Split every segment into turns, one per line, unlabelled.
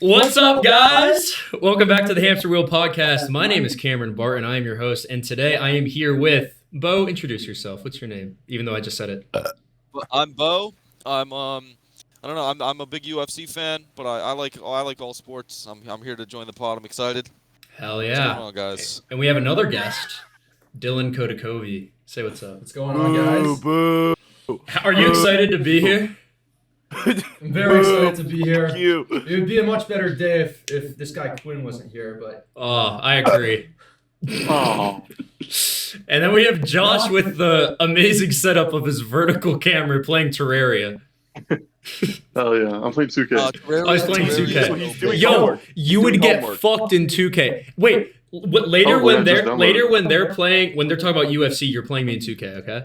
What's up, guys? Welcome back to the Hamster Wheel Podcast. My name is Cameron Barton. I am your host, and today I am here with Bo. Introduce yourself. What's your name? Even though I just said it.
I'm Bo. I don't know. I'm a big UFC fan, but I like all sports. I'm here to join the pod. I'm excited.
Hell
What's
yeah.
going on, guys?
And we have another guest, Dylan Kodakovi. Say what's up.
What's going on, guys?
Boo.
Are you excited to be here?
I'm very excited to be here.
You.
It would be a much better day if this guy Quinn wasn't here, but
Oh, I agree.
Oh.
And then we have Josh with the amazing setup of his vertical camera playing Terraria.
Hell yeah. I'm playing 2K.
I was playing 2K.
So he's doing
Yo,
homework.
you
He's
would
doing
get
homework.
fucked in 2K. Wait, later
Oh,
when
yeah,
they're
just download
later
it.
when they're playing when they're talking about UFC, you're playing me in 2K, okay?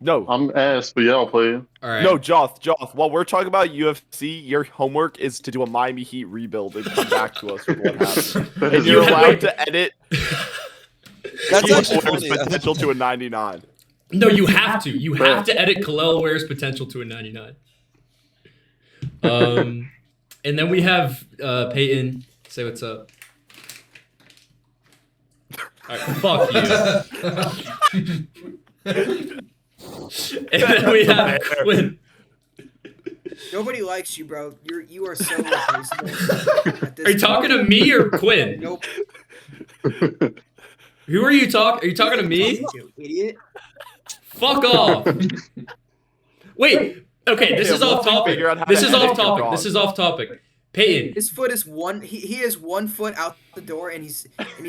No. I'm ass, but yeah, I'll play you.
All right.
No, Joth, while we're talking about UFC, your homework is to do a Miami Heat rebuild and come back to us with what happened. And you're allowed to edit
That's
Khalil
actually
Ware's
funny.
potential to a 99.
No, you have to. You have to edit Khalil Ware's potential to a 99. And then we have Peyton. Say what's up. All right, fuck you. And then we have Quinn.
Nobody likes you, bro. You are so replaceable. at this
Are you talking to me or Quinn?
Nope.
Who are you talking? Are you talking to me?
You idiot.
Fuck off. Wait. Okay, this is off topic.
Figure out how
This
to
is
edit
off
your
topic.
dog.
This is off topic. Peyton.
His foot is one. He is 1 foot out the door, and he's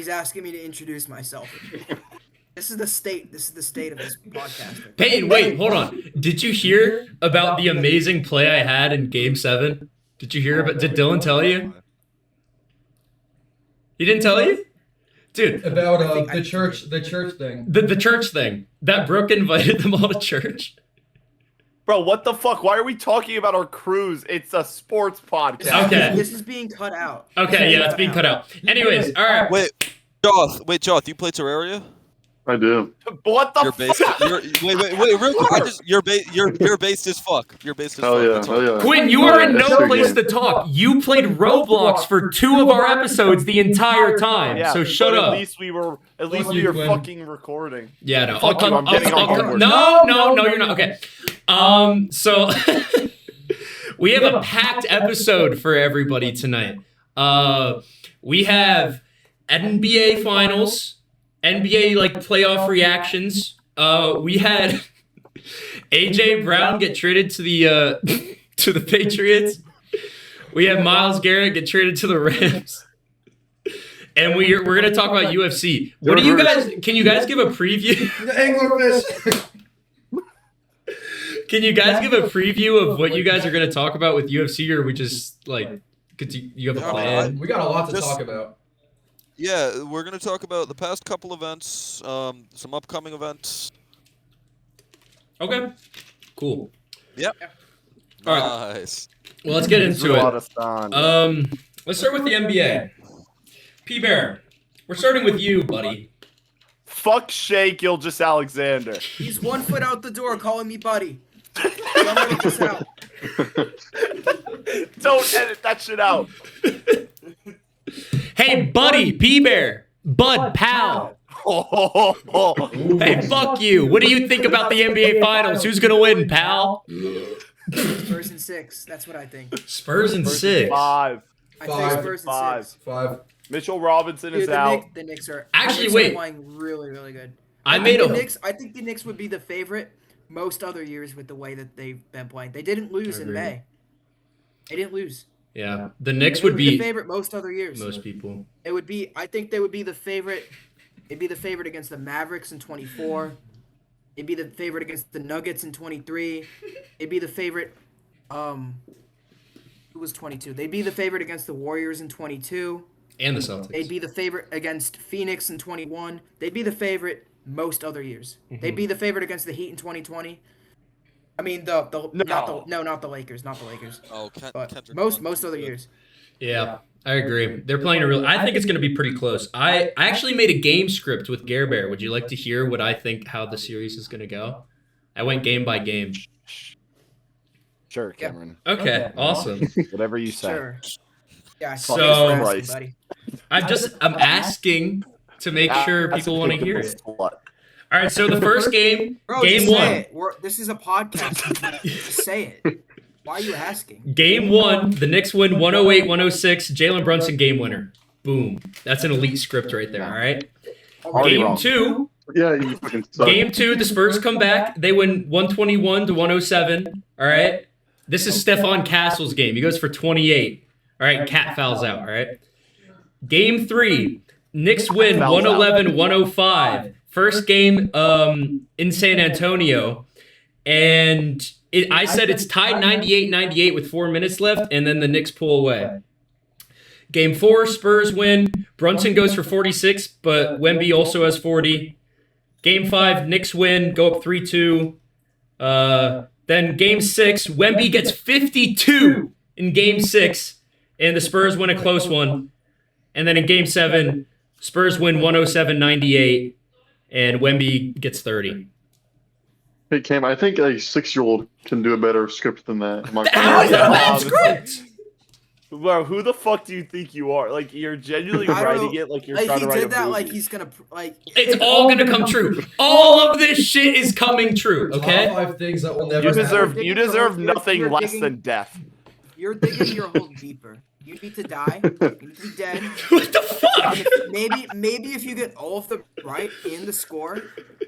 asking me to introduce myself. This is the state of this podcast.
Peyton, wait, hold on. Did you hear about the amazing play I had in Game 7? Did you hear about? Did Dylan tell you? He didn't tell you, dude.
about
I think
the church thing.
The church thing that Brooke invited them all to church.
Bro, what the fuck? Why are we talking about our cruise? It's a sports podcast.
Okay.
This is being cut out.
Okay, yeah, it's being cut out. Anyways, all right.
Wait, Joth, you play Terraria?
I do.
What the
You're
fuck?
based. Wait, real quick. You're based as fuck. You're based as
Hell
fuck.
yeah.
That's all.
Hell yeah.
Quinn, you are in
That's
no
your
place
game.
to talk. You played Roblox for 2 of our episodes the entire time.
Yeah,
So shut
but
up.
At least we were
Fuck you, Quinn.
fucking recording.
Yeah, no.
Fuck you, I'm getting on homework.
No, you're not. Okay. So we have a packed episode for everybody tonight. We have NBA finals, NBA like playoff reactions. We had AJ Brown get traded to the to the Patriots. We have Myles Garrett get traded to the Rams. And we're gonna talk about UFC. What do you guys? Can you guys give a preview?
Anglerfish.
Can you guys give a preview of what you guys are gonna talk about with UFC, or we just like? Cause you have a plan?
We got a lot to
Just-
talk about.
Yeah, we're gonna talk about the past couple events, some upcoming events.
Okay. Cool.
Yep.
All right.
Nice.
Well, let's get into it.
It.
Let's start with the NBA. P Bear, we're starting with you, buddy.
Fuck Shea Gilgeous-Alexander.
He's 1 foot out the door, calling me buddy. Don't edit this out.
Don't edit that shit out.
Hey, buddy, P Bear, Bud, pal. Hey, fuck you. What do you think about the NBA Finals? Who's gonna win, pal?
Spurs in 6. That's what I think.
Spurs in 6.
5.
I
Five.
think Spurs in
5.
6.
5.
Mitchell Robinson
Dude,
is out.
The Knicks are
Actually,
the Knicks are
wait.
playing really, really good.
I
think
made
the
a.
Knicks. I think the Knicks would be the favorite most other years with the way that they've been playing. They didn't lose
I
in
agree.
May. They didn't lose.
Yeah, the Knicks
They
would
the
be
favorite most other years.
most people.
It would be. I think they would be the favorite. It'd be the favorite against the Mavericks in 24. It'd be the favorite against the Nuggets in 23. It'd be the favorite. Who was 22? They'd be the favorite against the Warriors in 22.
And the Celtics.
They'd be the favorite against Phoenix in 21. They'd be the favorite most other years. They'd be the favorite against the Heat in 2020. I mean not the Lakers, not the Lakers.
Oh,
But
Kendrick
most
Nunn.
other years.
Yeah, I agree. They're playing a real. I think it's going to be pretty close. I actually made a game script with Garrett. Would you like to hear what I think how the series is going to go? I went game by game.
Sure, Cameron.
Okay, awesome.
Whatever you say.
Sure. Yeah.
So-
thanks for asking,
Christ.
buddy.
I'm asking to make sure
That's
people
a
want to
big
hear
little
it.
slut.
All right, so the first game,
Bro,
game
just
one.
say it. This is a podcast. Just say it. Why are you asking?
Game one, the Knicks win 108-106. Jalen Brunson game winner. Boom. That's an elite script right there, all right?
Already
Game
wrong.
two,
Yeah, you fucking suck.
Game two, the Spurs come back. They win 121-107. All right. This is Stephon Castle's game. He goes for 28. All right. Cat fouls out. All right. Game three, Knicks win 111-105. First game in San Antonio. And I said it's tied 98-98 with 4 minutes left, and then the Knicks pull away. Game four, Spurs win. Brunson goes for 46, but Wemby also has 40. Game five, Knicks win, go up 3-2. Then game six, Wemby gets 52 in game six, and the Spurs win a close one. And then in game seven, Spurs win 107-98, and Wemby gets 30.
Hey, Cam, I think a 6-year-old can do a better script than that. I'm not
How is that a bad
Oh,
script?
Bro, who the fuck do you think you are? Like, you're genuinely
I don't
writing
know.
it like you're
Like
trying
he
to write a
did that,
movie.
like he's gonna like.
It's all gonna come true. All of this shit is coming true, okay?
Top 5 things that will never
You
happen.
deserve nothing
you're
less
digging-
than death.
You're digging your hole deeper. You need to die. You need to be dead.
What the fuck?
Maybe if you get all of them right in the score,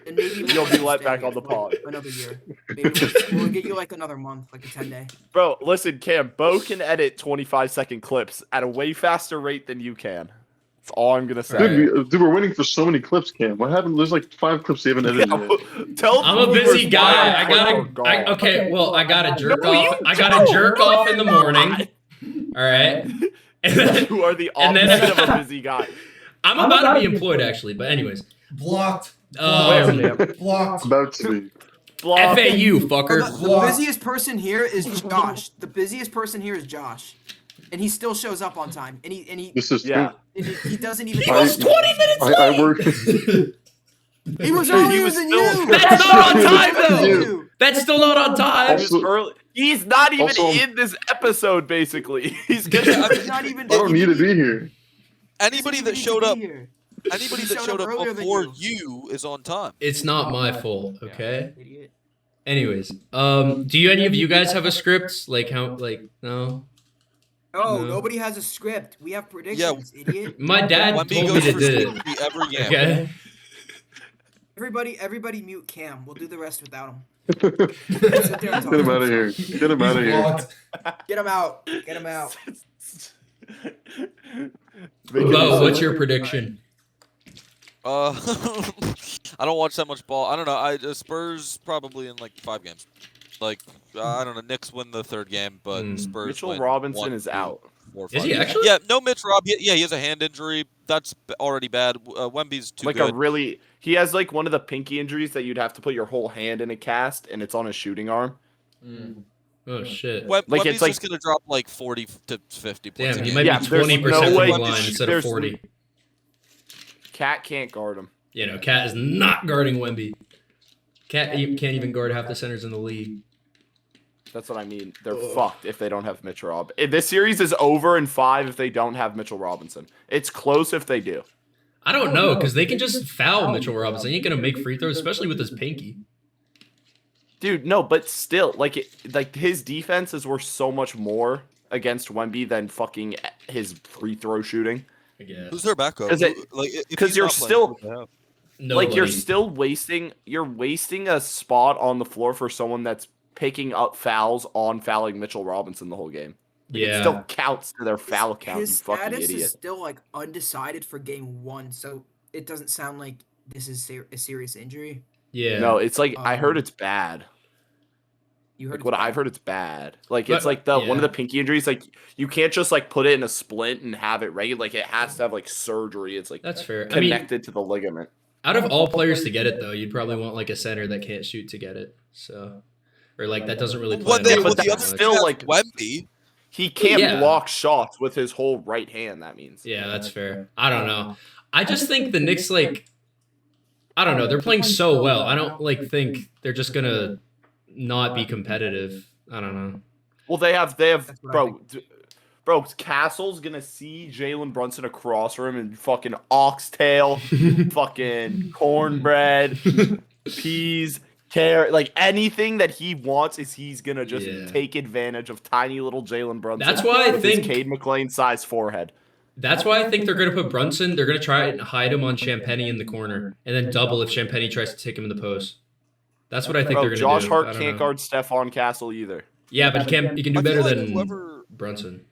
then maybe
You'll be let back on the pod.
Another year. Maybe we'll get you like another month, like a 10-day.
Bro, listen, Cam, Bo can edit 25-second clips at a way faster rate than you can. That's all I'm gonna say.
Dude, we're waiting for so many clips, Cam. What happened? There's like 5 clips you haven't edited yet.
Tell
I'm a
viewers
busy
why
guy.
our clips are gone.
Okay, well, I gotta jerk
No, you
off. I gotta jerk
don't.
off in the morning. All right. And then,
You are the
and then-
opposite of a busy guy.
I'm about to be employed actually, but anyways.
Blocked.
Blocked.
About to be.
Block.
FAU, fucker.
The busiest person here is Josh. The busiest person here is Josh, and he still shows up on time. And he
This is
Yeah.
he doesn't even.
He was 20 minutes late.
I work.
He was
Dude, he
earlier
was
than
still-
you.
That's not on time, though.
You.
That's still not on time.
He was early. He's not even
Also-
in this episode, basically. He's gonna.
He's not even.
I don't need to be here.
Anybody that showed up, anybody
He
that
showed
showed
up
up
earlier than
before
you.
you is on time.
It's not my fault, okay?
Idiot.
Anyways, do any of you guys have a script? Like how? Like no.
Oh,
No.
nobody has a script. We have predictions, idiot.
My dad
Wemby
told me
goes
to
for
do it.
60 every game.
Okay.
Everybody mute Cam. We'll do the rest without him.
Get him out of here. Get him out of here.
Blocked.
Get him out. Get him out.
Bo, what's your prediction?
I don't watch that much ball. I don't know. Spurs probably in like 5 games. Like I don't know. Knicks win the 3rd game, but Spurs.
Mitchell
win
Robinson
1,
is
2,
out.
4,
Is
5.
he actually?
Yeah, no Mitch Rob. Yeah, he has a hand injury. That's already bad. Wemby's too
Like
good.
a really, he has like one of the pinky injuries that you'd have to put your whole hand in a cast, and it's on his shooting arm.
Oh shit.
Like,
Wemby's
it's like-
just gonna drop like 40 to 50 points.
Damn,
a
he
game.
might
Yeah,
be
there's
20%
no
from
way-
the line instead of
there's-
40.
Cat can't guard him.
You know, Cat is not guarding Wemby. Cat can't even guard half the centers in the league.
That's what I mean. They're fucked if they don't have Mitchell Robinson. This series is over in 5 if they don't have Mitchell Robinson. It's close if they do.
I don't know, because they can just foul Mitchell Robinson. He ain't gonna make free throws, especially with his pinky.
Dude, no, but still, like his defenses were so much more against Wemby than fucking his free throw shooting.
I guess.
Who's their backup?
'Cause it-
Like, if
'cause
he's
you're
not playing,
still-
who do they have?
Nobody.
Like you're still wasting a spot on the floor for someone that's picking up fouls on fouling Mitchell Robinson the whole game. It
Yeah.
still counts to their foul count, you
His
fucking
status is
idiot.
still like undecided for game 1, so it doesn't sound like this is a serious injury.
Yeah.
No, it's like I heard it's bad.
You heard
Like what I've heard, it's bad. Like
But-
it's like one
yeah.
of the pinky injuries. Like you can't just like put it in a splint and have it regular. Like it has to have like surgery. It's like
That's fair. I mean,
connected to the ligament.
out of all players to get it, though, you'd probably want like a center that can't shoot to get it. So, or like that doesn't really play.
Well,
in
they,
the
well,
but
the
offense
other
that's
much.
still,
still
like-
like Wemby.
He can't
Yeah.
block shots with his whole right hand. That means.
Yeah, that's fair. I don't know. I just think the Knicks, like, I don't know. They're playing so well. I don't like think they're just gonna not be competitive. I don't know.
Well, they have,
That's what I
bro. Bro, Castle's gonna see Jalen Brunson across from him and fucking oxtail, fucking cornbread, peas, carrot, like anything that he wants is he's gonna just take advantage of tiny little Jalen Brunson.
That's why I
with
think
his Cade McLean size forehead.
That's why I think they're going to put Brunson. They're going to try and hide him on Champagny in the corner, and then double if Champagny tries to take him in the post. That's what I think
Bro,
they're going to do.
Josh Hart
I don't
can't
know.
guard Stephon Castle either.
Yeah, but he can do
I
better
feel like
than
whoever-
Brunson.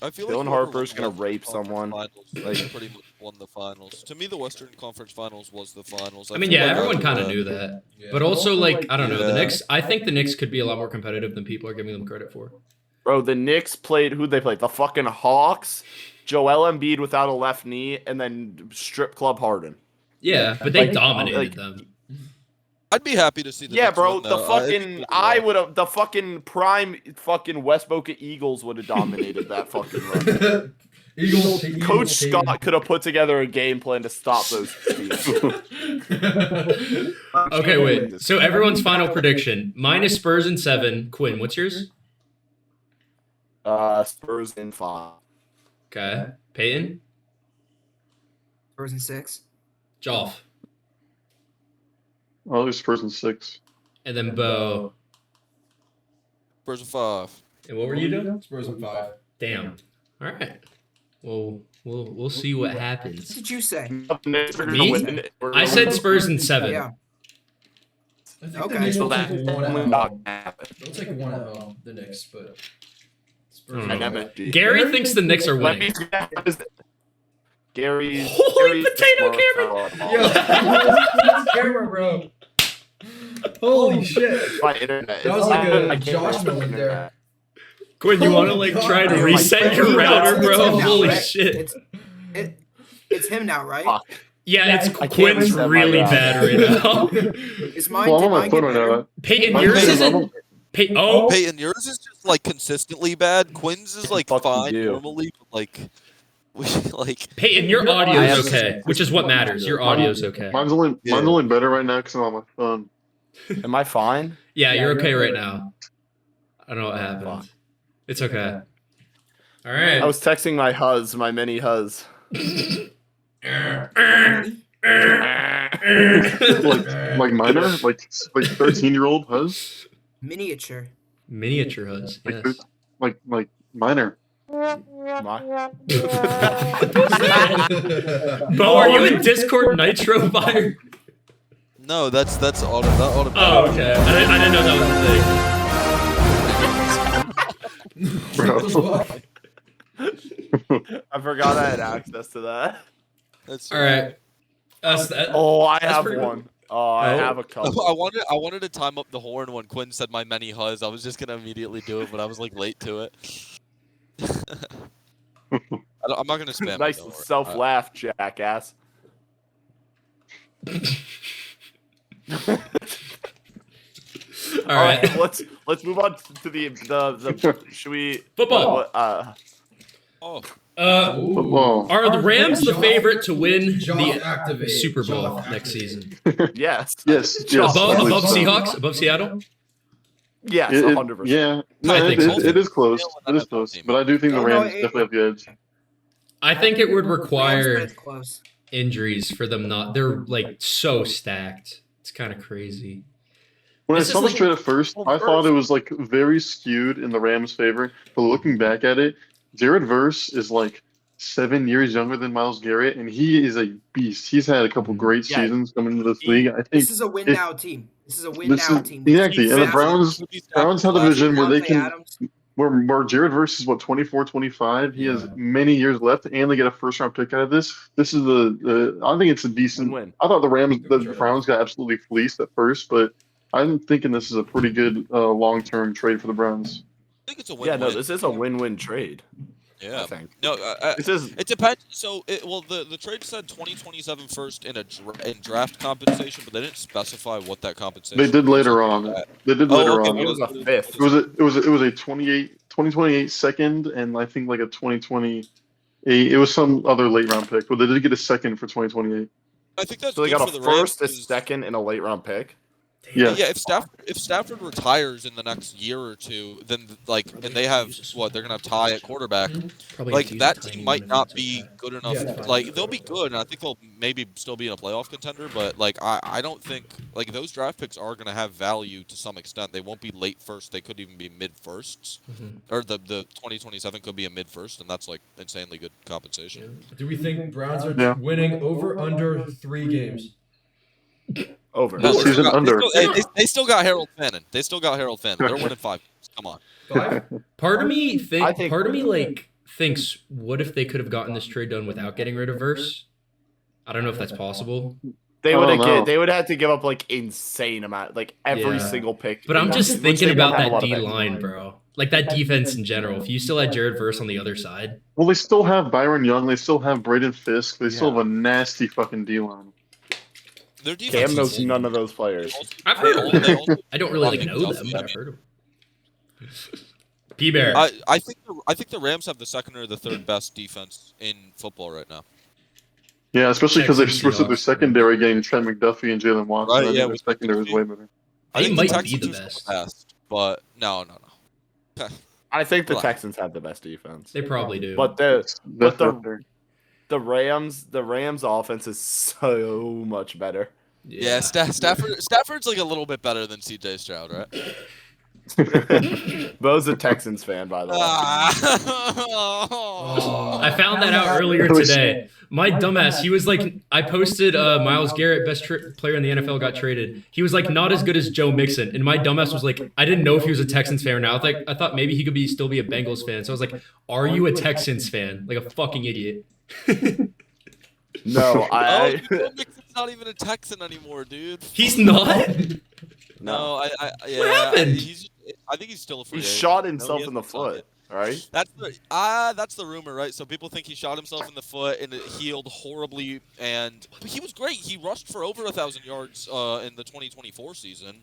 I feel
Dylan
like
Harper's
whoever
gonna
won
rape
the conference
someone.
Finals,
Like-
pretty much won the finals. To me, the Western Conference Finals was the finals.
I mean,
feel
yeah,
like
everyone
after
kind of
that-
knew that.
Yeah.
But also, like, I don't know. The
Yeah.
Knicks, I think the Knicks could be a lot more competitive than people are giving them credit for.
Bro, the Knicks played who'd they play? The fucking Hawks, Joel Embiid without a left knee, and then strip club Harden.
Yeah, but they
Like,
dominated
like-
them.
I'd be happy to see the
Yeah,
Knicks
bro,
win,
the
though.
fucking I would have the fucking prime fucking West Boca Eagles would have dominated that fucking run.
Eagles to
Coach
Eagles
Scott could have put together a game plan to stop those teams.
Okay, wait. So everyone's final prediction. Mine is Spurs in 7. Quinn, what's yours?
Spurs in 5.
Okay. Peyton?
Spurs in 6.
Jolf.
I'll do Spurs in 6.
And then Bo.
Spurs in 5.
And what were you doing?
Spurs in 5.
Damn. All right. Well, we'll see what happens.
What did you say?
Me? I said Spurs in 7.
Yeah.
I think
Okay.
the Knicks
So
will
that
take one at
will
home.
not happen.
They'll take one at home, the Knicks, but Spurs
I don't
in
know.
five.
Gary thinks the Knicks are
Let
winning.
me Gary's
Holy
Gary's
potato
camera.
Yo, that's camera, bro. Holy shit.
My internet.
That was
is-
like a
I can't
Josh
watch
moment
the
there.
internet.
Quinn, you want to
Oh
like
my
try to
God.
reset your router,
It's
bro?
him now,
Holy
right?
shit.
It's him now, right?
Fuck.
Yeah, it's
I can't
Quinn's
reset my
really
router.
bad right now.
Is mine?
Well, I'm
Did
on my
mine
phone
get
right
better?
now.
Peyton,
Mine
yours
is-
isn't. Oh,
Peyton, yours is just like consistently bad. Quinn's is like
Fuck you
fine
do.
normally, but like we like
Peyton, your
I
audio's
have-
okay, which is what matters. Your audio's okay.
Mine's only better right now because I'm on my phone.
Am I fine?
Yeah, you're okay right now. I don't know what happened.
Fuck.
It's okay. All right.
I was texting my huzz, my mini huzz.
like minor, like 13-year-old hus,
Miniature.
Miniature huzz.
like
Yes.
like minor.
My-
Bo, are you in Discord Nitro buyer?
no, that's auto. That auto.
Oh, okay. I didn't know that
Bro.
I forgot I had access to that.
That's
was a thing. All right.
Oh, I
That's
have
pretty
one. Oh, I
Oh.
have a couple.
I wanted to time up the horn when Quinn said my many huzz. I was just gonna immediately do it, but I was like late to it. I'm not gonna spam.
Nice
it, don't worry.
self laugh, jackass.
All right.
let's move on to the should we
Football.
Oh,
Football.
Are the Rams the
Joff-
favorite to win
Joff
the
activate.
Super Bowl
Joff
next
activate.
season?
yes
Yes, yes.
Above
I believe so.
Seahawks? Above Seattle?
yes
It-
100%.
yeah, no,
I think so.
it is close. It is close, but I do think the
No,
Rams definitely have the edge.
I think it would
Rams, but
require
it's close.
injuries for them not. They're like so stacked. It's kind of crazy.
When
This
I
is
saw the
like-
trade at first, I thought it was like very skewed in the Rams' favor. But looking back at it, Jared Verse is like 7 years younger than Myles Garrett, and he is a beast. He's had a couple great
Yeah.
seasons coming into this league. I think
This is a win
if-
now team. This is a win
this
now
is
team.
exactly, and the
Fast-
Browns have a division where they
Devontae
can.
Adams.
Where Jared Verse is what 24, 25. He has
Yeah.
many years left, and they get a first-round pick out of this. This is the I think it's a decent
Win.
I thought the Browns got absolutely fleeced at first, but I'm thinking this is a pretty good long-term trade for the Browns.
I think it's a win.
Yeah, no, this is a win-win trade.
Yeah.
I think
No,
this is
it depends. So, the trade said 2027 first in in draft compensation, but they didn't specify what that compensation.
They did
was.
later on. They did
Oh,
later
okay,
on.
it was a fifth.
It was a 2028 second, and I think like a 2028. It was some other late round pick, but they did get a second for 2028.
I think that's
So they
good
got
for
a
the Rams
first, a
'cause-
second, and a late round pick.
Yeah.
Yeah, if Stafford retires in the next year or two, then like, and they have what they're gonna have Ty at quarterback.
Probably
Like
have to use
that
a tiny
team
one
might
if
not
it's
be
okay.
good enough.
Yeah, it's
Like
fine.
they'll be good, and I think they'll maybe still be in a playoff contender. But like I don't think like those draft picks are gonna have value to some extent. They won't be late first. They could even be mid firsts, or the 2027 could be a mid first, and that's like insanely good compensation.
Do we think Browns are
Yeah.
winning over under 3 games?
Over.
This season
They
under.
they still got Harold Fannin. They still got Harold Fannin. They're winning 5. Come on.
5?
Part of me
I think-
thinks, what if they could have gotten this trade done without getting rid of Verse? I don't know if that's possible.
They
I
would
don't know.
they would have to give up like insane amount, like every
Yeah.
single pick.
But I'm just
Which
thinking
they don't
about
have a
that
lot of
D
picks.
line, bro. Like that defense in general. If you still had Jared Verse on the other side,
Well, they still have Byron Young. They still have Braden Fisk. They still
Yeah.
have a nasty fucking D-line.
Their defense
Cam
is
knows
old.
none of those players.
I've heard of
They
them.
also-
I don't really like
Fucking
know
tough,
them,
yeah.
but I've heard of them. P-Bear.
I think the Rams have the second or the third best defense in football right now.
Yeah, especially because they've
Texans,
switched up their
Seahawks.
secondary, getting Trent McDuffie and Jalen Watson.
Right,
I think
yeah,
their
with
secondary is
McDuffie.
way better.
I
They
think
might
the
be
Texans
the
are
best.
still the best, but no.
I think the
Relax.
Texans have the best defense.
They probably do.
But
That's
But the-
up there.
the Rams offense is so much better.
Yeah, Stafford's like a little bit better than CJ Stroud, right?
Bo's a Texans fan, by the way.
I found that out earlier today. My dumbass, he was like, I posted Myles Garrett, best player in the NFL, got traded. He was like, not as good as Joe Mixon. And my dumbass was like, I didn't know if he was a Texans fan or not. I thought maybe he could still be a Bengals fan. So I was like, are you a Texans fan? Like a fucking idiot.
No, I
Joe Mixon's not even a Texan anymore, dude.
He's not?
No, yeah,
What happened?
I think he's still a free
he
agent.
shot
No,
himself
he
in the
hasn't signed
foot,
it.
right?
That's the rumor, right? So people think he shot himself in the foot and it healed horribly, and but he was great. He rushed for over 1,000 yards in the 2024 season,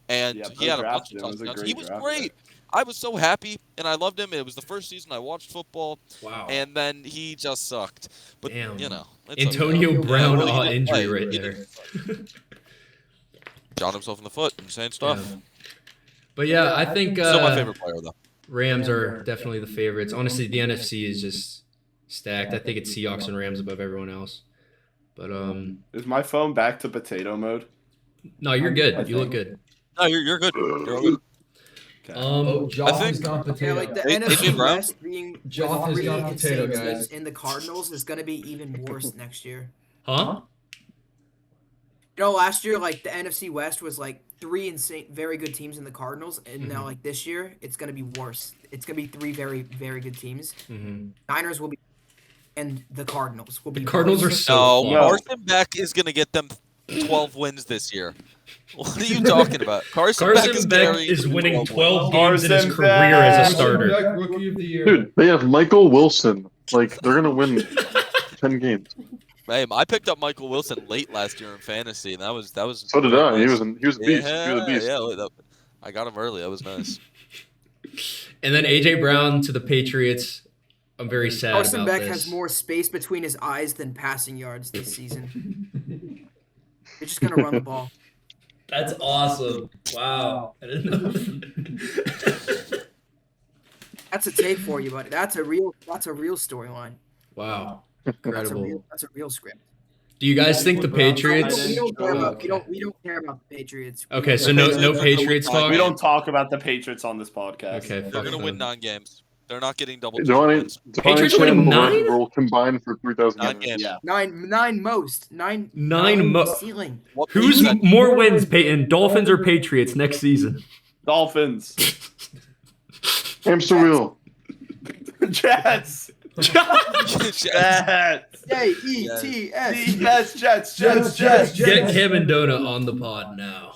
and
Yeah,
he had a bunch
drafted
of
him. It was a
touchdowns.
great
He was
draft
great.
pick.
I was so happy, and I loved him. It was the first season I watched football,
Wow.
and then he just sucked. But
Damn.
you know, it's
Antonio
okay.
Brown
Yeah, well, he didn't
injury
play.
right
He
there.
didn't- Shot himself in the foot. Insane stuff.
Yeah. But yeah, I think
Still my favorite player though.
Rams are definitely the favorites. Honestly, the NFC is just stacked. I think it's Seahawks and Rams above everyone else. But
Is my phone back to potato mode?
no, you're good. You look good.
No, you're good. You're all good.
Okay.
Oh, Joff
think-
has gone
Yeah,
potato.
like the
Hey,
NFC
AJ Brown?
West being
Joff has
three
got potato,
insane
guys.
teams in the Cardinals is going to be even worse next year.
Huh?
You know, last year, like the NFC West was like 3 insane, very good teams in the Cardinals, and now like this year, it's going to be worse. It's going to be 3 very, very good teams.
Mm-hmm.
Niners will be, and the Cardinals will be.
The Cardinals are
worse.
so
No,
far.
Carson Beck is going to get them 12 wins this year. What are you talking about?
Carson Beck
carrying
is winning
12
12 games in his
Carson
career
Beck.
as a
Carson
starter.
Beck, Rookie of the Year.
Dude, they have Michael Wilson. Like, they're going to win 10 games.
Hey, I picked up Michael Wilson late last year in fantasy, and that was.
So did I. He was a beast. He was
Yeah,
a beast.
I got him early. That was nice.
And then AJ Brown to the Patriots. I'm very sad
Carson
about
Beck
this.
has more space between his eyes than passing yards this season. You're just going to run the ball.
That's awesome. Wow. I didn't know.
That's a take for you, buddy. That's a real storyline.
Wow.
That's
Incredible.
a real script.
Do you guys think the Patriots?
We don't care about the Patriots.
Okay, so no Patriots talk.
We don't talk about the Patriots on this podcast.
Okay,
They're
fuck
going to win
them.
9 games. They're not getting double
Johnny,
wins.
Patriots winning 9?
will combine for 3,000
9
yards.
games.
Yeah.
Nine most. Nine
Who's
ceiling.
Who's
more wins, Peyton? Dolphins or Patriots next season?
Dolphins.
Hamster wheel.
Jets. Jets.
Jets.
Jets.
Get Cam and Dona on the pod now.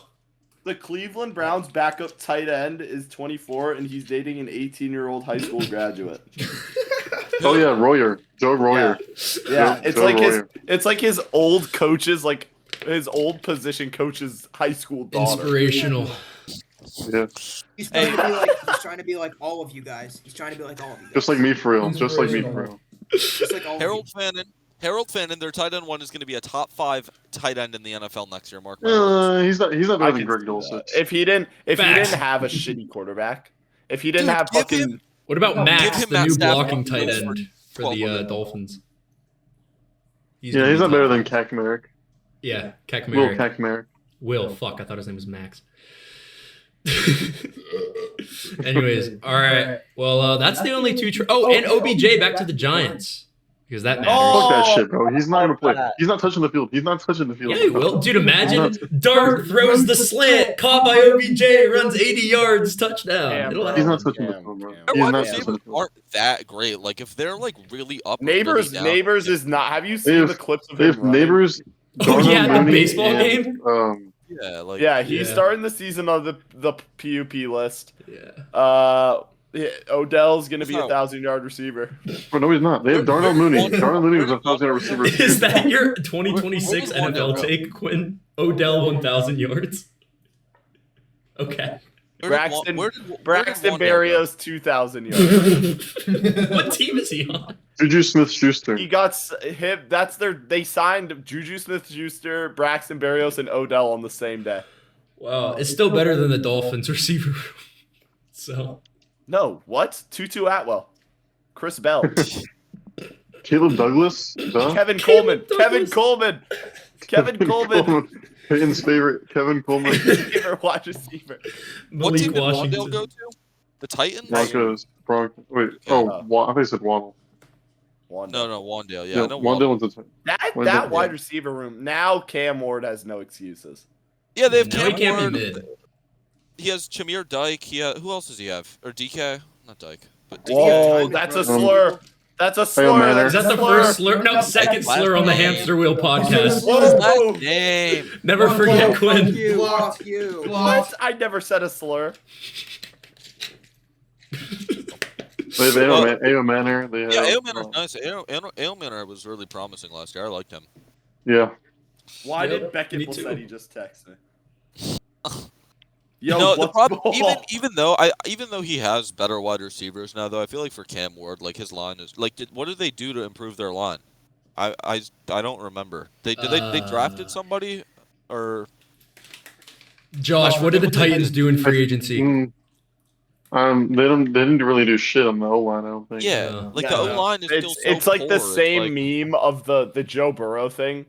The Cleveland Browns backup tight end is 24, and he's dating an 18-year-old high school graduate.
Oh yeah, Royer. Joe Royer.
Yeah,
Joe Royer.
it's like his old coach's his old position coach's high school daughter.
Inspirational.
Yeah.
He's trying to be like all of you guys. He's trying to be like all of you guys.
Just like me for real. Just like me for real.
Just like all of you.
Harold Fannin Harold Fannin, their tight end 1, is going to be a top 5 tight end in the NFL next year. Mark my words.
He's not
I
better than
can
Greg
see
Dulcich.
that. If he didn't
Facts.
have a shitty quarterback, if he didn't
Dude,
have
give
fucking
him-
What about Max,
him
the
Matt
new
Stafford
blocking tight
goes
end for
12
the
million.
Dolphins?
Yeah,
gonna
he's
be
not better
top
than
five.
Kakmarek.
Yeah,
Will
Kakmarek.
Kakmarek.
Will. Fuck, I thought his name was Max. Anyways, all right. Well, that's the only two. And OBJ back to the Giants because that matters.
Fuck that
Oh,
shit, bro. He's not gonna play.
that.
He's not touching the field. He's not touching the field.
Yeah, he will. Dude, imagine Dart throws the slant, caught by OBJ, runs 80 yards, touchdown.
Damn,
It'll
bro.
He's
happen.
not touching the
Damn,
field, bro.
damn.
Their
He's
wide
not
receivers
touching the field.
aren't that great. Like, if they're, like, really up or
Neighbors
really down,
is not. Have you seen
If-
the clips of him
If
running?
neighbors,
Oh,
Darnell
yeah, the
Mooney
baseball
and,
game?
yeah, like,
Yeah, he's
Yeah.
starting the season on the PUP list.
Yeah.
Yeah, Odell's gonna be a
No.
1,000-yard receiver.
But no, he's not. They have Darnell Mooney. Darnell Mooney was a 1,000-yard receiver.
Is that your 2026
Where did Wandale
NFL
go?
take, Quinn? Odell 1,000 yards? Okay.
Braxton
Wandale go?
Berrios 2,000 yards.
What team is he on?
Juju Smith-Schuster.
He got him. They signed Juju Smith-Schuster, Braxton Berrios, and Odell on the same day.
Wow, it's still better than the Dolphins receiver room. So,
No, what? Tutu Atwell, Chris Bell,
Caleb Douglas. Duh.
Kevin
Caleb
Coleman, Kevin Coleman,
Peyton's favorite, Kevin Coleman.
favorite wide receiver.
What
Malik
team did Wandale
Washington.
go to? The Titans?
Broncos. Wait.
Yeah.
Oh, I thought you said Waddle.
No, Wandale. Yeah, I know
Waddle was a
That
Wandale,
wide
yeah.
receiver room. Now Cam Ward has no excuses.
Yeah, they have
No, he
Cam
can't
Ward.
be mid.
He has Chamir Dyke. Who else does he have? Or DK? Not Dyke. But DK.
Whoa, that's a slur. That's a slur.
Manor.
Is
That's
that
a
the
slur.
first slur? No, second slur on the Hamster Wheel podcast.
Whoa.
Last name.
Never forget Quinn.
Fuck you.
What? I never said a slur.
They have Ayo Manor. They have,
Yeah, Ailmanor's nice. Ailmanor was really promising last year. I liked him.
Yeah.
Why
Yep,
did Beckett
me
will
too.
said he just text me? Yo,
No, the
what's
problem,
ball?
even though he has better wide receivers now, though, I feel like for Cam Ward, like his line is like, what did they do to improve their line? I don't remember. They drafted somebody or
Josh, what did the Titans do in free agency?
They didn't really do shit on the O line. I don't think.
yeah,
No.
like
No,
the O line is still so
It's like the
poor. It's
same
like-
meme of the Joe Burrow thing,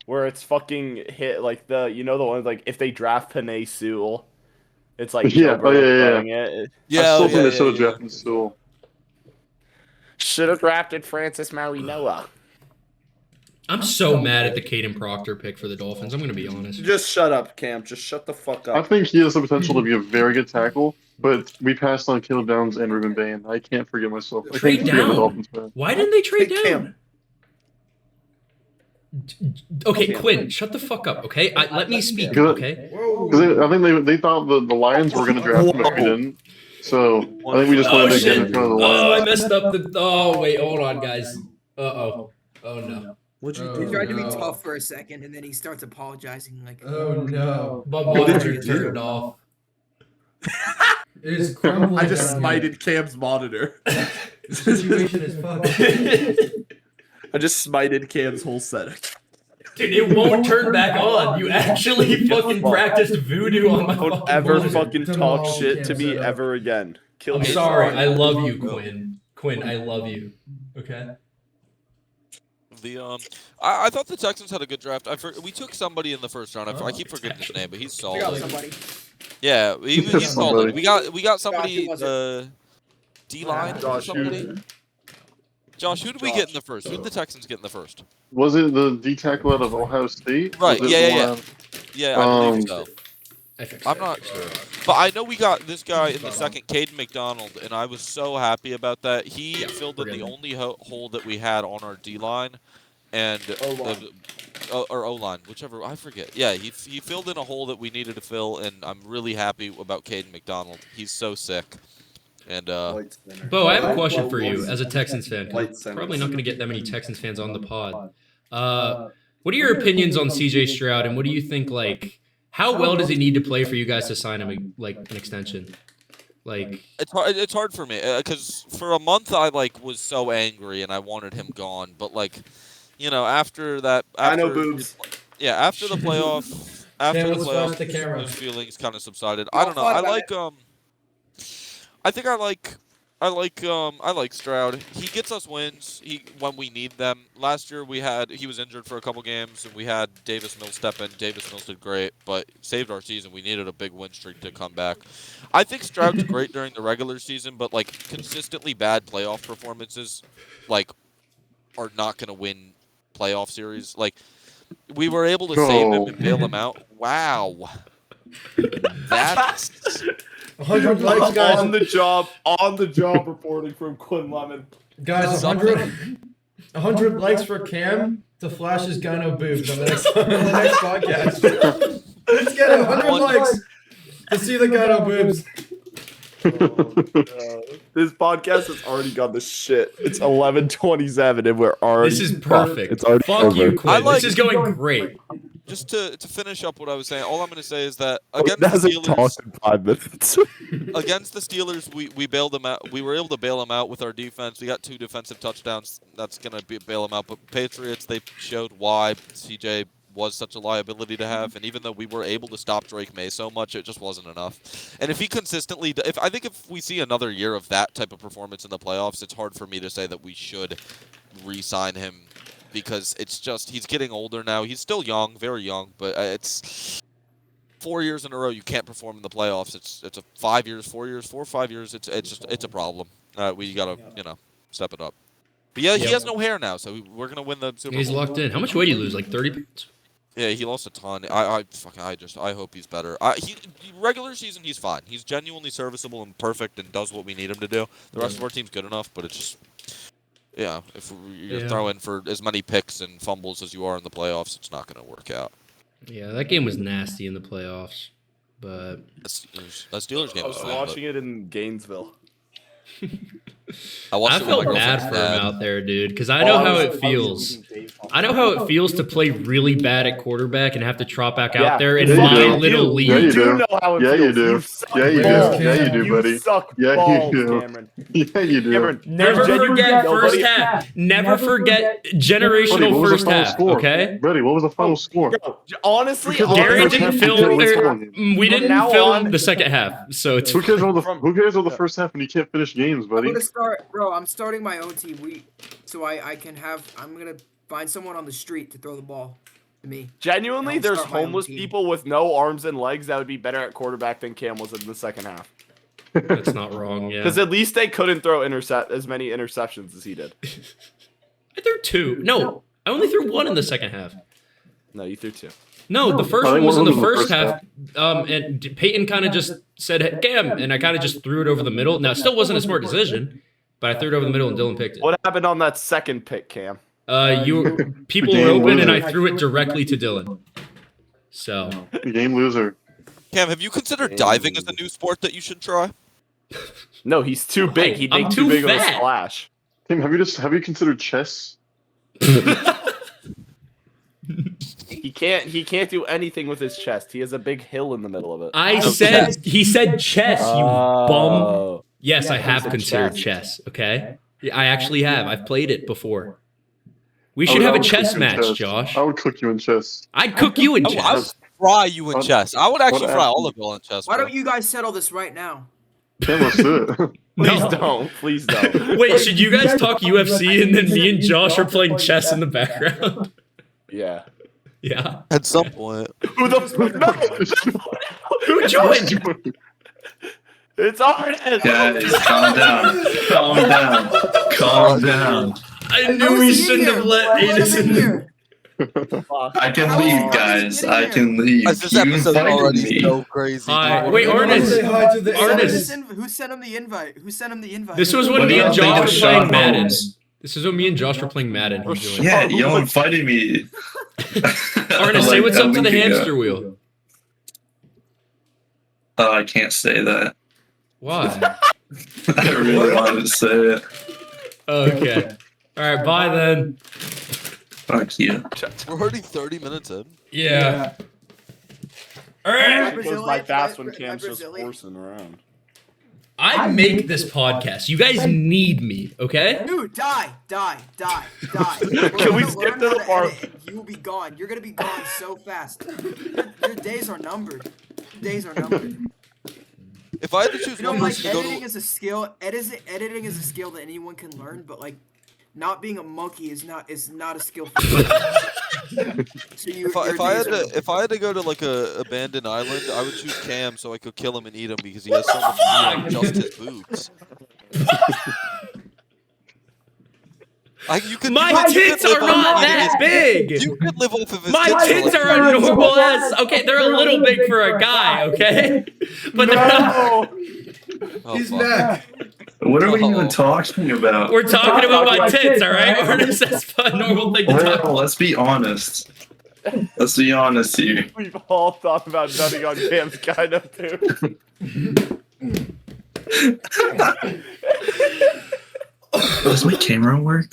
where it's fucking hit like the one like if they draft Penei Sewell, it's like
Yeah,
Joe Burrow
yeah.
throwing it.
Yeah,
I still
yeah,
think they should have
yeah.
drafted Sewell.
Should have drafted Francis Marianoa.
I'm so mad at the Caden Proctor pick for the Dolphins. I'm going to be honest.
Just shut up, Cam. Just shut the fuck
I think he has the potential to be a very good tackle, but we passed on Caleb Downs and Ruben Bain. I can't forget myself. I
Trade
can't forget the
down.
Dolphins fan.
Why didn't they trade
Pick
down? Okay, Quinn, shut the fuck up, okay? Let me speak,
Good.
okay?
Because I think they thought the Lions were going to draft him if we didn't. So I think we just
Oh,
wanted to get in
shit.
front of the
Oh, I
Lions.
messed up the... Oh, wait, hold on, guys. Uh-oh. Oh, no.
What'd you
He
do?
tried to be tough for a second, and then he starts apologizing like,
Oh no.
My
What did
monitor
you do?
turned off.
It is crumbling.
I just
down here.
smited Cam's monitor.
The situation is fucked.
I just smited Cam's whole setting.
Dude, it won't turn back on. You actually fucking practiced voodoo on my
Don't
fucking
ever
monitor.
fucking
Tomorrow
talk shit to
Cam
me
set up.
ever again. Kill
I'm
me.
sorry. I love you, Quinn. Quinn, I love you. Okay?
I thought the Texans had a good draft. We took somebody in the first round. I keep forgetting his name, but he's
we got
solid.
somebody.
Yeah, he's solid.
Somebody.
We got somebody.
Josh, who was
D line.
Josh,
somebody. Josh, who did we get in the first? Who did the Texans get in the first?
Was it the D tackle out of Ohio State?
Right,
Was it
yeah,
the
yeah,
one-
Yeah, I believe so.
I think
I'm
so.
not sure, but I know we got this guy in the second, Caden McDonald, and I was so happy about that. He
Yeah,
filled in
forget
the
it.
only hole that we had on our D line, and or O line, whichever I forget. Yeah, he filled in a hole that we needed to fill, and I'm really happy about Caden McDonald. He's so sick, and
Bo, I have a question for you as a Texans fan. 'cause
White
I'm
center.
probably not going to get that many Texans fans on the pod. What are your opinions on CJ Stroud, and what do you think, like, how well does he need to play for you guys to sign him, like, an extension? Like,
it's hard for me because for a month I was so angry and I wanted him gone, but you know, after that,
I know
after
boobs.
yeah, after the playoff, after the
let's flash the
playoff,
camera.
those feelings kind of subsided.
Y'all
I don't know.
thought
I
about
like I think I like Stroud. He gets us wins when we need them. Last year he was injured for a couple games and we had Davis Mills step in. Davis Mills did great, but saved our season. We needed a big win streak to come back. I think Stroud's great during the regular season, but like consistently bad playoff performances like are not going to win playoff series. Like we were able to save him and bail him out. Wow. That's
100 likes, guys.
on the job reporting from Quinn Lemon.
Guys, 100 likes for Cam to flash his gyno boobs on the next podcast. Let's get 100 likes to see the gyno boobs.
This podcast has already gone to shit. It's 11:27 and we're already.
This is perfect.
It's already
Fuck
over.
you, Quinn.
like-
This is going great.
just to finish up what I was saying. All I'm going to say is that
It
against the
hasn't
Steelers,
talked in 5 minutes.
against the Steelers, we bailed them out. We were able to bail them out with our defense. We got 2 defensive touchdowns. That's going to bail them out. But Patriots, they showed why CJ was such a liability to have. And even though we were able to stop Drake May so much, it just wasn't enough. And if he consistently, I think if we see another year of that type of performance in the playoffs, it's hard for me to say that we should re-sign him. Because it's just, he's getting older now. He's still young, very young, but it's 4 years in a row you can't perform in the playoffs. It's a 5 years, 4 years, 4 or 5 years. It's a problem. We gotta step it up. But yeah, he has no hair now, so we're gonna win the Super Bowl.
He's locked in. How much weight did he lose? Like 30 pounds?
Yeah, he lost a ton. I hope he's better. Regular season he's fine. He's genuinely serviceable and perfect and does what we need him to do. The rest of our team's good enough, but it's just. Yeah, if you're throwing for as many picks and fumbles as you are in the playoffs, it's not going to work out.
Yeah, that game was nasty in the playoffs, but
That Steelers game
I
was
was
fun.
watching it in Gainesville.
I
felt bad for him out there, dude, because I know how it feels. I know how it feels to play really bad at quarterback and have to trot back out there in
yeah, you
my
do.
little league.
Yeah, you
You
do.
know how it
Yeah, you
feels.
do.
suck
Yeah, you do.
balls.
Yeah,
you do, buddy.
You suck
Yeah, you
balls,
do.
Cameron.
Yeah, you do.
Cameron,
Never
there's
forget
nobody-
first half. Never forget
Buddy,
generational
what was the
first
final
half.
score?
Okay.
Buddy, what was the final score?
Yo, honestly,
Because
Garrett
First
didn't
half,
film.
you can't win
We
From
didn't
now
film
on-
the second half, so it's
Who cares about the
From-
first half when you can't finish games,
I'm
buddy?
gonna start, bro. I'm starting my own team. I'm gonna find someone on the street to throw the ball to me.
genuinely,
I'll
there's
start my own
homeless
team.
people with no arms and legs that would be better at quarterback than Cam was in the second half.
That's not wrong. Yeah.
Because at least they couldn't throw as many interceptions as he did.
I threw 2. No, I only threw 1 in the second half.
No, you threw 2.
No, the first
I
one
think
was in
one
the
was
first
the
half, and Peyton kind of just said, "Hey, Cam," and I kind of just threw it over the middle. Now, it still wasn't a smart decision, but I threw it over the middle and Dylan picked it.
What happened on that second pick, Cam?
People were open, and I threw it directly to Dylan. So,
The game loser.
Cam, have you considered diving as a new sport that you should try?
No, he's too big. He'd
I'm
make
too
too big of a
fat.
splash.
Tim, have you considered chess?
He can't do anything with his chest. He has a big hill in the middle of it.
he said chess, you bum.
Oh.
Yes, I have
said
considered
chess.
chess. Okay, yeah, I actually have. I've played it before. We should have a chess match, Josh.
I would cook you in chess.
I'd cook you in
I would
chess.
fry you in
What-
chess. I would actually
what
fry
happened?
all of y'all in chess.
Why
bro.
don't you guys settle this right now?
Tim, let's do it.
Please
No.
don't. Please don't.
Wait, should you guys talk UFC and then me and Josh are playing chess in the background?
Yeah.
Yeah.
At some point.
Who the fuck?
Who joined?
It's Arnett.
Guys, calm down. Calm down. Calm down.
I knew we shouldn't have let Anus in there.
I can leave, guys. I can leave.
This
You
episode's
invited
already
me.
so crazy.
Hi.
dude.
Wait, Arnett.
Say hi to the
Arnett.
Who sent him the invite? Who sent him the invite?
This was when
What do
me
you
and
think
Josh
of
were
Sean
playing Madden.
Holmes?
This is when me and Josh were playing Madden. He joined.
Yeah, y'all invited me.
Arnett, say
Like
what's
a
up to the
week ago.
hamster wheel.
I can't say that.
Why?
I really wanted to say it.
Okay. All right, bye then.
Fuck you.
We're already 30 minutes in.
Yeah. All right.
It goes by fast when
My
Cam's just
Brazilian-
horsing around.
I make this podcast. You guys need me, okay?
Dude, die.
Can we skip to the part?
You will be gone. You're gonna be gone so fast. Your days are numbered. Days are numbered.
If I had to choose
You know,
one
like
person to go
editing
to,
is a skill. Editing is a skill that anyone can learn, but like, not being a monkey is not a skill. For you. So
if I had to go to like a abandoned island, I would choose Cam so I could kill him and eat him because he has so much meat on just his boobs.
My tits are not that big.
You could live off of his
My tits are a normal ass. Okay, they're a little big for a guy, okay? But they're not.
Oh,
He's
fuck.
back.
What are we even talking about?
We're talking about my tits, all right? Arnis, that's a normal thing to talk
Well,
about.
let's be honest. Let's be honest here.
We've all thought about nutting on Cam's kind of too.
Does my camera work?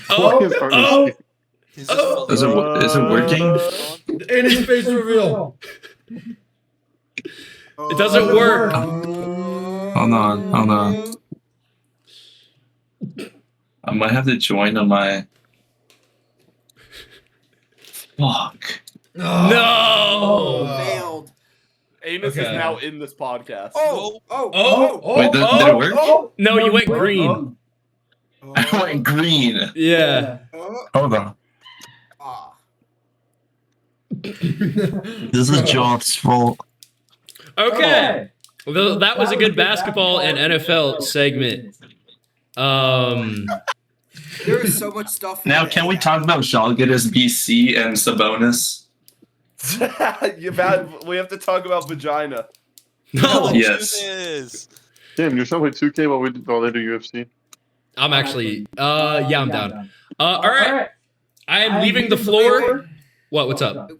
Oh, oh,
He's
Oh.
just
Is it working?
And his face reveal.
it doesn't work.
Hold on. I might have to join on my. Fuck.
No.
Failed.
Anus
Okay.
is now in this podcast.
Oh.
Wait, did it work?
No, you went green.
I went green.
Yeah.
Hold on. This is John's fault.
Okay. Well, that was a good basketball and NFL segment.
There is so much stuff.
Now, can we talk about Žalgiris, BC, and Sabonis?
We have to talk about vagina.
No.
Yes.
Yes.
Damn, you're trying to play 2K while they do UFC.
I'm actually. Yeah, I'm down. All right. I am leaving the floor. What's up?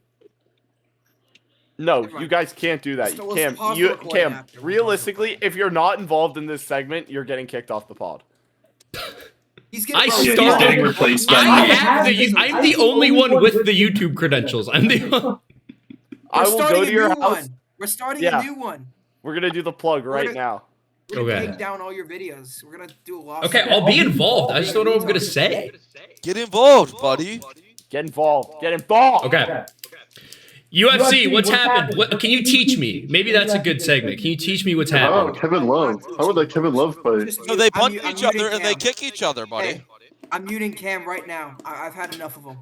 No, you guys can't do that.
Let's
Cam,
pause the recording
Cam,
after.
realistically, if you're not involved in this segment, you're getting kicked off the pod.
He's
I
getting
Yeah, he's
started-
getting replaced by
I
me.
have I'm the only one with the YouTube credentials. I'm the.
I
We're
will
starting
go to your
a new
house.
one. We're starting
Yeah.
a new one.
We're gonna do the plug right
gonna-
now.
We're gonna
Okay.
take down all your videos. We're gonna do a lot.
Okay, I'll be involved. I just don't know what I'm gonna say.
Get involved, buddy.
Get involved. Get involved.
Okay. UFC, what's happened? What, can you teach me? Maybe that's a good segment. Can you teach me what's
Oh,
happened?
Kevin Love. How would that Kevin Love fight?
No, they
I'm
punch
mu- I'm
each other
muting
and they
Cam.
kick each other, buddy.
Hey, I'm muting Cam right now. I've had enough of him.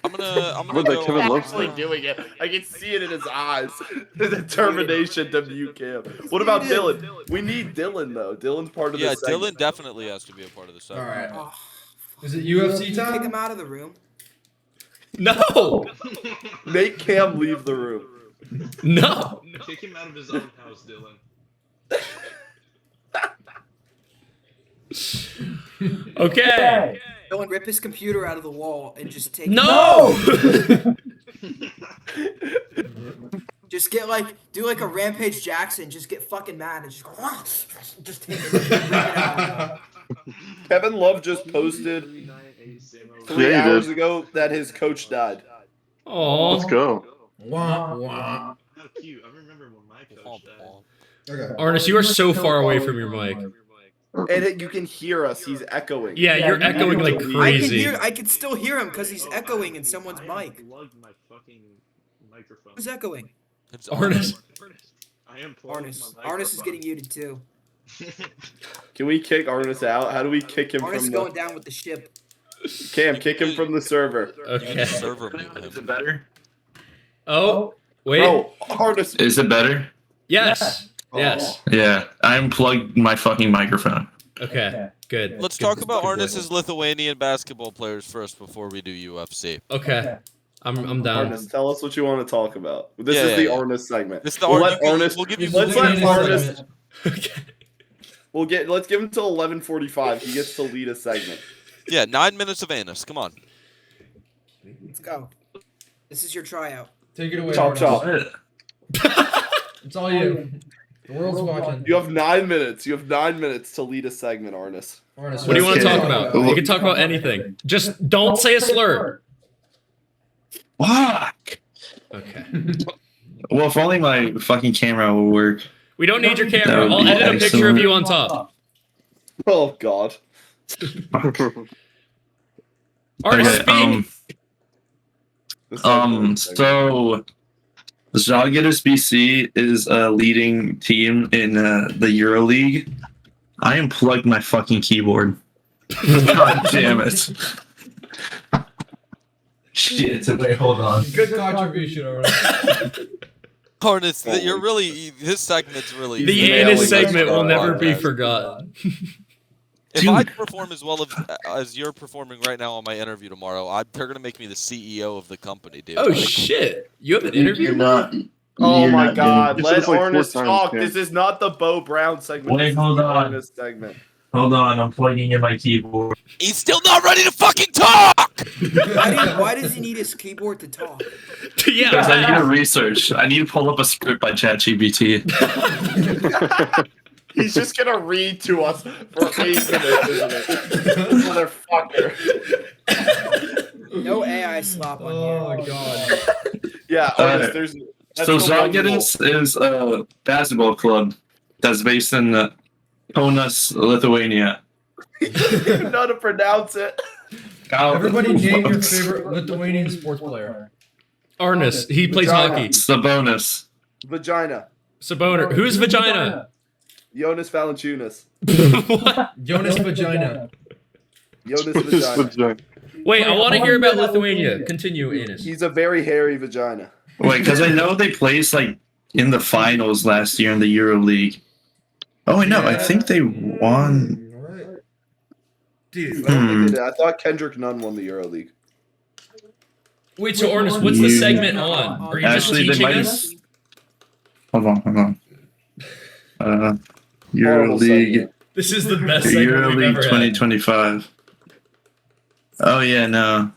I'm gonna
What that
go.
Kevin Love
Actually
fight?
doing it. I can see it in his eyes. The determination to mute Cam. What about Dylan? We need Dylan though. Dylan's part of
Yeah,
this segment.
Dylan definitely has to be a part of the
All
segment.
right.
Oh,
Is it
can
UFC
you kick
time?
him out of the room?
No.
Make Cam leave the room.
No.
Kick him out of his own house, Dylan.
Okay.
Dylan, rip his computer out of the wall and just take.
No.
Just get do like a Rampage Jackson. Just get fucking mad and just go. Just take it. Rip it out.
Kevin Love just posted 3
Yeah, he
hours
did.
ago that his coach died.
Let's
Oh.
go.
Wah, wah.
How cute. I remember when my coach died.
Okay.
Arnis, you are so far away from your mic.
And you can hear us. He's echoing.
Yeah, you're echoing like crazy.
I can still hear him because he's echoing in someone's mic.
Plugged my fucking microphone.
Who's echoing?
It's
Arnis.
I am plugged
Arnis.
my
Arnis is
microphone.
getting muted too.
Can we kick Arnis out? How do we kick him
Arnis is
from
going
the...
down with the ship.
Cam, kick him from the server.
Okay.
server mute
Is
him.
it better?
Oh, wait.
Bro, Arnis...
Is it better?
Yes. Yes.
Yeah, I unplugged my fucking microphone.
Okay. Good.
Let's
Good.
talk about
Good work.
Arnis's Lithuanian basketball players first before we do UFC.
Okay. I'm down.
Arnis, tell us what you want to talk about. This
Yeah,
is
yeah,
the
yeah.
Arnis segment.
This is the
We'll
Ar-
let
you can-
Arnis...
we'll give you
Let's let
Lithuanian
Arnis... Let's give him till 11:45. He gets to lead a segment.
Yeah, 9 minutes of anus. Come on.
Let's go. This is your tryout.
Take it away.
Chop,
Arnis.
chop.
It's all you. The world's watching.
You have 9 minutes. You have 9 minutes to lead a segment, Arnis.
Arnis,
What do you want to
Okay.
talk about? You can talk about anything. Just don't say a slur.
Fuck.
Okay.
Well, if only my fucking camera will work.
We don't need your
That
camera.
would
I'll
be
edit a picture of
excellent.
you on top.
Oh God.
Artist,
Okay,
speak.
So Žalgiris BC is a leading team in the EuroLeague. I unplugged my fucking keyboard. God damn it. Shit. Wait, hold on.
Good contribution, alright.
Harness, you're really this segment's really
The
nailing
anus
this
segment will never be
podcast.
forgotten.
If I perform as well as you're performing right now on my interview tomorrow, they're gonna make me the CEO of the company, dude.
Oh shit! You have an interview?
You're not.
Oh
you're
my
not
God!
You
Let
said it's like 4
Arnis
times,
talk.
Cam.
This is not the Bo Brown segment.
Wait,
This is
hold
the
on.
Arnis segment.
Hold on, I'm plugging in my keyboard.
He's still not ready to fucking talk.
Why does he need his keyboard to talk?
Yeah.
Because I need to research. I need to pull up a script by ChatGPT.
He's just gonna read to us for 8 minutes, isn't it? Motherfucker.
No AI slop on
Oh
here.
my god.
Yeah,
Alright.
Arnis, there's. that's
So
the one rule.
Žalgiris is a basketball club that's based in Kaunas, Lithuania.
You don't know how to pronounce it.
Everybody name your favorite Lithuanian sports player.
Arnis, he plays
Vagina.
hockey.
Sabonis.
Vagina.
Saboner. Who's vagina?
Jonas Valanciunas.
What?
Jonas Vagina.
Jonas Vagina.
Wait, I want to hear about Lithuania. Continue, Anus.
He's a very hairy vagina.
Wait, because I know they placed like in the finals last year in the EuroLeague. Oh wait, no, I think they won.
Alright.
Dude, I don't think they did. I thought Kendrick Nunn won the EuroLeague.
Wait, so Arnis, what's the segment on? Are you just
Actually, they
teaching
might.
us?
Hold on.
Horrible
EuroLeague.
segment.
This is the best segment we've
EuroLeague
ever had.
2025. Oh yeah, no.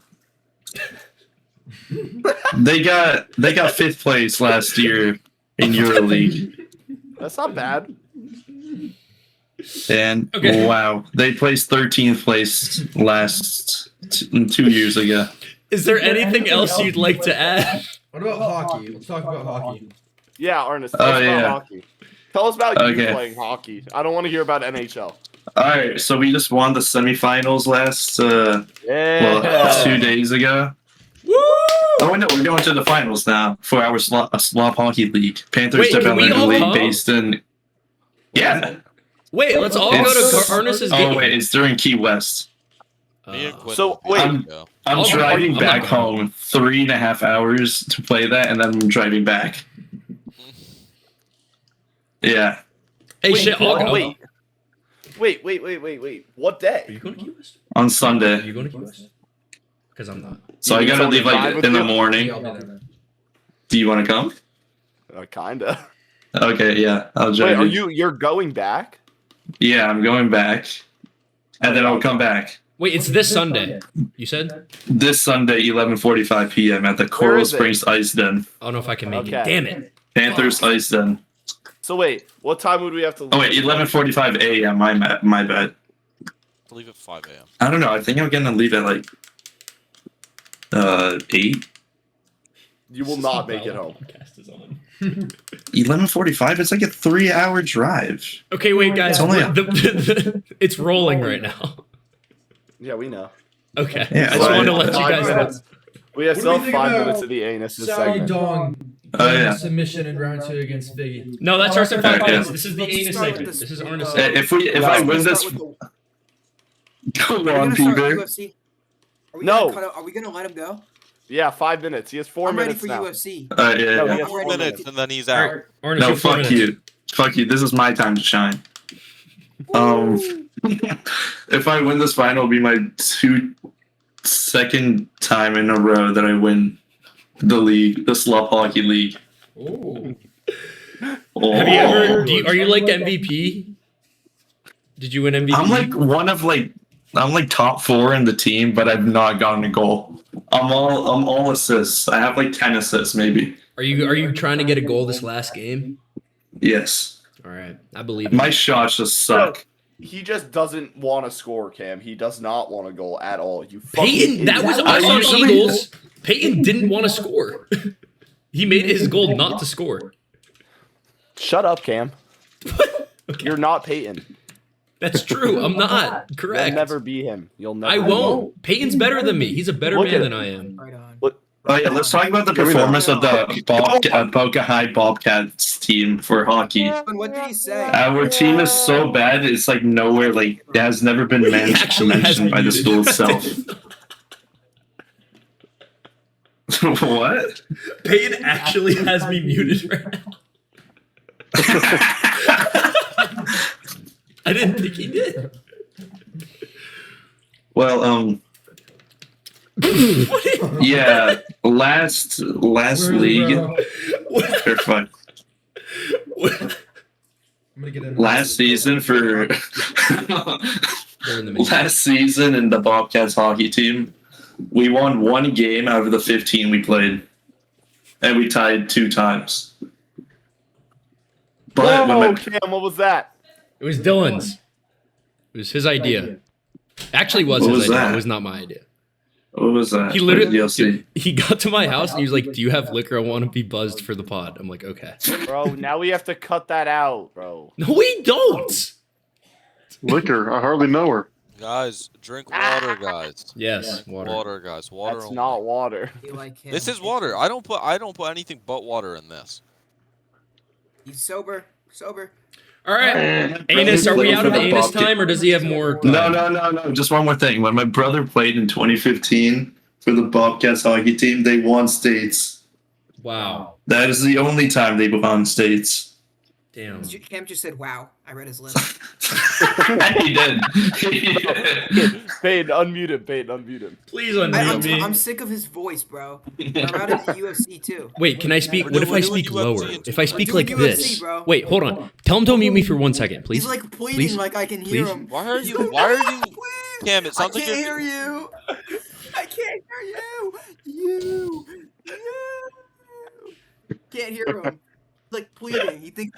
They got 5th place last year in EuroLeague,
That's not bad.
and
Okay.
wow, they placed 13th place last 2 years ago.
Is there anything else you'd like to add?
What about hockey? Let's talk about hockey.
Yeah, Arnis, tell
Oh,
us about
yeah.
hockey. Tell us about you
Okay.
playing hockey. I don't want to hear about NHL.
All right, so we just won the semifinals last
Yeah.
2 days ago.
Woo!
Oh no, we're going to the finals now for our Slav Hockey League. Panthers
Wait, can we
Developmental
all
League
come?
based in. Yeah.
Wait, let's all go
It's-
to Arnis's game.
Oh wait, it's during Key West.
Me and Quinn
So,
will be
wait.
there, though.
I'm
Oh,
driving
I'm
back
not going.
home 3.5 hours to play that, and then I'm driving back. Yeah.
Hey,
Wait,
shit, I'll go.
wait. Wait. What
Are
day?
you going to Key West?
On
Are
Sunday.
you going to Key West? Because I'm not.
So I
You
gotta
need
leave
something
like
live with
in the
you?
morning.
Yeah, I'll be there.
Do you want to come?
Kinda.
Okay, yeah, I'll
Wait,
join
are
you.
you're going back?
Yeah, I'm going back, and then I'll come back
Wait, it's this Sunday. You said?
this Sunday, 11:45 p.m. at the Coral
is it?
Springs Ice Den.
I don't know if I can make it.
Okay.
Damn it.
Panthers Ice Den.
So wait, what time would we have to leave?
Oh wait, 11:45 a.m. My bad.
I leave at 5 a.m.
I don't know. I think I'm gonna leave at like 8.
You will not make it home.
11:45. It's like a 3-hour drive.
Okay, wait, guys.
It's only
It's rolling right now.
Yeah, we know.
Okay.
Yeah,
I just
so-
wanted to let you
5
guys know.
minutes. We have
What do
still
we think
5
about
minutes of the anus this
Sally
segment.
Dong.
Oh, yeah.
Submission in round 2 against Biggie.
No, that's our
Yeah,
5
yeah.
minutes. This is the
Let's
anus
start with
segment.
this-
This is Arnis.
If I win this, go
Are we
on,
gonna start
Peter.
UFC? Are we
No.
Gonna cut out, are we gonna let him go?
Yeah, 5 minutes. He has 4
I'm ready
minutes
for
now.
UFC.
Yeah,
No,
yeah.
he
Yeah,
has
4
4
minutes, and then he's
All
out.
right, Arnis,
No,
you have 4
fuck
minutes.
you. Fuck you. This is my time to shine. If I win this final, it'll be my second time in a row that I win the league, the Slop Hockey League.
Ooh.
Oh.
Have you ever? Are you like MVP? Did you win MVP?
I'm like I'm like top 4 in the team, but I've not gotten a goal. I'm all assists. I have like 10 assists maybe.
Are you trying to get a goal this last game?
Yes.
All right, I believe.
My shots just suck.
He just doesn't want to score, Cam. He does not want a goal at all. You fucking
Peyton, that
idiot.
was
I
us on
usually-
Eagles. Peyton didn't want to score. He made it his goal not to score.
Shut up, Cam.
Okay.
You're not Peyton.
That's true. I'm not. Correct.
You'll never be him. You'll never.
I won't. Peyton's better than me. He's a better
Look
man
at
than
him.
I am.
Right on.
Oh yeah, let's talk about the performance of the Boca High Bobcats team for hockey.
What did he say?
Our team is so bad, it's like nowhere, like, it has never been mentioned by the school itself. What?
Peyton actually has me muted right now. I didn't think he did.
Well, yeah, last league, or fuck,
I'm gonna get in.
last season for
They're in the middle.
last season in the Bobcats hockey team, we won 1 game out of the 15 we played, and we tied 2 times. But
Whoa,
when
Cam, what was that?
It was Dylan's. It was his idea. Actually, was
What
his
was
idea.
that?
It was not my idea.
what was that?
He literally
DLC?
he got to my house and he was like, "Do you have liquor? I want to be buzzed for the pod." I'm like, "Okay."
Bro, now we have to cut that out, bro.
No, we don't.
Liquor. I hardly know her.
Guys, drink water, guys.
Yes, water.
Water, guys. Water.
That's
only.
not water.
You like him?
This is water. I don't put anything but water in this.
He's sober. Sober.
All right, Anus. Are we out of Anus time, or does he have more?
No. Just one more thing. When my brother played in 2015 for the Bobcats hockey team, they won states.
Wow.
That is the only time they won states.
Damn.
Cam just said, "Wow." I read his lips.
He did.
Peyton, unmute him. Peyton, unmute him.
Please unmute me.
I'm sick of his voice, bro. I'm out of the UFC too.
Wait, can I speak?
We're
What if I
doing
speak
UFC
lower?
in
If I speak
doing
like
UFC,
this?
bro.
Wait, hold on. Tell him to mute me for 1 second, please.
He's like pleading
Please?
like I can hear
Please?
him.
Why are
He's
you?
like,
Why are you?
"Ah, please,
Cam, it sounds
I
like
can't
you're.
hear you. I can't hear you. Can't hear him. Like pleading. He thinks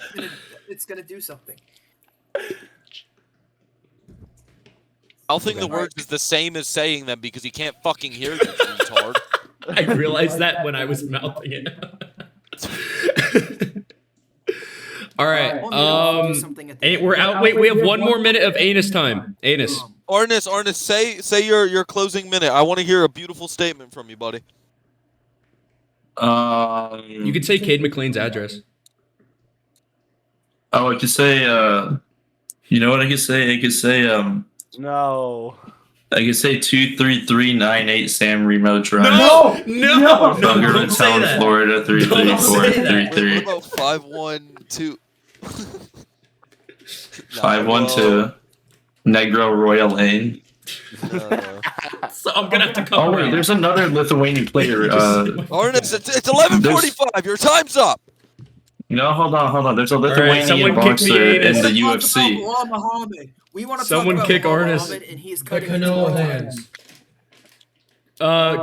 it's gonna do something.
Mouthing the words is the same as saying them because he can't fucking hear you, retard.
I realized that when I was mouthing it. All right. We're out. Wait, we have 1 more minute of Anus time. Anus.
Arnis, say your closing minute. I want to hear a beautiful statement from you, buddy.
You could say Cade McLean's address.
Oh, I could say, you know what I could say? I could say,
No.
I could say 23398 Sam Remo Drive.
No,
Bunker
don't say
Town,
that.
Florida
Don't say that.
33433.
What about 512?
512 Negro Royal Lane.
So I'm gonna have to
Oh
cover
wait,
it.
there's another Lithuanian player.
Arnis, it's 11:45. Your time's up.
No, hold on. There's a
right,
Lithuanian
someone kick me,
boxer in
Anus.
the
We wanna talk
UFC.
about Bilal Muhammad. We want to
Someone
talk about
kick
Bilal
Arnis.
Muhammad, and he is
The
cutting into
Canelo
our time.
hands.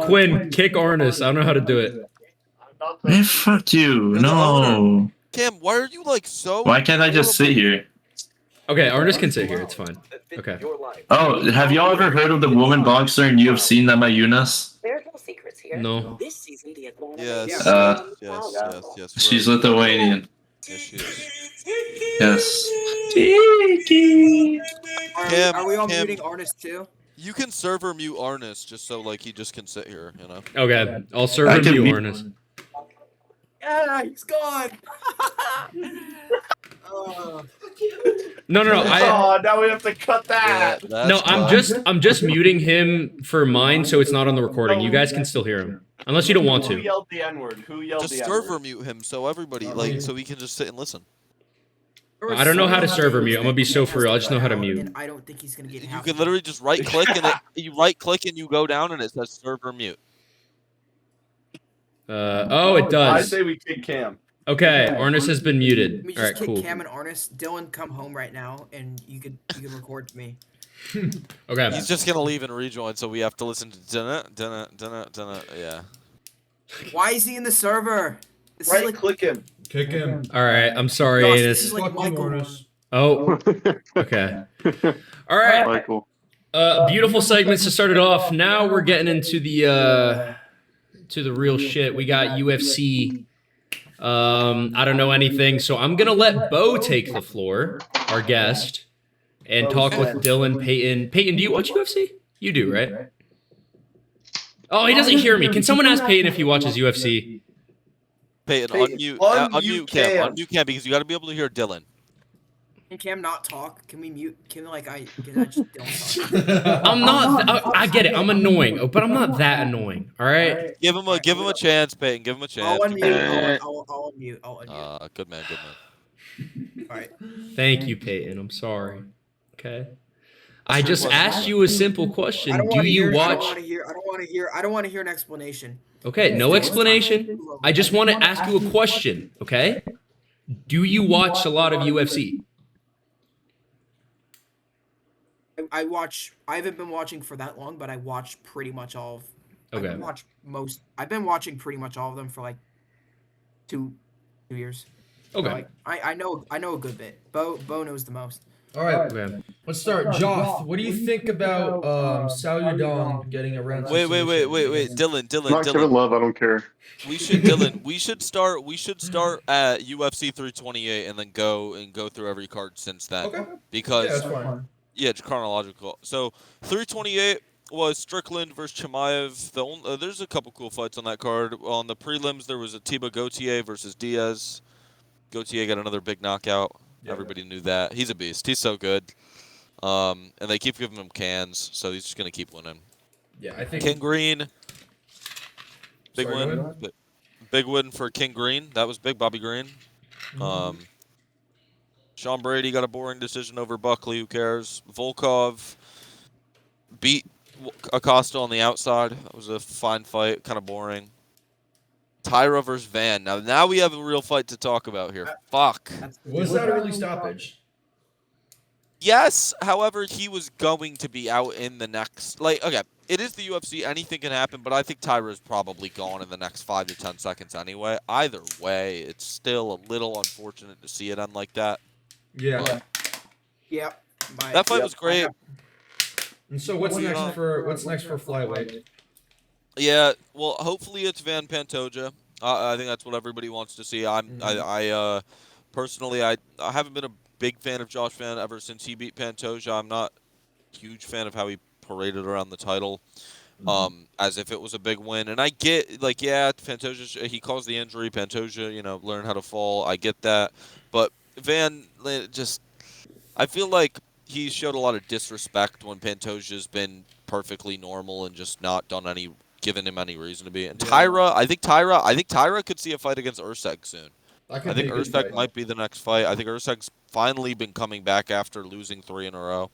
Quinn, kick Arnis. I don't know how to do it.
Man, fuck you.
You're the
No.
Cam, why are you like so?
Why can't I just sit here?
Okay, Arnis can sit here. It's fine. Okay.
Oh, have y'all ever heard of the woman boxer in UFC, Nama Yunus?
There's no secrets here.
No.
This season, the Atlanta
Yes. Yes.
She's Lithuanian.
Yes, she is.
Yes.
Cam,
Are we all
Cam.
muting Arnis too?
You can server mute Arnis just so like he just can sit here, you know.
Okay, I'll serve
I
him
can
you,
mute-
Arnis.
Yeah, he's gone.
No.
Oh, now we have to cut that.
No, I'm just muting him for mine, so it's not on the recording. You guys can still hear him, unless you don't want
Who
to.
yelled the N-word? Who yelled
Just
the N-word?
server mute him so everybody like so he can just sit and listen.
I don't know how to server mute. I'm gonna be so for real. I just know how to mute.
And I don't think he's gonna get.
You
half
can
of
literally just right click and you right click and you go down and it says server mute.
Oh, it
I
does.
say we kick Cam.
Okay, Arnis has been
Let
muted.
me
All right,
just kick
cool.
Cam and Arnis. Dylan, come home right now, and you can record me.
Okay.
He's just gonna leave and rejoin, so we have to listen to dinner. Yeah.
Why is he in the server? This is like
Click him.
Kick him.
All right. I'm sorry,
Josh, this
Anus.
is like
Fuck you,
Michael.
Arnis.
Oh. Okay. All right.
Michael.
Beautiful segments to start it off. Now we're getting into the real shit. We got UFC I don't know anything, so I'm gonna let Bo take the floor, our guest, and talk with Dylan, Peyton. Peyton, do you watch UFC? You do, right? Oh, he doesn't hear me. Can someone ask Peyton if he watches UFC?
Peyton,
Peyton,
unmute Cam.
Cam.
Unmute Cam because you got to be able to hear Dylan.
Can Cam not talk? Can we mute? Can I just don't talk?
I'm not. I get it. I'm annoying, but I'm not that annoying. All right.
Give him a chance, Peyton. Give him a chance.
I'll unmute. I'll unmute. I'll unmute.
Good man. Good man.
All right.
Thank you, Peyton. I'm sorry. Okay. I just asked you a simple question. Do you watch?
I don't want to hear an explanation.
Okay, no explanation. I just want to ask you a question. Okay. Do you watch a lot of UFC?
I watch. I haven't been watching for that long, but I watch pretty much all of.
Okay.
I've been watching pretty much all of them for like 2 years.
Okay.
So, like, I know a good bit. Bo knows the most.
All right,
Okay.
let's start. Joff, what do you think about Sao Yudong getting a round?
Wait. Dylan.
Not Kevin Love. I don't care.
We should start at UFC 328 and then go through every card since then.
Okay.
Because
Yeah, that's fine.
yeah, it's chronological. So 328 was Strickland versus Chimaev. There's a couple cool fights on that card. On the prelims, there was a Tiba Gautier versus Diaz. Gautier got another big knockout. Yeah. Everybody knew that. He's a beast. He's so good. And they keep giving him cans, so he's just gonna keep winning.
Yeah, I think
King Green. Big win. Big win for King Green. That was big, Bobby Green. Sean Brady got a boring decision over Buckley. Who cares? Volkov beat Acosta on the outside. That was a fine fight. Kind of boring. Tyra versus Van. Now we have a real fight to talk about here. Fuck.
Was that early stoppage?
Yes, however, he was going to be out in the next... okay, it is the UFC. Anything can happen, but I think Tyra is probably gone in the next 5 to 10 seconds anyway. Either way, it's still a little unfortunate to see it end like that.
Yeah.
But
Yeah.
that fight was great.
And so what's next for flyweight?
Yeah, well, hopefully it's Van Pantoja. I think that's what everybody wants to see. I personally, I haven't been a big fan of Josh Van ever since he beat Pantoja. I'm not a huge fan of how he paraded around the title, as if it was a big win. And I get, yeah, Pantoja, he caused the injury. Pantoja, learned how to fall. I get that. But Van, I feel like he showed a lot of disrespect when Pantoja's been perfectly normal and just not given him any reason to be. And Tyra, I think Tyra could see a fight against Usyk soon. I think Usyk might be the next fight. I think Usyk's finally been coming back after losing 3 in a row.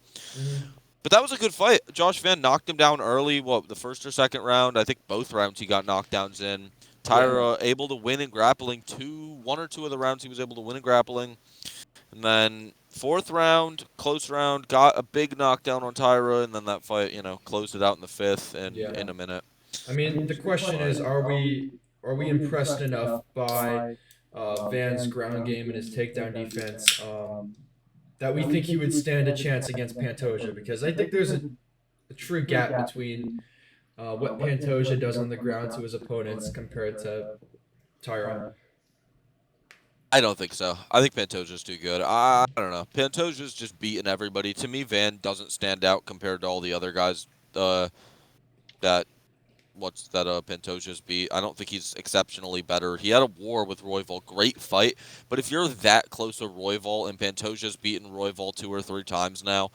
But that was a good fight. Josh Van knocked him down early, the first or second round? I think both rounds he got knockdowns in. Tyra able to win in grappling. 1 or 2 of the rounds he was able to win in grappling. And then 4th round, close round, got a big knockdown on Tyra, and then that fight, closed it out in the 5th and in a minute.
I mean, the question is, are we impressed enough by Van's ground game and his takedown defense that we think he would stand a chance against Pantoja? Because I think there's a true gap between what Pantoja does on the ground to his opponents compared to Tyra.
I don't think so. I think Pantoja's too good. I don't know. Pantoja's just beating everybody. To me, Van doesn't stand out compared to all the other guys that Pantoja's beat. I don't think he's exceptionally better. He had a war with Royval. Great fight. But if you're that close to Royval and Pantoja's beaten Royval 2 or 3 times now,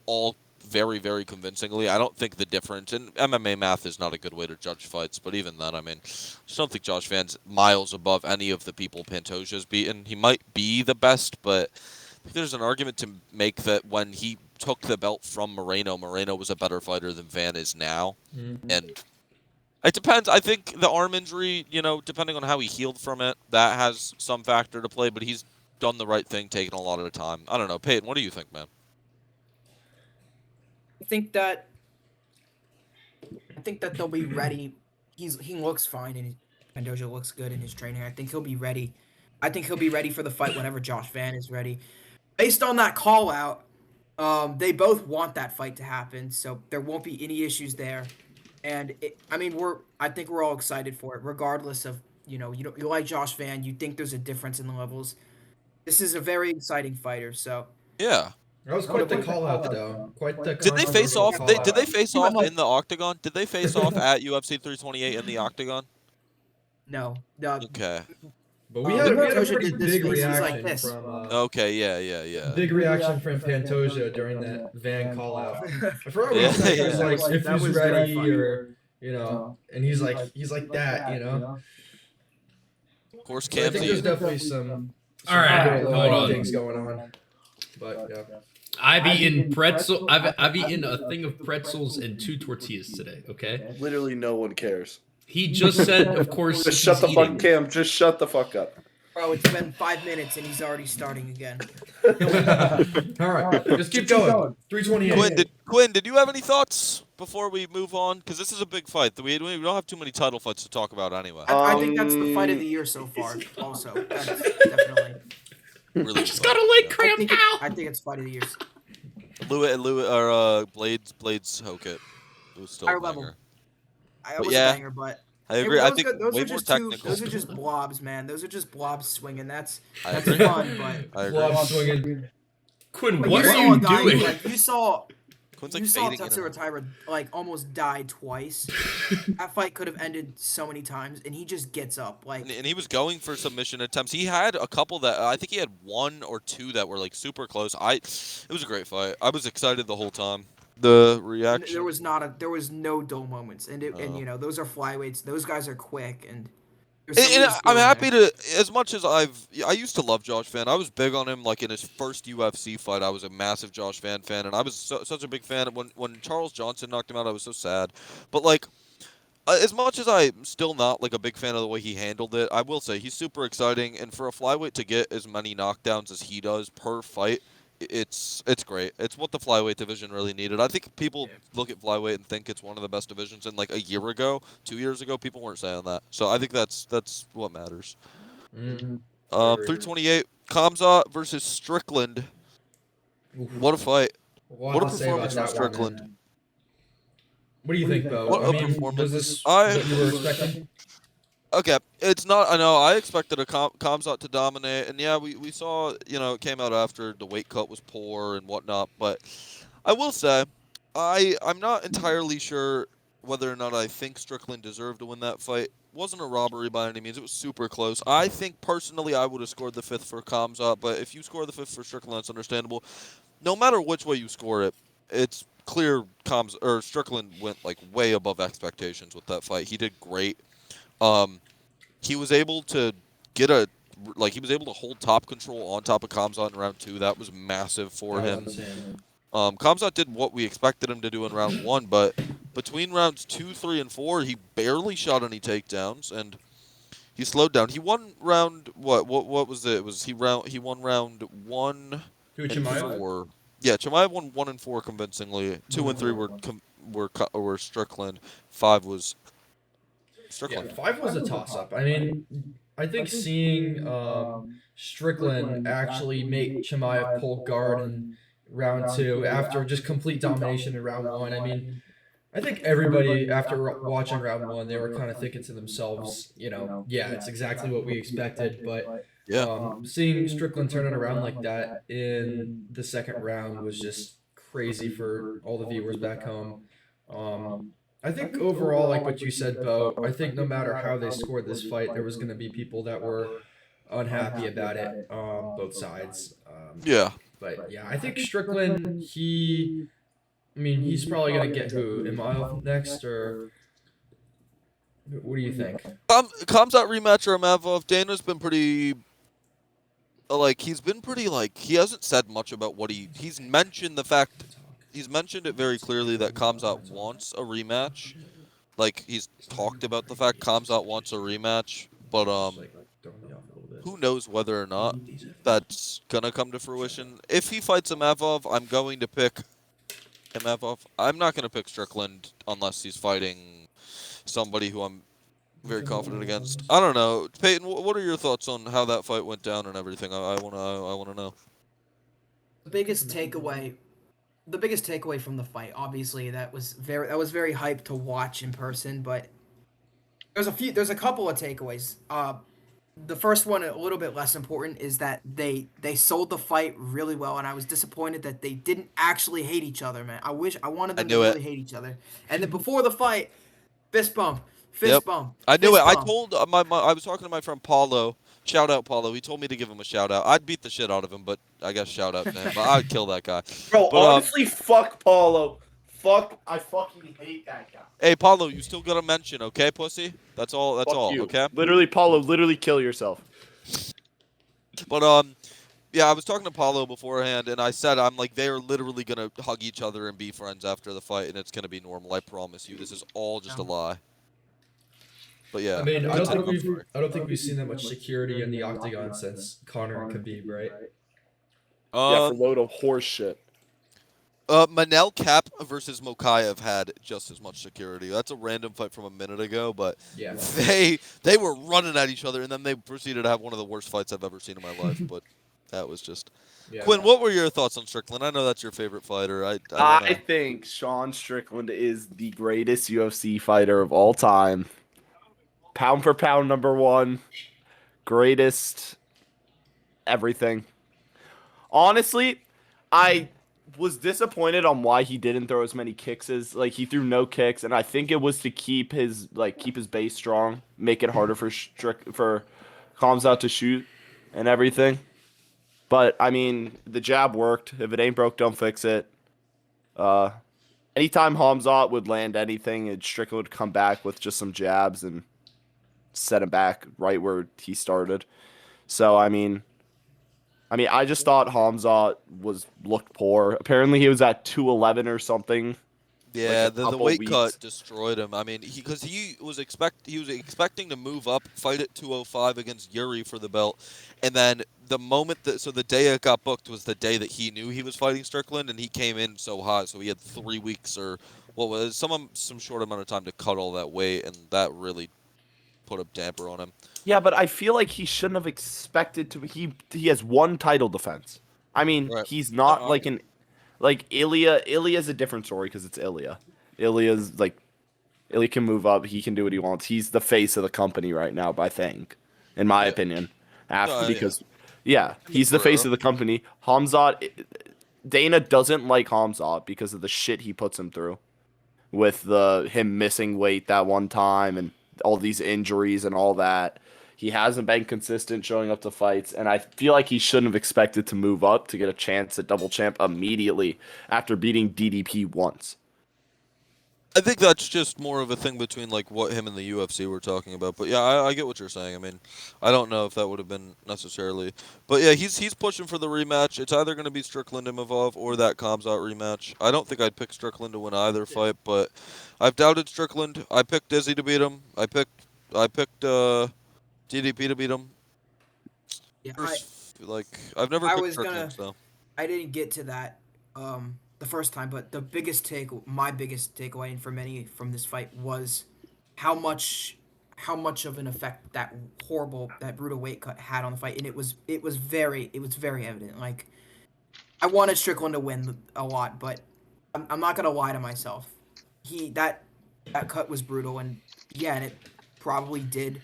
all very, very convincingly, I don't think the difference, and MMA math is not a good way to judge fights, but even then, I just don't think Josh Van's miles above any of the people Pantoja's beaten. He might be the best, but I think there's an argument to make that when he took the belt from Moreno was a better fighter than Van is now. And it depends. I think the arm injury, depending on how he healed from it, that has some factor to play, but he's done the right thing, taking a lot of the time. I don't know. Peyton, what do you think, man?
I think that they'll be ready. He looks fine, and Pantoja looks good in his training. I think he'll be ready. I think he'll be ready for the fight whenever Josh Van is ready. Based on that call out, they both want that fight to happen, so there won't be any issues there. And I think we're all excited for it, regardless of you know, you like Josh Van. You think there's a difference in the levels. This is a very exciting fighter. So
Yeah.
That was quite the call out, though. Quite the
Did they face
controversial
off?
call
Did they
out.
face off in the octagon? Did they face off at UFC 328 in the octagon?
no,
Okay.
But we had a
Pantoja
pretty
did this
big
face, he's like
reaction
this.
from
Okay. Yeah.
big reaction from Pantoja during that Van call out. I forgot what
Yeah,
he said. He was
yeah.
like, if
That
he's
was very
ready,
funny.
or you know, and he's like that, you know.
Of course,
So I think there's
Cam's
definitely some
All right,
underlying
hold on.
things going on. But yeah.
I've eaten pretzel. I've eaten a thing of pretzels and 2 tortillas today. Okay.
Literally, no one cares.
He just said, of course.
Just shut the
he's
fuck,
eating.
Cam. Just shut the fuck up.
Bro, it's been 5 minutes and he's already starting again.
All right, just keep going. 328.
Quinn, did you have any thoughts before we move on? Because this is a big fight. We don't have too many title fights to talk about anyway.
I think that's the fight of the year so far. Also, that's definitely.
Really,
Just got a leg cramp. Ow!
I think it's fight of the year.
Louis or Blades Hokett. It was still
Higher
a
level.
banger.
I
But
was
yeah,
a banger, but
I agree. I think
those
way
are
more
just
technical.
those are just blobs, man. Those are just blobs swinging. That's
I
that's
agree.
fun, but
I agree.
Lob swinging.
Quinn,
but
what
you
are
saw
you
a guy,
doing?
Like, you saw
Quinn's like
you saw
fading in
Tatsuro
and out.
Taira like almost die twice. That fight could have ended so many times, and he just gets up like.
And he was going for submission attempts. He had a couple that I think he had 1 or 2 that were like super close. It was a great fight. I was excited the whole time. The reaction.
There was no dull moments, and
No.
you know those are flyweights. Those guys are quick, and
And I'm happy to, as much as I used to love Josh Van. I was big on him, like in his first UFC fight. I was a massive Josh Van fan, and I was such a big fan. When Charles Johnson knocked him out, I was so sad. But like, as much as I'm still not like a big fan of the way he handled it, I will say he's super exciting. And for a flyweight to get as many knockdowns as he does per fight, it's great. It's what the flyweight division really needed. I think people look at flyweight and think it's one of the best divisions. And like a year ago, 2 years ago, people weren't saying that. So I think that's what matters. 328 Kamzat versus Strickland. What a fight! What a performance from Strickland.
What do you think, Bo?
What
I
a
mean,
performance.
was this
I-
what you were expecting?
Okay, it's not. I know. I expected a Kamzat to dominate, and yeah, we saw. You know, it came out after the weight cut was poor and whatnot. But I will say, I'm not entirely sure whether or not I think Strickland deserved to win that fight. Wasn't a robbery by any means. It was super close. I think personally, I would have scored the 5th for Kamzat, but if you score the 5th for Strickland, that's understandable. No matter which way you score it, it's clear Strickland went like way above expectations with that fight. He did great. He was able to he was able to hold top control on top of Kamzat in round 2. That was massive for him. Kamzat did what we expected him to do in round 1, but between rounds 2, 3, and 4, he barely shot any takedowns, and he slowed down. He won round what was it? He won round 1 and 4. Yeah, Chimaev won 1 and 4 convincingly. 2 and 3 were Strickland. 5 was Strickland.
Yeah, 5 was a toss-up. I mean, I think seeing Strickland actually make Chimaev pull guard in round 2 after just complete domination in round 1. I mean, I think everybody after watching round 1, they were kind of thinking to themselves, you know, yeah, it's exactly what we expected. But seeing Strickland turn it around like that in the second round was just crazy for all the viewers back home. I think overall, like what you said, Bo, I think no matter how they scored this fight, there was going to be people that were unhappy about it, both sides. But yeah, I think Strickland, he's probably going to get who? Myles next, or what do you think?
Kamzat rematch or Amavov. Dana's been pretty... he hasn't said much about what he's mentioned the fact... He's mentioned it very clearly that Kamzat wants a rematch. Like, he's talked about the fact Kamzat wants a rematch, but who knows whether or not that's gonna come to fruition. If he fights Amavov, I'm going to pick Amavov. I'm not gonna pick Strickland unless he's fighting somebody who I'm very confident against. I don't know, Peyton. What are your thoughts on how that fight went down and everything? I wanna know.
The biggest takeaway from the fight, obviously, that was very hyped to watch in person, but There's a couple of takeaways. The first one, a little bit less important, is that they sold the fight really well, and I was disappointed that they didn't actually hate each other, man. I wanted them to
knew it.
really hate each other. And then before the fight, fist bump,
Yep.
bump.
I knew
fist
it. I
bump.
told I was talking to my friend Paulo. Shout out Paulo. He told me to give him a shout out. I'd beat the shit out of him, but I guess shout out to him. But I'd kill that guy.
Bro,
But,
honestly, fuck Paulo. I fucking hate that guy.
Hey Paulo, you still got to mention, okay, pussy? That's all. That's
Fuck
all.
you.
Okay.
Literally, Paulo, literally kill yourself.
But yeah, I was talking to Paulo beforehand, and I said I'm like they are literally gonna hug each other and be friends after the fight, and it's gonna be normal. I promise you. This is all just a lie. But yeah.
I mean, I don't think we've seen that much security in the octagon since Conor and Khabib, right?
Yeah, for a load of horse shit.
Manel Cap versus Mokaev had just as much security. That's a random fight from a minute ago, but
Yeah.
they were running at each other, and then they proceeded to have one of the worst fights I've ever seen in my life. But that was just.
Yeah.
Quinn, what were your thoughts on Strickland? I know that's your favorite fighter. I don't
I
know.
think Sean Strickland is the greatest UFC fighter of all time. Pound for pound, number one. Greatest everything. Honestly, I was disappointed on why he didn't throw as many kicks as he threw no kicks, and I think it was to keep his base strong, make it harder for Hamster to shoot and everything. But I mean, the jab worked. If it ain't broke, don't fix it. Anytime Hamza would land anything, Strickland would come back with just some jabs and set him back right where he started. So I mean, I just thought Hamza looked poor. Apparently, he was at 211 or something.
Yeah,
like a
the
couple
weight
weeks.
cut destroyed him. I mean, he was expecting to move up, fight at 205 against Yuri for the belt, and then the day it got booked was the day that he knew he was fighting Strickland, and he came in so hot, so he had 3 weeks or what was some short amount of time to cut all that weight, and that really put a damper on him.
Yeah, but I feel like he shouldn't have expected to. He has one title defense. I mean,
Right.
he's not like Ilya. Ilya's a different story because it's Ilya. Ilya can move up. He can do what he wants. He's the face of the company right now, I think, in my opinion. He's the face of the company. Dana doesn't like Hamzat because of the shit he puts him through, with him missing weight that one time and all these injuries and all that. He hasn't been consistent showing up to fights, and I feel like he shouldn't have expected to move up to get a chance at double champ immediately after beating DDP once.
I think that's just more of a thing between what him and the UFC were talking about. But yeah, I get what you're saying. I mean, I don't know if that would have been necessarily. But yeah, he's pushing for the rematch. It's either going to be Strickland and Imavov or that Khamzat rematch. I don't think I'd pick Strickland to win either fight, but I've doubted Strickland. I picked Dizzy to beat him. I picked DDP to beat him.
Yeah,
I've never
I
picked
was
Strickland, so.
I didn't get to that the first time, but my biggest takeaway, and for many from this fight, was how much of an effect that brutal weight cut had on the fight, and it was very evident. I wanted Strickland to win a lot, but I'm not gonna lie to myself. That cut was brutal, and it probably did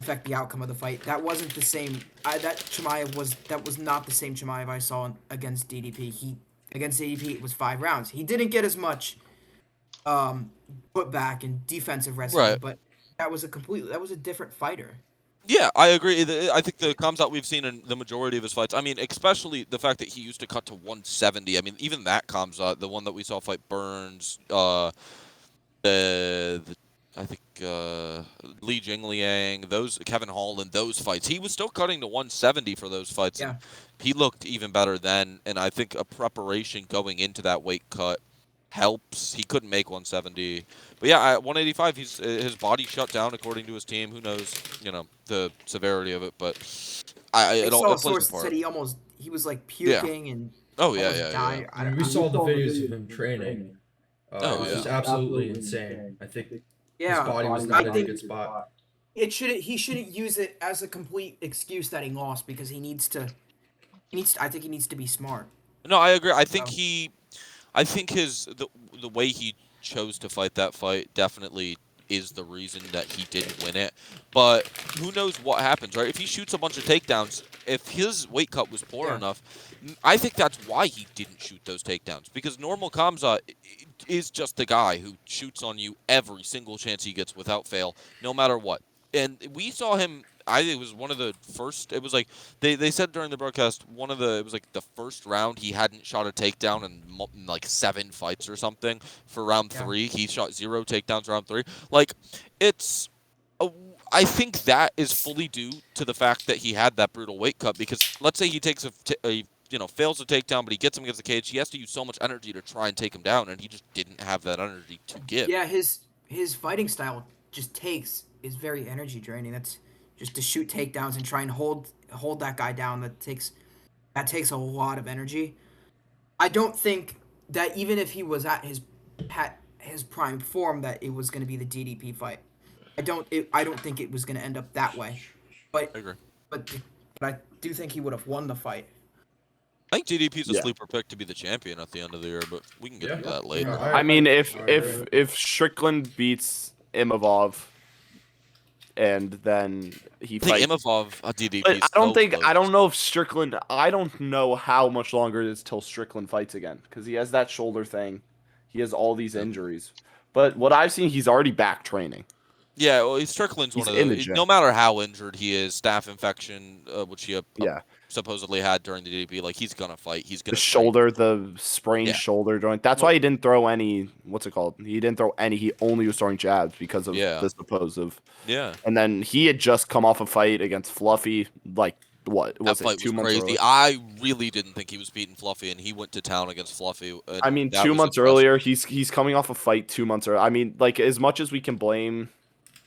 affect the outcome of the fight. That wasn't the same. That was not the same Chimaev I saw against DDP. Against DDP, it was 5 rounds. He didn't get as much put back and defensive wrestling,
Right.
but that was a different fighter.
Yeah, I agree. I think the Khamzat we've seen in the majority of his fights, I mean, especially the fact that he used to cut to 170. I mean, even that Khamzat, the one that we saw fight Burns, I think Li Jingliang, Kevin Holland, those fights, he was still cutting to 170 for those fights.
Yeah.
And he looked even better then, and I think a preparation going into that weight cut helps. He couldn't make 170, but yeah, at 185, his body shut down according to his team. Who knows, the severity of it, but it
saw
all
a
plays
source
a
that
part.
said he was puking and
Oh yeah,
almost
yeah,
died.
yeah.
I mean, we saw the videos of him training.
Oh,
It was
yeah.
just absolutely insane. I think his
Yeah,
body was
I
not in a
think
good spot.
he shouldn't use it as a complete excuse that he lost, because I think he needs to be smart.
No, I agree. I think
So-
I think the way he chose to fight that fight definitely is the reason that he didn't win it. But who knows what happens, right? If he shoots a bunch of takedowns, if his weight cut was poor enough, I think that's why he didn't shoot those takedowns. Because normal Kamza is just the guy who shoots on you every single chance he gets without fail, no matter what. And we saw him. It was one of the first. It was like they said during the broadcast. It was like the first round he hadn't shot a takedown in like 7 fights or something. For round 3, he shot 0 takedowns round 3. Like, it's. I think that is fully due to the fact that he had that brutal weight cut. Because let's say he takes fails a takedown, but he gets him against the cage. He has to use so much energy to try and take him down, and he just didn't have that energy to give.
Yeah, his fighting style is very energy draining. That's just to shoot takedowns and try and hold that guy down. That takes a lot of energy. I don't think that even if he was at his prime form, that it was going to be the DDP fight. I don't think it was going to end up that way. But
I agree.
But I do think he would have won the fight.
I think DDP's a sleeper pick to be the champion at the end of the year, but we can get into that later.
Yeah,
I mean, if Strickland beats Imavov, and then he fights
Imavov, DDP.
But I don't know if Strickland. I don't know how much longer it is till Strickland fights again, because he has that shoulder thing, he has all these injuries. But what I've seen, he's already back training.
Yeah, well, Strickland's one of the. No matter how injured he is, staph infection, which he supposedly had during the DDP, like he's gonna fight. He's gonna.
The sprained shoulder joint. That's why he didn't throw any. What's it called? He didn't throw any. He only was throwing jabs because of the supposed.
Yeah.
And then he had just come off a fight against Fluffy. Like what was
that
it? 2
was
months
crazy.
earlier?
I really didn't think he was beating Fluffy, and he went to town against Fluffy.
I mean, 2 months earlier, he's coming off a fight 2 months earlier. I mean, like as much as we can blame.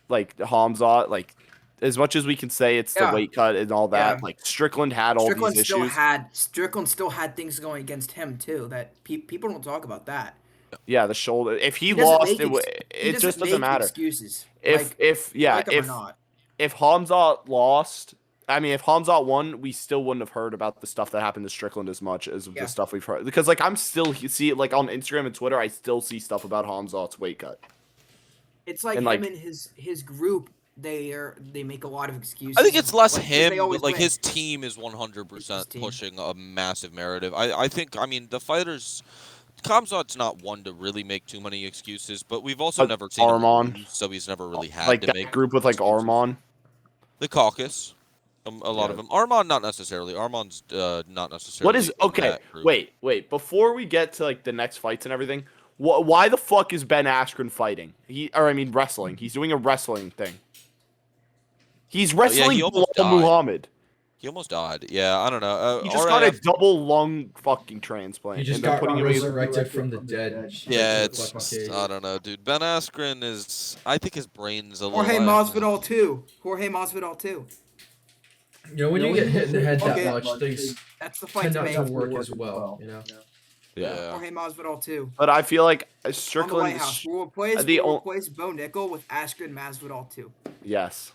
Like Hamza, like as much as we can say it's the weight cut and all that, like Strickland had all these issues.
Strickland still had things going against him too. That people don't talk about that.
Yeah, the shoulder. If he lost, it just doesn't matter.
Excuses.
If Hamza lost, I mean, if Hamza won, we still wouldn't have heard about the stuff that happened to Strickland as much as the stuff we've heard. Because like I'm still like on Instagram and Twitter, I still see stuff about Hamza's weight cut.
It's like him and his group. They make a lot of excuses.
I think it's less him, but like his team is 100% pushing a massive narrative. I think. I mean, the fighters. Kamzat's not one to really make too many excuses, but we've also never seen
Arman,
him, so he's never really had
like
to
that
make
group with like
excuses.
Arman,
the caucus. A lot of them. Arman, not necessarily. Arman's not necessarily.
What is okay? Wait. Before we get to like the next fights and everything. Why the fuck is Ben Askren fighting? Wrestling. He's doing a wrestling thing. He's wrestling Bilal Muhammad.
He almost died. Yeah, I don't know.
He just got a double lung fucking transplant.
He just got resurrected from the dead.
Yeah, I don't know, dude. Ben Askren is. I think his brain's a little.
Jorge Masvidal too.
You know, when you get hit in the head that much, things
that's the fight
tend not to work as well. You know.
Yeah.
Jorge Masvidal too.
But I feel like Strickland.
We'll replace Bo Nickel with Askren Masvidal too.
Yes.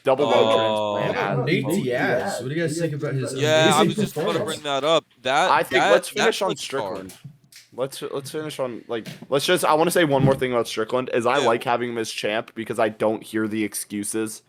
Double bone transplant.
Nate Diaz. What do you guys think about his?
I was just going to bring that up.
Let's finish on Strickland. Let's finish on I want to say one more thing about Strickland is I like having him as champ because I don't hear the excuses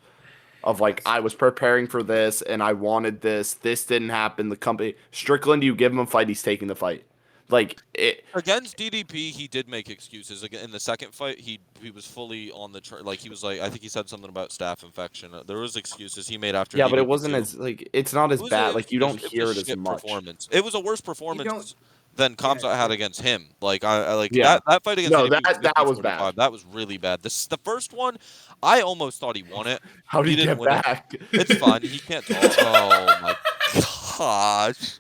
of like I was preparing for this and I wanted this didn't happen, the company. Strickland, you give him a fight, he's taking the fight. Like it
against DDP, he did make excuses. Again, in the second fight, he was fully on the he was like I think he said something about staph infection. There was excuses he made after.
Yeah,
DDP
but it wasn't as like it's not as bad. Like you don't hear it as much.
It was a worse performance than Kamzat had against him. Like that fight against DDP
that was bad.
That was really bad. The first one, I almost thought he won it.
How did he get back?
It's fine. He can't talk. Oh my gosh.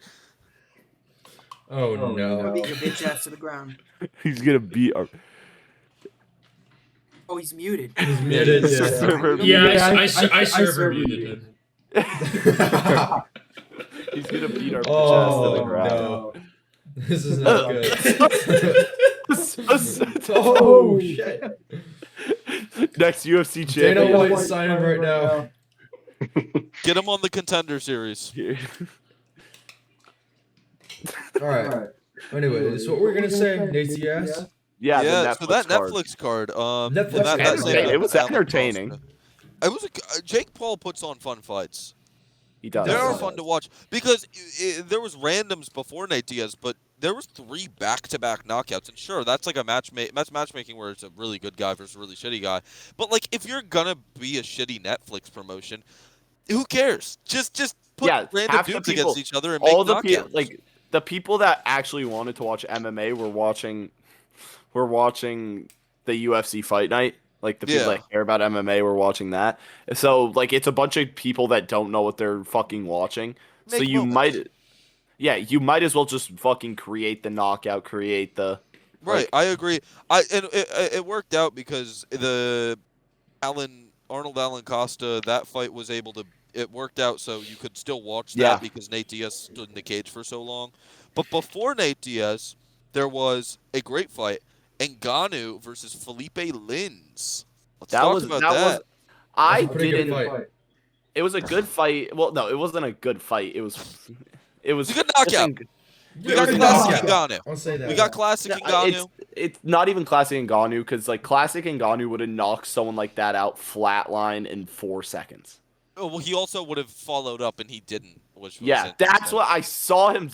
Oh no!
Beat your bitch ass to the ground.
He's gonna beat our.
Oh, he's muted.
He's muted.
I server muted him.
He's gonna beat our bitch ass to the ground.
No. This is not good.
Oh shit! Next UFC champion.
Dana White signing right now.
Get him on the Contender Series.
All right. Anyway, so what we're gonna say, Nate Diaz.
Yeah, the
Yeah,
Netflix
so that
card.
Netflix card,
Netflix
that
card.
same
It was
Alan
entertaining.
Costa. It was Jake Paul puts on fun fights.
He does.
They are
does.
fun to watch because there was randoms before Nate Diaz, but there was 3 back-to-back knockouts, and sure, that's like that's matchmaking where it's a really good guy versus a really shitty guy. But like, if you're gonna be a shitty Netflix promotion, who cares? Just put random
half the
dudes
people,
against each other and make
all the
knockouts.
people, like the people that actually wanted to watch MMA were watching the UFC fight night. Like the people
Yeah.
that care about MMA were watching that. So like it's a bunch of people that don't know what they're fucking watching. So
Make
you
moments.
you might as well just fucking create the knockout, create the
Right,
like,
I agree. It worked out because the Arnold Allen Costa, that fight was able to. It worked out so you could still watch that
Yeah.
because Nate Diaz stood in the cage for so long. But before Nate Diaz, there was a great fight: Ngannou versus Felipe Lins. Let's talk about that.
I
That's a pretty good
didn't.
fight.
It was a good fight. Well, no, it wasn't a good fight. It was
It's a good knockout. We got
Good
classic
knockout.
Ngannou.
I'll say that.
We got classic Ngannou.
It's not even classic Ngannou because like classic Ngannou would have knocked someone like that out flatline in 4 seconds.
Oh, well, he also would have followed up, and he didn't. Which was
Yeah, that's
interesting.
what I saw him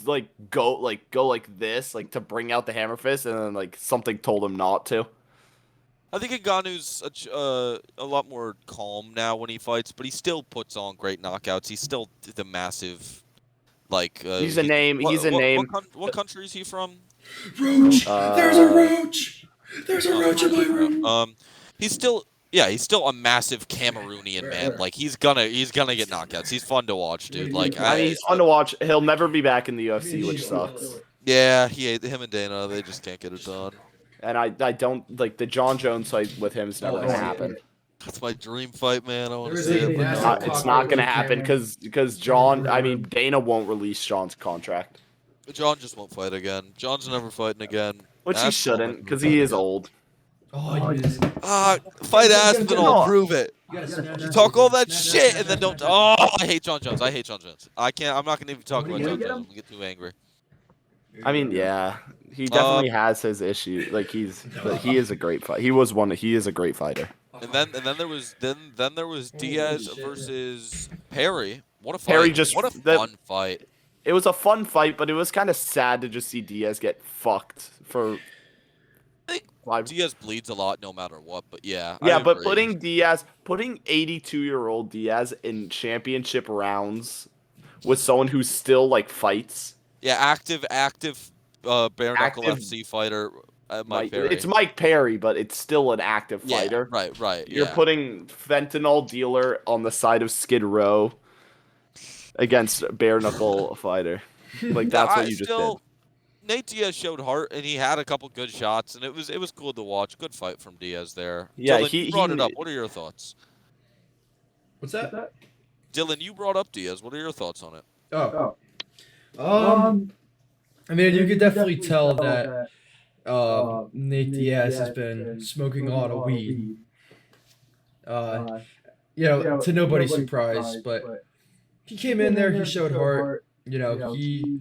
go like this, like to bring out the hammer fist, and then like something told him not to.
I think Ngannou's a lot more calm now when he fights, but he still puts on great knockouts. He's still the massive, like.
He's a name. He's a name.
What country is he from?
Roach. There's a roach. There's a roach in my room.
He's still a massive Cameroonian man. Like he's gonna get knockouts. He's fun to watch, dude. Like
I mean, he's fun to watch. He'll never be back in the UFC, which sucks.
Yeah, him and Dana, they just can't get it done.
And I don't like the John Jones fight with him is never gonna happen.
That's my dream fight, man. I want to
There
see
is a
it.
massive
It's not gonna happen because John. I mean, Dana won't release John's contract,
John just won't fight again. John's never fighting again.
which he shouldn't because he is old.
Oh, you just.
Fight Aspinall, prove it.
You gotta smash
You
that
talk all that
smash
shit and then don't. Oh, I hate John Jones. I can't. I'm not gonna even talk about
What are
John
you
Jones. I'm gonna get too angry.
I mean, yeah, he definitely has his issue. Like he is a great fight. He is a great fighter.
And then there was Diaz versus Perry. What a fight!
Perry
What a fun fight.
It was a fun fight, but it was kind of sad to just see Diaz get fucked for.
Diaz bleeds a lot no matter what, but yeah.
Yeah,
I
but
agree.
putting 82-year-old Diaz in championship rounds with someone who still like fights.
Yeah, active bare knuckle
Active-
FC fighter. Mike Perry.
It's Mike Perry, but it's still an active fighter.
Yeah, right.
You're
yeah.
putting fentanyl dealer on the side of Skid Row against bare knuckle fighter. Like that's what you just did.
Nate Diaz showed heart, and he had a couple good shots, and it was cool to watch. Good fight from Diaz there.
Yeah,
Dylan, you brought it up. What are your thoughts?
What's that?
Dylan, you brought up Diaz. What are your thoughts on it?
I mean, you could definitely tell that Nate Diaz has been smoking a lot of weed. To nobody's surprise, but he came in there, he showed heart. He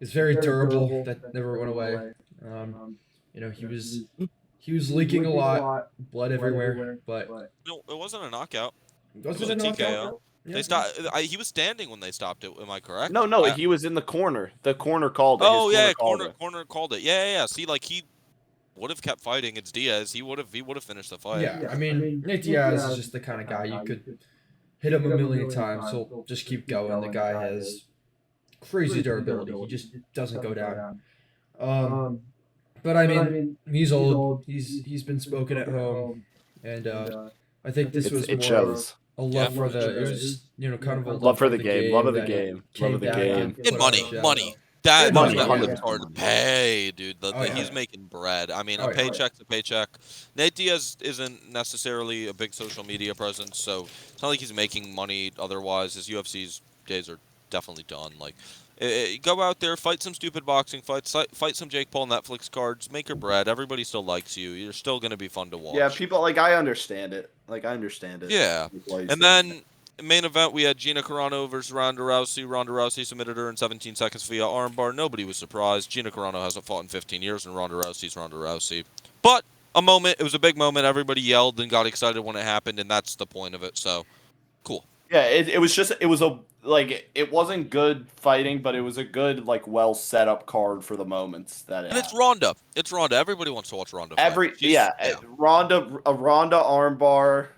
is very durable. That never went away. He was leaking a lot, blood everywhere, but
No, it wasn't a knockout.
was
It
it
was
a
a TKO.
knockout?
They stopped. He was standing when they stopped it. Am I correct?
No, he was in the corner. The corner called it.
Oh
His
yeah,
called it.
corner called it. Yeah. See, like he would have kept fighting. It's Diaz. He would have finished the fight.
Yeah, I mean, Nate Diaz is just the kind of guy you could hit him a million times. He'll just keep going. The guy has crazy durability. He just doesn't go down. But I mean, he's old. He's been smoking at home, and I think this was
It
more
shows.
a love for the. It was kind of a
Love for the game. Love of the
that
game.
came
Love of the
back
game.
and
And
put on a show.
money. That
Money,
that
money.
was hard to pay, dude.
Oh, yeah.
He's making bread. I mean,
Oh,
a
yeah.
paycheck's a paycheck. Nate Diaz isn't necessarily a big social media presence, so it's not like he's making money otherwise. His UFC's days are definitely done. Like, go out there, fight some stupid boxing fights, fight some Jake Paul Netflix cards, make your bread. Everybody still likes you. You're still gonna be fun to watch.
Yeah, people I understand it. I understand it.
Yeah.
People always
And
say
then main event, we had Gina Carano versus Ronda Rousey. Ronda Rousey submitted her in 17 seconds via armbar. Nobody was surprised. Gina Carano hasn't fought in 15 years, and Ronda Rousey's Ronda Rousey. But a moment, it was a big moment. Everybody yelled and got excited when it happened, and that's the point of it. So, cool.
Yeah, it was just, it was a, like, it wasn't good fighting, but it was a good, like, well set up card for the moments that it
And it's
had.
Ronda. It's Ronda. Everybody wants to watch Ronda fight.
Ronda armbar,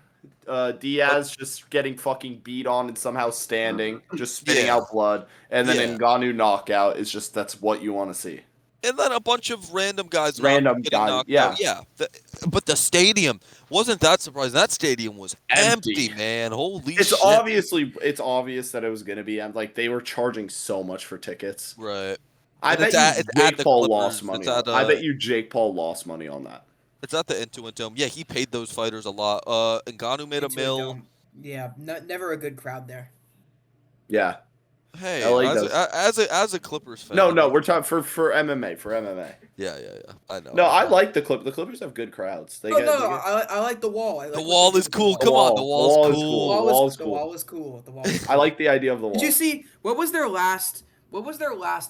Diaz just getting fucking beat on and somehow standing, just spitting
Yeah.
out blood, and then
Yeah.
Ngannou knockout is just, that's what you want to see.
And then a bunch of random guys getting knocked out. Yeah. But the stadium wasn't that surprising. That stadium was empty, man. Holy
It's
shit.
obvious that it was gonna be. Like, they were charging so much for tickets.
Right.
I
And
bet
it's
you
at- it's at
Jake
the
Paul
Clippers.
lost money.
It's at,
I bet you Jake Paul lost money on that.
It's at the Intuit Dome. Yeah, he paid those fighters a lot. Ngannou made a
Intuit
mill.
Dome. Yeah, never a good crowd there.
Yeah.
Hey,
LA
as a Clippers fan.
No, we're talking for MMA. For MMA.
Yeah. I know.
No, I like the Clippers. The Clippers have good crowds.
I like the wall.
The wall is cool. Come on, the wall is cool.
The wall is cool. The wall is cool.
I like the idea of the wall.
Did you see what was their last?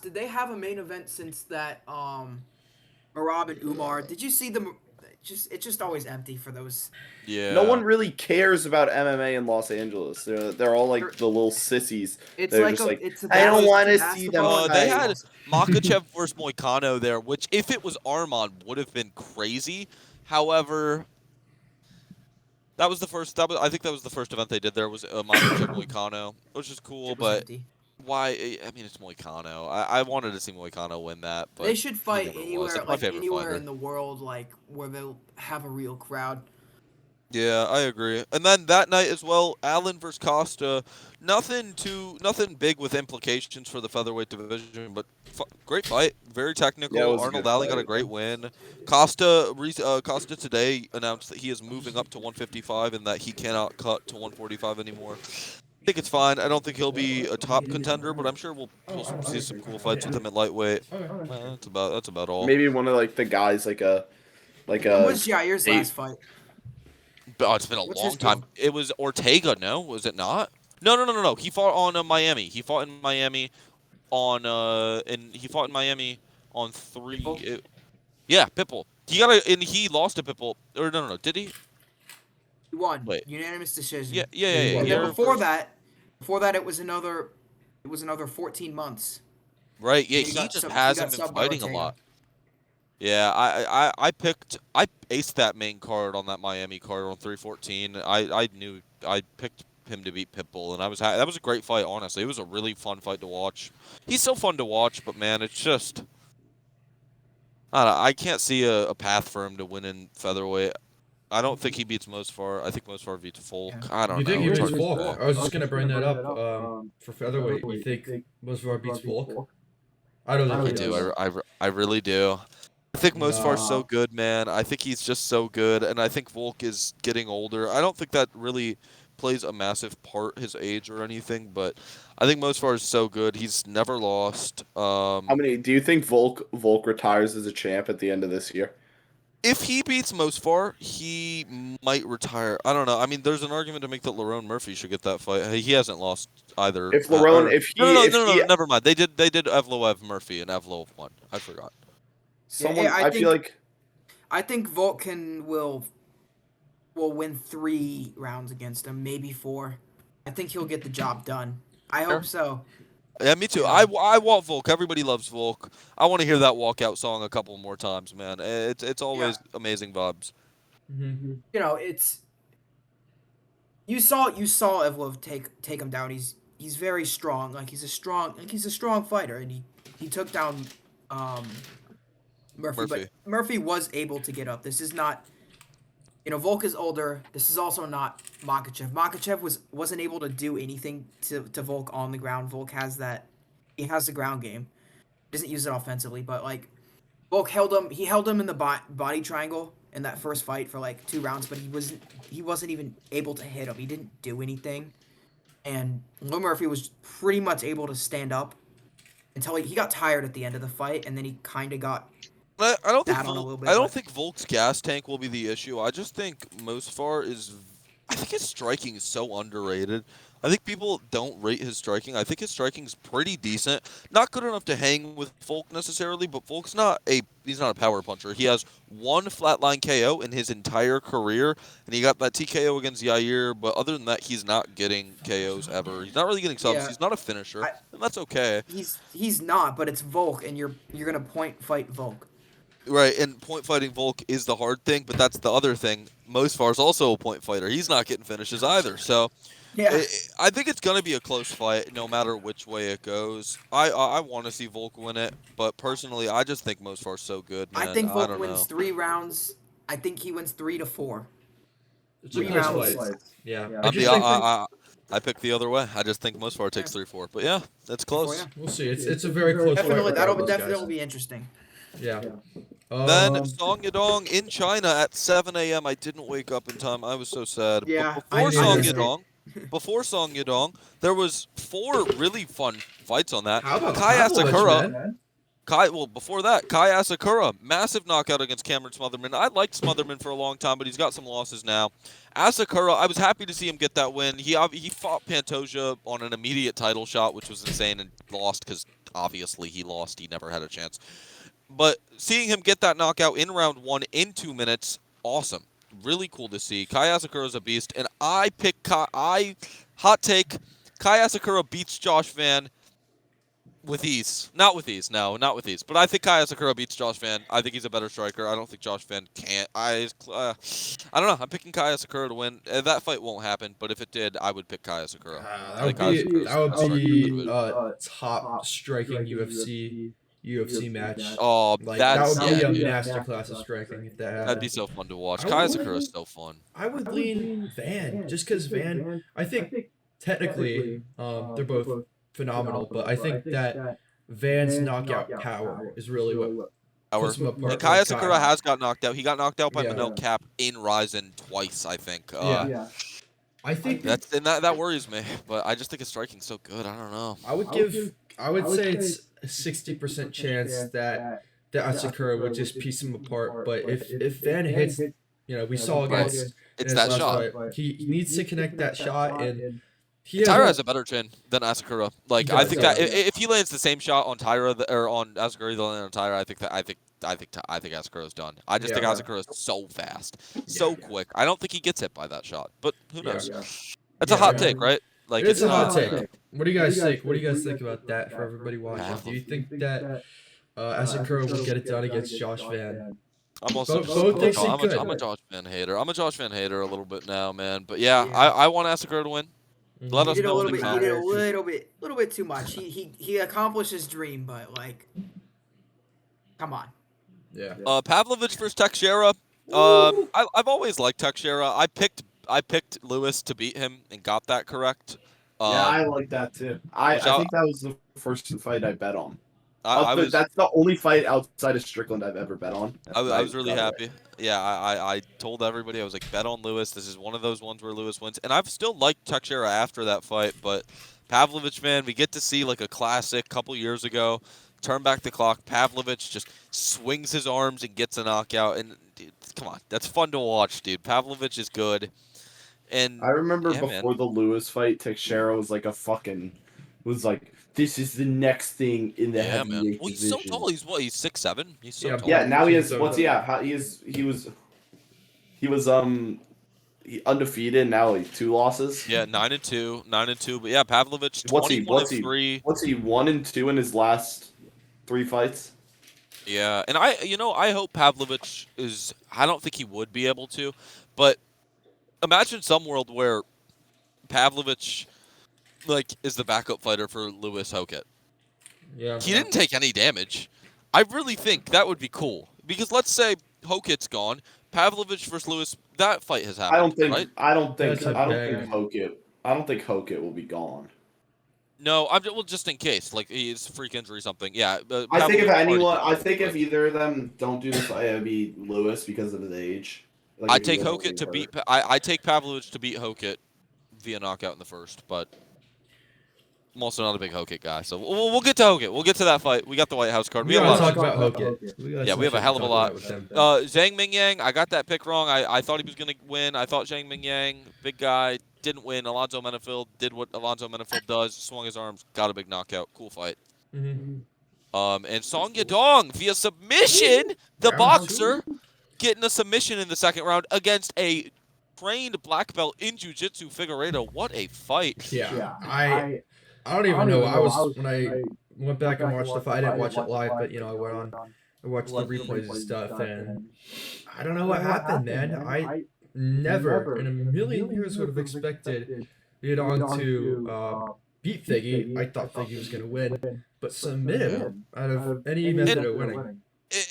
Did they have a main event since that? Marab and Umar. Did you see them? It's just always empty for those.
Yeah.
No one really cares about MMA in Los Angeles. They're all like the little sissies.
It's
They're
like
just I don't want to see them.
They had Makachev versus Moicano there, which if it was Armand would have been crazy. However, that was the first. I think that was the first event they did. There was Makachev Moicano, which is cool, but. Why? I mean, it's Moicano. I wanted to see Moicano win that, but
they should fight
anywhere,
anywhere in the world, like where they'll have a real crowd.
Yeah, I agree. And then that night as well, Allen versus Costa. Nothing big with implications for the featherweight division, but great fight, very technical.
Yeah,
Arnold Alley got a great win. Costa today announced that he is moving up to 155 and that he cannot cut to 145 anymore. I think it's fine. I don't think he'll be a top contender, but I'm sure we'll see some cool fights with him at lightweight. That's about all.
Maybe one of like the guys like a.
What was Jair's last fight?
Oh, it's been a long time. It was Ortega, no? Was it not? No. He fought on Miami. He fought in Miami on on 3. Yeah, Pitbull. He lost to Pitbull. Or no. Did he?
He won. Unanimous decision.
Yeah.
Before that, it was another 14 months.
Right. Yeah, he just hasn't been fighting a lot. Yeah, I aced that main card on that Miami card on 314. I knew I picked him to beat Pitbull, and that was a great fight. Honestly, it was a really fun fight to watch. He's still fun to watch, but man, it's just I can't see a path for him to win in featherweight. I don't think he beats Mosfar. I think Mosfar beats Volk. I don't know.
You think he beats Volk? I was just gonna bring that up. For featherweight, you think Mosfar beats Volk? I don't think he does.
I really do. I think Mosfar's so good, man. I think he's just so good, and I think Volk is getting older. I don't think that really plays a massive part, his age or anything, but I think Mosfar is so good. He's never lost.
How many? Do you think Volk retires as a champ at the end of this year?
If he beats Mosfar, he might retire. I don't know. I mean, there's an argument to make that Lerone Murphy should get that fight. He hasn't lost either.
If Lerone,
no, never mind. They did Evloev Murphy, and Evloev won. I forgot.
I think Volk will win 3 rounds against him, maybe 4. I think he'll get the job done. I hope so.
Yeah, me too. I want Volk. Everybody loves Volk. I want to hear that walkout song a couple more times, man. It's always amazing vibes.
Mm-hmm. You know, you saw Evloev take him down. He's very strong. He's a strong fighter, and he took down Murphy. But Murphy was able to get up. This is not, Volk is older. This is also not Makachev. Makachev wasn't able to do anything to Volk on the ground. Volk has that. He has the ground game. He doesn't use it offensively, but Volk held him. He held him in the body triangle in that first fight for 2 rounds, but he wasn't even able to hit him. He didn't do anything, and Lil Murphy was pretty much able to stand up until he got tired at the end of the fight, and then he kind of got.
I don't think Volk's gas tank will be the issue. I just think Mosfar I think his striking is so underrated. I think people don't rate his striking. I think his striking's pretty decent. Not good enough to hang with Volk necessarily, but Volk's he's not a power puncher. He has one flatline KO in his entire career, and he got that TKO against Yair, but other than that, he's not getting KOs ever. He's not really getting subs.
Yeah.
He's not a finisher, and that's okay.
He's not, but it's Volk, and you're gonna point fight Volk.
Right, and point fighting Volk is the hard thing, but that's the other thing. Mosfar's also a point fighter. He's not getting finishes either, so...
Yeah.
I think it's going to be a close fight no matter which way it goes. I want to see Volk win it, but personally, I just think Mosfar's so good, man.
I think Volk
don't
wins
know.
3 rounds. I think he wins 3 to 4.
It's
3
a close
rounds.
fight. Yeah.
I pick the other way. I just think Mosfar takes 3-4. But yeah, that's close.
We'll see. It's a very close fight.
Definitely, that'll
regardless,
definitely
guys.
be interesting.
Yeah.
Then Song Yadong in China at 7 a.m. I didn't wake up in time. I was so sad.
Yeah,
But
I
before Song Yadong, there was 4 really fun fights on that.
How about
Kai
Pavlovich,
Asakura.
man?
Before that, Kai Asakura, massive knockout against Cameron Smotherman. I liked Smotherman for a long time, but he's got some losses now. Asakura, I was happy to see him get that win. He fought Pantoja on an immediate title shot, which was insane, and lost because obviously he lost. He never had a chance. But seeing him get that knockout in round 1 in 2 minutes, awesome. Really cool to see. Kai Asakura is a beast, and hot take, Kai Asakura beats Josh Van with ease. Not with ease, no, not with ease. But I think Kai Asakura beats Josh Van. I think he's a better striker. I don't think Josh Van can't. I don't know. I'm picking Kai Asakura to win. That fight won't happen, but if it did, I would pick Kai Asakura.
That would be top striking UFC match.
Oh,
Like,
that's
that would be a
dude.
masterclass of striking if that happened.
That'd be so fun to watch.
I
Kai
would-
Asakura is so fun.
I would lean Van just because Van. I think technically they're both phenomenal, but I think that Van's knockout power is really what puts him apart.
And Kai
from
Asakura has got knocked out. He got knocked out by
Yeah.
Manel Cap in Ryzen twice, I think.
I think
that worries me, but I just think his striking's so good. I don't know.
I would say it's a 60% chance that Asakura would just piece him apart. But if Van hits, we saw against
It's
in his
that
last
shot.
fight, he needs to connect that shot, and
Tyra has a better chin than Asakura. Like
He
I
does,
think
yeah.
that if he lands the same shot on Tyra or on Asakura, he'll land on Tyra. I think Asakura's done. I just think
Yeah.
Asakura's so fast, so quick. I don't think he gets hit by that shot, but who knows?
Yeah.
That's a hot take, right? Like
It's a hot
not-
take. What do you guys think? What do you guys think about that for everybody watching? Do you think that Asakura will get it done against Josh Van?
I'm also
Both thinks he could.
I'm a Josh Van hater. I'm a Josh Van hater a little bit now, man. But yeah, I want Asakura to win. Let
He
us
did a
know in
little
the
bit. He did
comments.
a little bit too much. He accomplished his dream, but like, come on.
Yeah.
Pavlovich versus Teixeira. I've always liked Teixeira. I picked Lewis to beat him and got that correct.
Yeah, I like that too. I think that was the first fight I bet on. That's the only fight outside of Strickland I've ever bet on.
I was really happy. Yeah, I told everybody, I was like, bet on Lewis. This is one of those ones where Lewis wins. And I've still liked Teixeira after that fight, but Pavlovich, man, we get to see like a classic couple years ago. Turn back the clock. Pavlovich just swings his arms and gets a knockout. And dude, come on, that's fun to watch, dude. Pavlovich is good. And
I remember
yeah,
before the Lewis fight, Teixeira was like this is the next thing in the heavyweight
Well, he's
division.
so tall. He's what? He's 6'7". He's so tall.
Yeah, now he has.
So
What's he at? He was undefeated. Now like 2 losses.
Yeah, 9-2. But yeah, Pavlovich,
What's he?
21-3.
What's he? 1-2 in his last 3 fights.
Yeah, and I hope Pavlovich is. I don't think he would be able to, but imagine some world where Pavlovich is the backup fighter for Lewis Hokett.
Yeah.
He didn't take any damage. I really think that would be cool because let's say Hokett's gone, Pavlovich versus Lewis. That fight has happened. Right?
I don't think
That's a
Hokett will be gone.
No, just in case, like he's freak injury or something. Yeah,
I think
Pavlovich
if either of them don't do the fight, it would be Lewis because of his age.
I take Hokett to beat. I take Pavlovich to beat Hokett via knockout in the first, but I'm also not a big Hokett guy, so we'll get to Hokett. We'll get to that fight. We got the White House card.
We gotta talk about Hokett.
We have a hell of a lot. Zhang Mingyang, I got that pick wrong. I thought he was gonna win. I thought Zhang Mingyang, big guy, didn't win. Alonzo Menifeld did what Alonzo Menifeld does. Swung his arms, got a big knockout. Cool fight.
Mm-hmm.
And Song Yadong via submission, the
Round
boxer, getting a submission in the second round against a trained black belt in jiu-jitsu, Figueiredo. What a fight.
Yeah. I don't even know. I was when I went back and watched the fight. I didn't watch it live, but I went on. I watched the replays and stuff, and I don't know what happened, man. I never in a million years would have expected Yadong to beat Figgy. I thought Figgy was gonna win, but submit him out of any method of winning.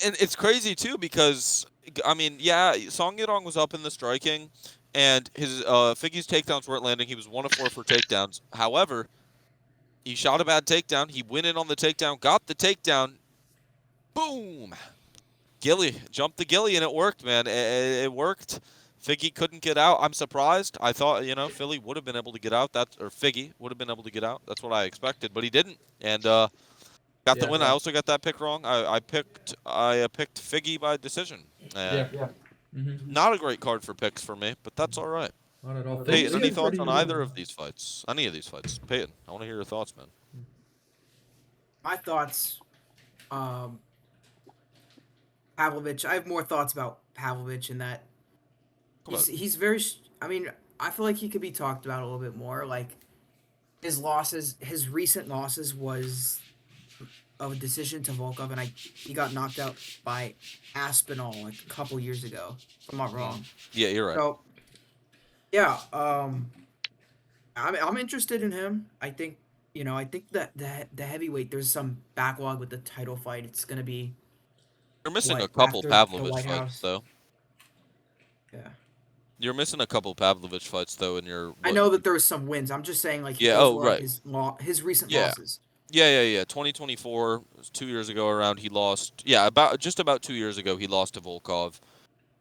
And it's crazy too because I mean, yeah, Song Yadong was up in the striking, and his Figgy's takedowns weren't landing. He was 1 of 4 for takedowns. However, he shot a bad takedown. He went in on the takedown, got the takedown. Boom! Gilly jumped the Gilly, and it worked, man. It worked. Figgy couldn't get out. I'm surprised. I thought, Philly would have been able to get out. Or Figgy would have been able to get out. That's what I expected, but he didn't. And got the win. I also got that pick wrong. I picked Figgy by decision. Not a great card for picks for me, but that's all right.
Not at all.
Peyton, any thoughts on either of these fights? Any of these fights? Peyton, I want to hear your thoughts, man.
My thoughts, Pavlovich. I have more thoughts about Pavlovich in that he's very. I mean, I feel like he could be talked about a little bit more. Like his recent losses was of a decision to Volkov, and he got knocked out by Aspinall like a couple years ago. If I'm not wrong.
Yeah, you're right.
So, yeah, I'm interested in him. I think that the heavyweight, there's some backlog with the title fight. It's gonna be.
You're missing a
after
couple
the
Pavlovich
White
fights,
House.
though.
Yeah.
You're missing a couple Pavlovich fights, though, in your.
I know that there was some wins. I'm just saying, like,
Yeah,
overall,
right.
his recent
Yeah.
losses.
Yeah. 2024, 2 years ago around, he lost. Yeah, just about 2 years ago, he lost to Volkov.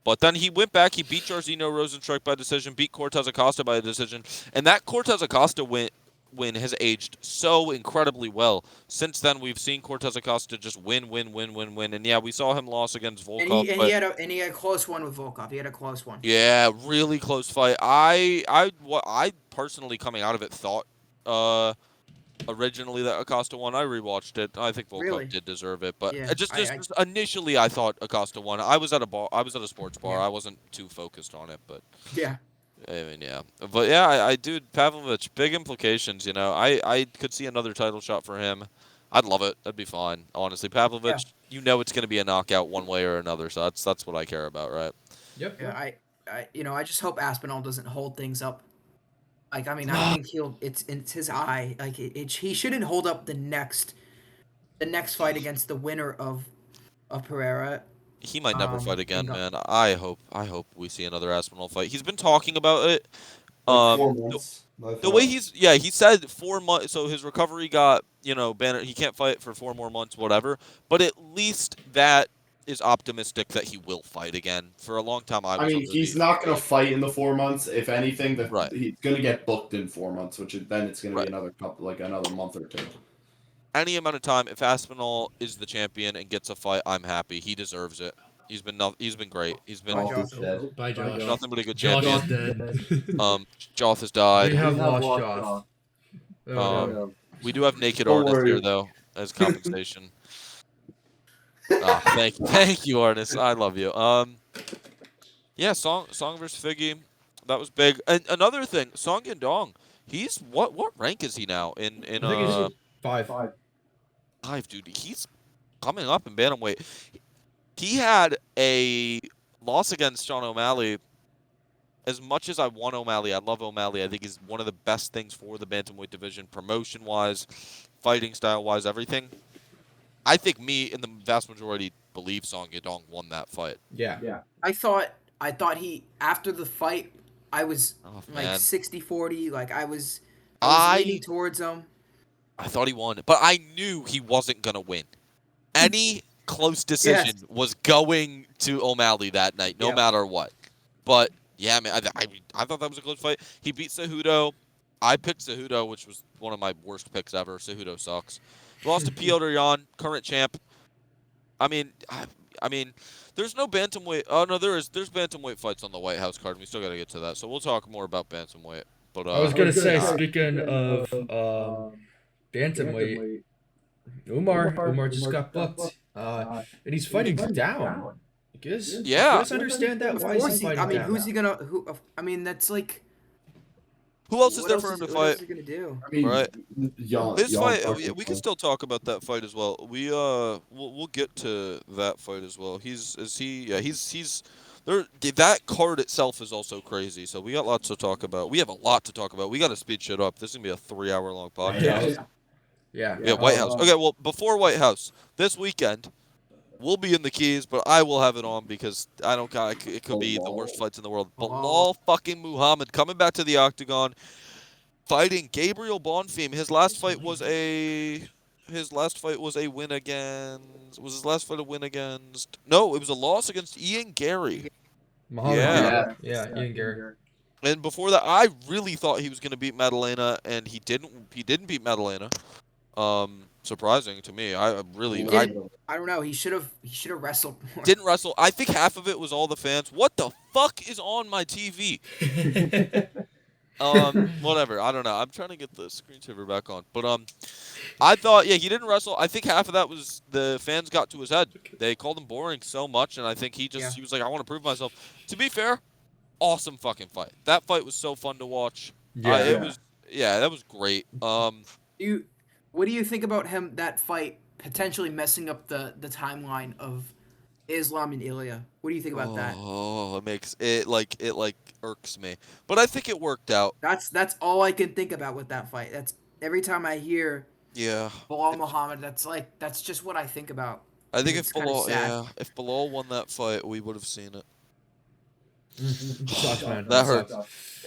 But then he went back. He beat Jairzinho Rozenstruik by decision, beat Cortez Acosta by a decision. And that Cortez Acosta win has aged so incredibly well. Since then, we've seen Cortez Acosta just win. And yeah, we saw him loss against Volkov.
He had a close one with Volkov. He had a close one.
Yeah, really close fight. I personally, coming out of it, thought originally that Acosta won. I rewatched it. I think Volkov did deserve it, but
Yeah,
just initially I thought Acosta won. I was at a sports bar.
Yeah.
I wasn't too focused on it, but
Yeah.
I mean, yeah. But yeah, I dude, Pavlovich, big implications, I could see another title shot for him. I'd love it. That'd be fine. Honestly, Pavlovich, it's going to be a knockout one way or another, so that's what I care about, right?
Yep.
Yeah, I just hope Aspinall doesn't hold things up. Like, I mean, I think it's his eye. Like, he shouldn't hold up the next fight against the winner of Pereira.
He might never fight again,
and
man. I hope we see another Aspinall fight. He's been talking about it.
4 months.
The way he said 4 months. So his recovery got, banned. He can't fight for 4 more months, whatever. But at least that is optimistic that he will fight again. For a long time,
I mean, he's not going to fight in the 4 months. If anything, he's going to get booked in 4 months, then it's going to be another month or two.
Any amount of time, if Aspinall is the champion and gets a fight, I'm happy. He deserves it. He's been great. He's been
Bye, Josh.
nothing but a good
Josh
champion.
is dead.
Joth has died.
We have lost Josh.
We do have naked artists here though as compensation. Thank you, artists. I love you. Yeah, Song versus Figgy, that was big. And another thing, Song Yadong, he's what rank is he now in
I think he's 5.
5, dude. He's coming up in bantamweight. He had a loss against Sean O'Malley. As much as I want O'Malley, I love O'Malley. I think he's one of the best things for the bantamweight division, promotion-wise, fighting style-wise, everything. I think me and the vast majority believe Song Yadong won that fight.
Yeah.
I thought he, after the fight, I was like 60-40. Like I was leaning towards him.
I thought he won, but I knew he wasn't gonna win. Any close decision was going to O'Malley that night, no matter what. But yeah, man, I thought that was a close fight. He beat Cejudo. I picked Cejudo, which was one of my worst picks ever. Cejudo sucks. Lost to Piotr Jan, current champ. I mean, there's no bantamweight. Oh no, there's bantamweight fights on the White House card. And we still got to get to that, so we'll talk more about bantamweight. But
I was gonna say, speaking of bantamweight, Umar just got booked, and he's fighting down. You guys understand that?
Of
Why is
course,
he fighting
I mean,
down?
who's he gonna? I mean, that's like.
who else is
What
there
else
for him to
what else
fight?
is he gonna do?
I mean,
Right.
y'all,
His
y'all
fight,
fucking
we can still talk about that fight as well. We'll get to that fight as well. He's there. That card itself is also crazy. So we got lots to talk about. We have a lot to talk about. We got to speed shit up. This is gonna be a 3-hour long podcast.
Yeah.
White House. Okay, well before White House, this weekend we'll be in the Keys, but I will have it on because I don't. It could be the worst fights in the world. Bilal fucking Muhammad coming back to the octagon. Fighting Gabriel Bonfim. His last fight was a win against. Was his last fight a win against? No, it was a loss against Ian Gary.
Muhammad. Yeah, Ian Garrett.
And before that, I really thought he was going to beat Madalena, and he didn't. He didn't beat Madalena. Surprising to me. I
don't know. He should have wrestled more.
Didn't wrestle. I think half of it was all the fans. What the fuck is on my TV? Whatever. I don't know. I'm trying to get the screensaver back on. But I thought, he didn't wrestle. I think half of that was the fans got to his head. They called him boring so much, and I think he was like, I want to prove myself. To be fair, awesome fucking fight. That fight was so fun to watch. That was great.
What do you think about that fight potentially messing up the timeline of Islam and Ilya? What do you think about that?
Oh, it makes it irks me. But I think it worked out.
That's all I can think about with that fight. That's every time I hear Bilal Muhammad, that's just what I think about.
I think if Bilal won that fight, we would have seen it.
Sucks, man.
That hurts.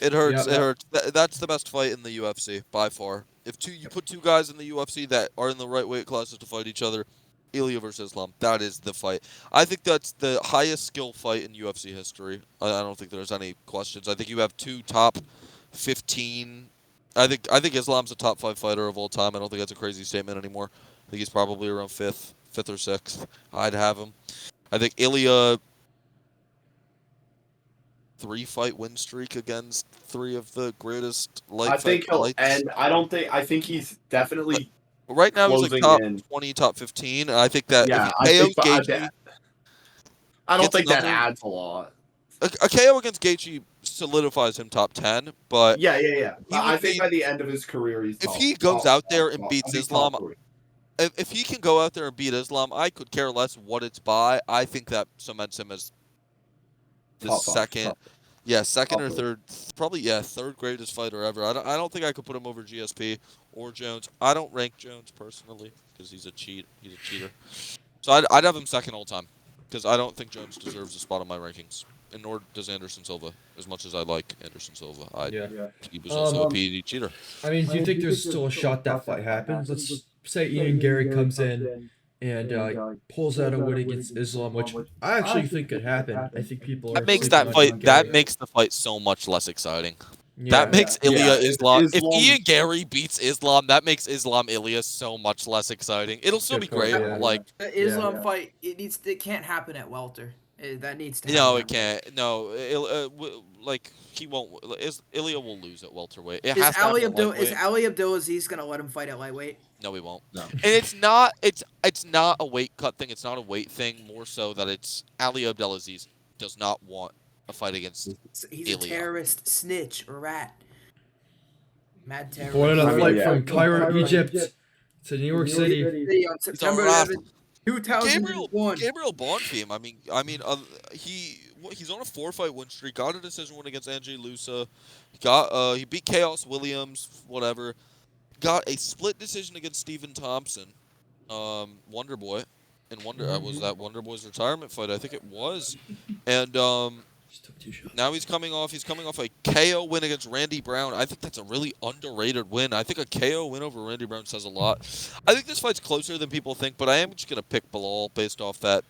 It hurts.
Yeah.
It hurts. That's the best fight in the UFC by far. If you put two guys in the UFC that are in the right weight classes to fight each other, Ilya versus Islam, that is the fight. I think that's the highest skill fight in UFC history. I don't think there's any questions. I think you have two top 15. I think Islam's a top 5 fighter of all time. I don't think that's a crazy statement anymore. I think he's probably around fifth or 6th. I'd have him. I think Ilya 3-fight win streak against 3 of the greatest
I think he'll end. I think he's definitely.
Right now, he's like top 20, top 15. And I think that
I don't think that adds a lot.
A KO against Gaethje solidifies him top 10, but
I think by the end of his career, he's.
If he goes out there and beats Islam, if he can go out there and beat Islam, I could care less what it's by. I think that cements him as the second or third, probably third greatest fighter ever. I don't think I could put him over GSP or Jones. I don't rank Jones personally because he's a cheater. So I'd have him second all time because I don't think Jones deserves a spot on my rankings, and nor does Anderson Silva. As much as I like Anderson Silva, he was also a PED cheater.
I mean, do you think there's still a shot that fight happens? Let's say Ian Gary comes in and pulls out a win against Islam, which I actually think could happen. I think people
that makes the fight so much less exciting. That makes Ilya Islam. If Ian Gary beats Islam, that makes Islam Ilya so much less exciting. It'll still be great.
The Islam fight, it can't happen at welter. That needs to happen.
No, it can't. No, he won't. Ilya will lose at welterweight.
Is Ali Abdulaziz gonna let him fight at lightweight?
No, he won't. No. And it's not a weight cut thing. It's not a weight thing. More so that it's Ali Abdulaziz does not want a fight against
He's
Ilya.
a terrorist, snitch, or rat. Mad terrorist.
Born on a flight from Cairo, Egypt to New York City
on September 11th, 2001.
Gabriel Bonfim. He's on a 4-fight win streak. Got a decision win against Angie Lusa. He beat Chaos Williams. Whatever. Got a split decision against Stephen Thompson. Wonder Boy. And was that Wonder Boy's retirement fight? I think it was. And now he's coming off a KO win against Randy Brown. I think that's a really underrated win. I think a KO win over Randy Brown says a lot. I think this fight's closer than people think, but I am just gonna pick Bilal based off that.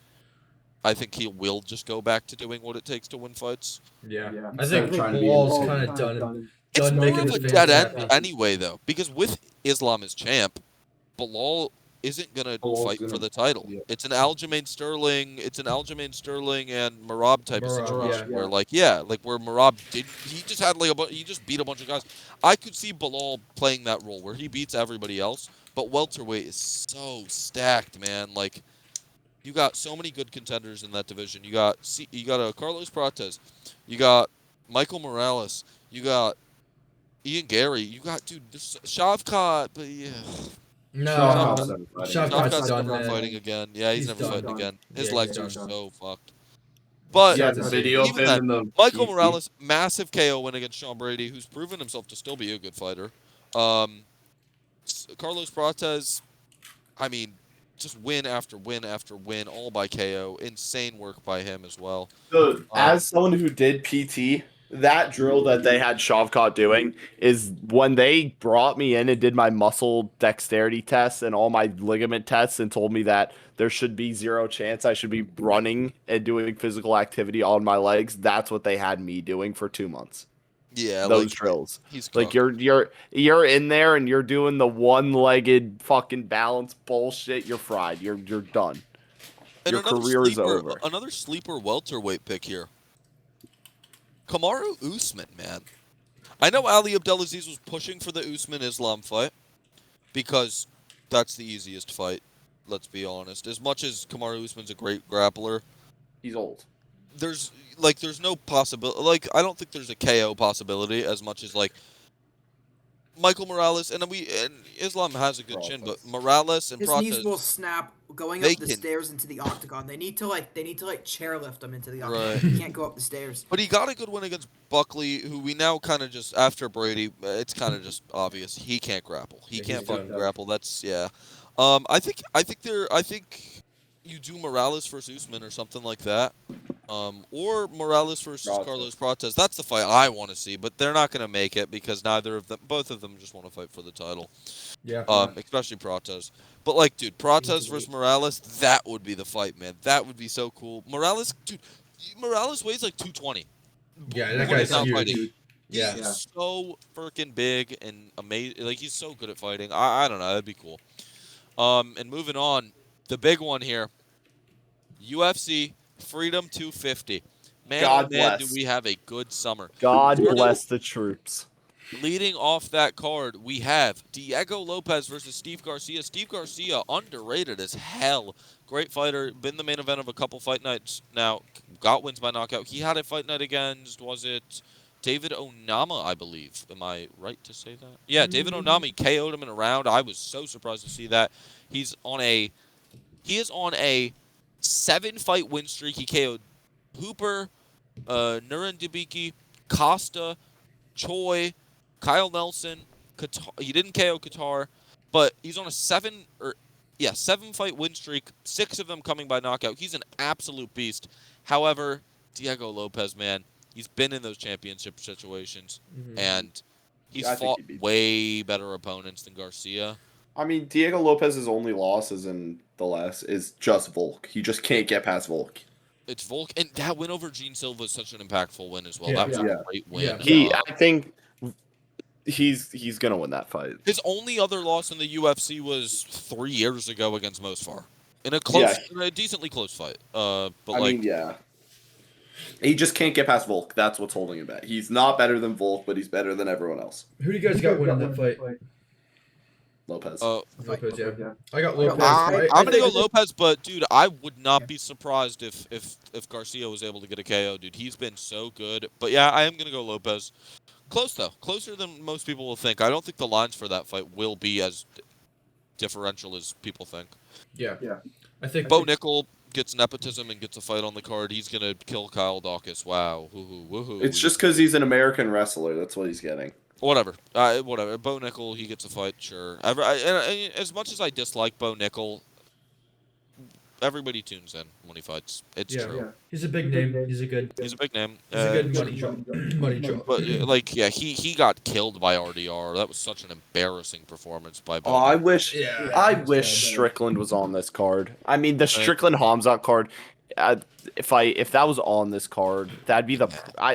I think he will just go back to doing what it takes to win fights.
Yeah. I think Bilal's kind of done.
It's more of a dead end anyway, though, because with Islam as champ, Bilal isn't gonna
Paul's
fight for
gonna-
the title.
yeah.
It's an Aljamain Sterling. It's an Aljamain Sterling and Marab type of
Merab,
situation
yeah.
where, like, where Marab he just had like he just beat a bunch of guys. I could see Bilal playing that role where he beats everybody else, but welterweight is so stacked, man. Like, you got so many good contenders in that division. You got Carlos Prates, you got Michael Morales, you got Ian Gary, you got there's Shavkat, but yeah.
No,
Shavkat's never fighting.
Shavkat's
Shavkat's
done,
never
man.
fighting again. Yeah, he's never
done.
fighting again. His
Yeah,
legs
he's
are
done.
so fucked. But
Yeah, the video of
even
him
that,
in the
Michael
PC.
Morales, massive KO win against Sean Brady, who's proven himself to still be a good fighter. Carlos Prates, I mean, just win after win after win, all by KO. Insane work by him as well.
As someone who did PT, that drill that they had Shavkat doing is when they brought me in and did my muscle dexterity tests and all my ligament tests and told me that there should be zero chance I should be running and doing physical activity on my legs. That's what they had me doing for 2 months.
Yeah,
Those
like,
drills.
he's
Like
cooked.
you're in there and you're doing the one-legged fucking balance bullshit. You're fried. You're done.
And
Your career is over.
Another sleeper welterweight pick here. Kamaru Usman, man. I know Ali Abdelaziz was pushing for the Usman-Islam fight because that's the easiest fight, let's be honest. As much as Kamaru Usman's a great grappler,
He's old.
there's no possibility. Like, I don't think there's a KO possibility as much as, like, Michael Morales, and Islam has a good chin, but Morales and
His knees
Prates,
will snap going
They
up the
can-
stairs into the octagon. They need to chairlift him into the octagon.
Right.
He can't go up the stairs.
but he got a good win against Buckley, who we now kind of just, after Brady, it's kind of just obvious he can't grapple. He
Yeah,
can't
he's
fucking
done.
grapple. That's I think you do Morales versus Usman or something like that. Or Morales versus
Prates.
Carlos Prates. That's the fight I want to see, but they're not going to make it because both of them just want to fight for the title.
Yeah.
Especially Prates. But, like, dude, Prates versus Morales, that would be the fight, man. That would be so cool. Morales weighs like 220.
Yeah, that
When
guy's
he's not
huge.
fighting.
Yeah.
He's so freaking big and amazing. Like, he's so good at fighting. I don't know. That'd be cool. And moving on, the big one here. UFC Freedom 250. Man,
God
oh man,
bless.
do we have a good summer.
God
Starting-
bless the troops.
Leading off that card, we have Diego Lopez versus Steve Garcia. Steve Garcia, underrated as hell. Great fighter. Been the main event of a couple fight nights now. Got wins by knockout. He had a fight night against, was it David Onama, I believe. Am I right to say that? Yeah, David Onama KO'd him in a round. I was so surprised to see that. He is on a 7-fight win streak. He KO'd Hooper, Nurendibiki, Costa, Choi, Kyle Nelson. He didn't KO Qatar, but he's on a 7-fight win streak. 6 of them coming by knockout. He's an absolute beast. However, Diego Lopez, man, he's been in those championship situations, and he's
Yeah, I think
fought
he beat-
way better opponents than Garcia.
I mean, Diego Lopez's only loss is just Volk. He just can't get past Volk.
It's Volk, and that win over Gene Silva is such an impactful win as well.
Yeah.
That was
Yeah.
a great win.
Yeah.
I think he's gonna win that fight.
His only other loss in the UFC was 3 years ago against Mosfar in a decently close fight.
Yeah. He just can't get past Volk. That's what's holding him back. He's not better than Volk, but he's better than everyone else.
Who do you guys got winning that fight?
Lopez.
Lopez, yeah. I got Lopez.
I'm
I
gonna go
think-
Lopez, but dude, I would not be surprised if Garcia was able to get a KO, dude. He's been so good. But yeah, I am gonna go Lopez. Close though, closer than most people will think. I don't think the lines for that fight will be as differential as people think.
Yeah. I think
Bo Nickel gets nepotism and gets a fight on the card. He's gonna kill Kyle Dawkins. Wow, woohoo.
It's just because he's an American wrestler. That's what he's getting.
Whatever. Bo Nickel, he gets a fight, sure. And as much as I dislike Bo Nickel, everybody tunes in when he fights. It's true.
He's a big name. He's a good
He's a big name.
He's a good money draw. Money draw.
But he got killed by RDR. That was such an embarrassing performance by Bo.
Oh, I wish
Yeah.
Strickland was on this card. I mean, the Strickland Hamzat card. If that was on this card, that'd be the.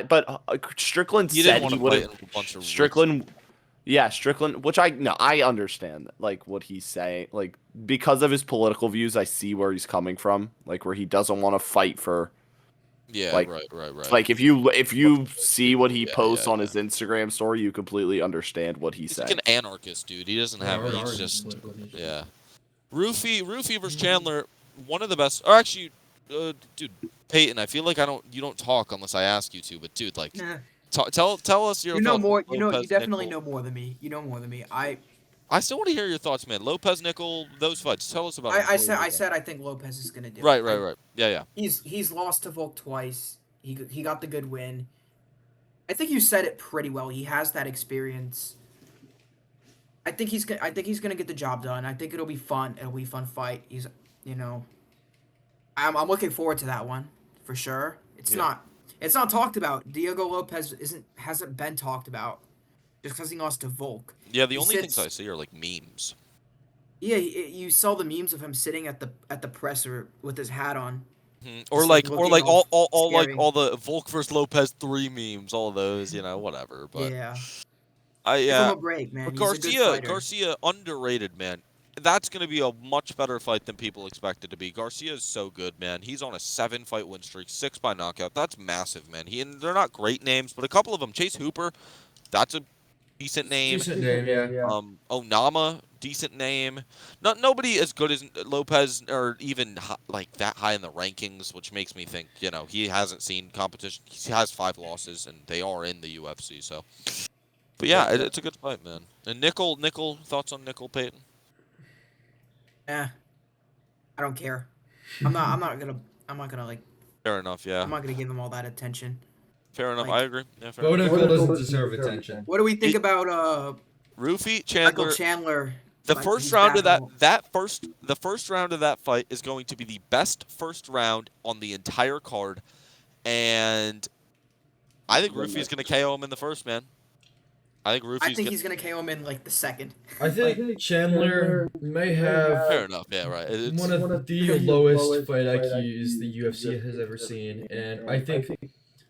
But Strickland
He
said
didn't want
he
to
would
fight
have.
in a bunch of
Strickland Yeah, Strickland, which I understand like what he's saying. Like because of his political views, I see where he's coming from. Like where he doesn't want to fight for.
Yeah,
Like,
right.
Like if you see what he
Yeah,
posts
yeah,
on his Instagram story, you completely understand what he's
He's
saying.
like an anarchist, dude. He doesn't have. He's just. Yeah. Rufy versus Chandler, one of the best. Or actually, dude, Peyton, I feel like you don't talk unless I ask you to. But dude, like,
Nah.
tell us your
You know
thoughts.
more.
On
You
Lopez,
definitely
Nickel.
know more than me. You know more than me.
I still want to hear your thoughts, man. Lopez, Nickel, those fights. Tell us about.
I said I think Lopez is gonna do it.
Right. Yeah.
He's lost to Volk twice. He got the good win. I think you said it pretty well. He has that experience. I think he's gonna get the job done. I think it'll be fun. It'll be a fun fight. I'm looking forward to that one for sure. It's not talked about. Diego Lopez hasn't been talked about just because he lost to Volk.
Yeah, the only things I see are like memes.
Yeah, you saw the memes of him sitting at the presser with his hat on.
Or
like
like
looking
all
all
like
scary.
all the Volk versus Lopez 3 memes, all those, whatever. But
Yeah. Give
I
him a break, man.
But
He's a good fighter.
Garcia underrated, man. That's going to be a much better fight than people expect it to be. Garcia is so good, man. He's on a 7-fight win streak, 6 by knockout. That's massive, man. And they're not great names, but a couple of them. Chase Hooper, that's a decent name.
Decent name, yeah.
Onama, decent name. Nobody as good as Lopez or even like that high in the rankings, which makes me think, he hasn't seen competition. He has 5 losses, and they are in the UFC, so. But yeah, it's a good fight, man. And Nickel, thoughts on Nickel, Peyton?
I don't care. I'm not gonna like.
Fair enough, yeah.
I'm not gonna give him all that attention.
Fair enough, I agree. Yeah, fair
Bo
enough.
Nickel doesn't deserve attention.
What do we think about
Rufy,
Michael Chandler?
The first round of the first round of that fight is going to be the best first round on the entire card, and I think Rufy is going to KO him in the first, man. I think
he's gonna KO him in like the second.
I think Chandler may have
fair enough. Yeah, right. It's
one of the lowest fight IQs the UFC has ever seen, and I think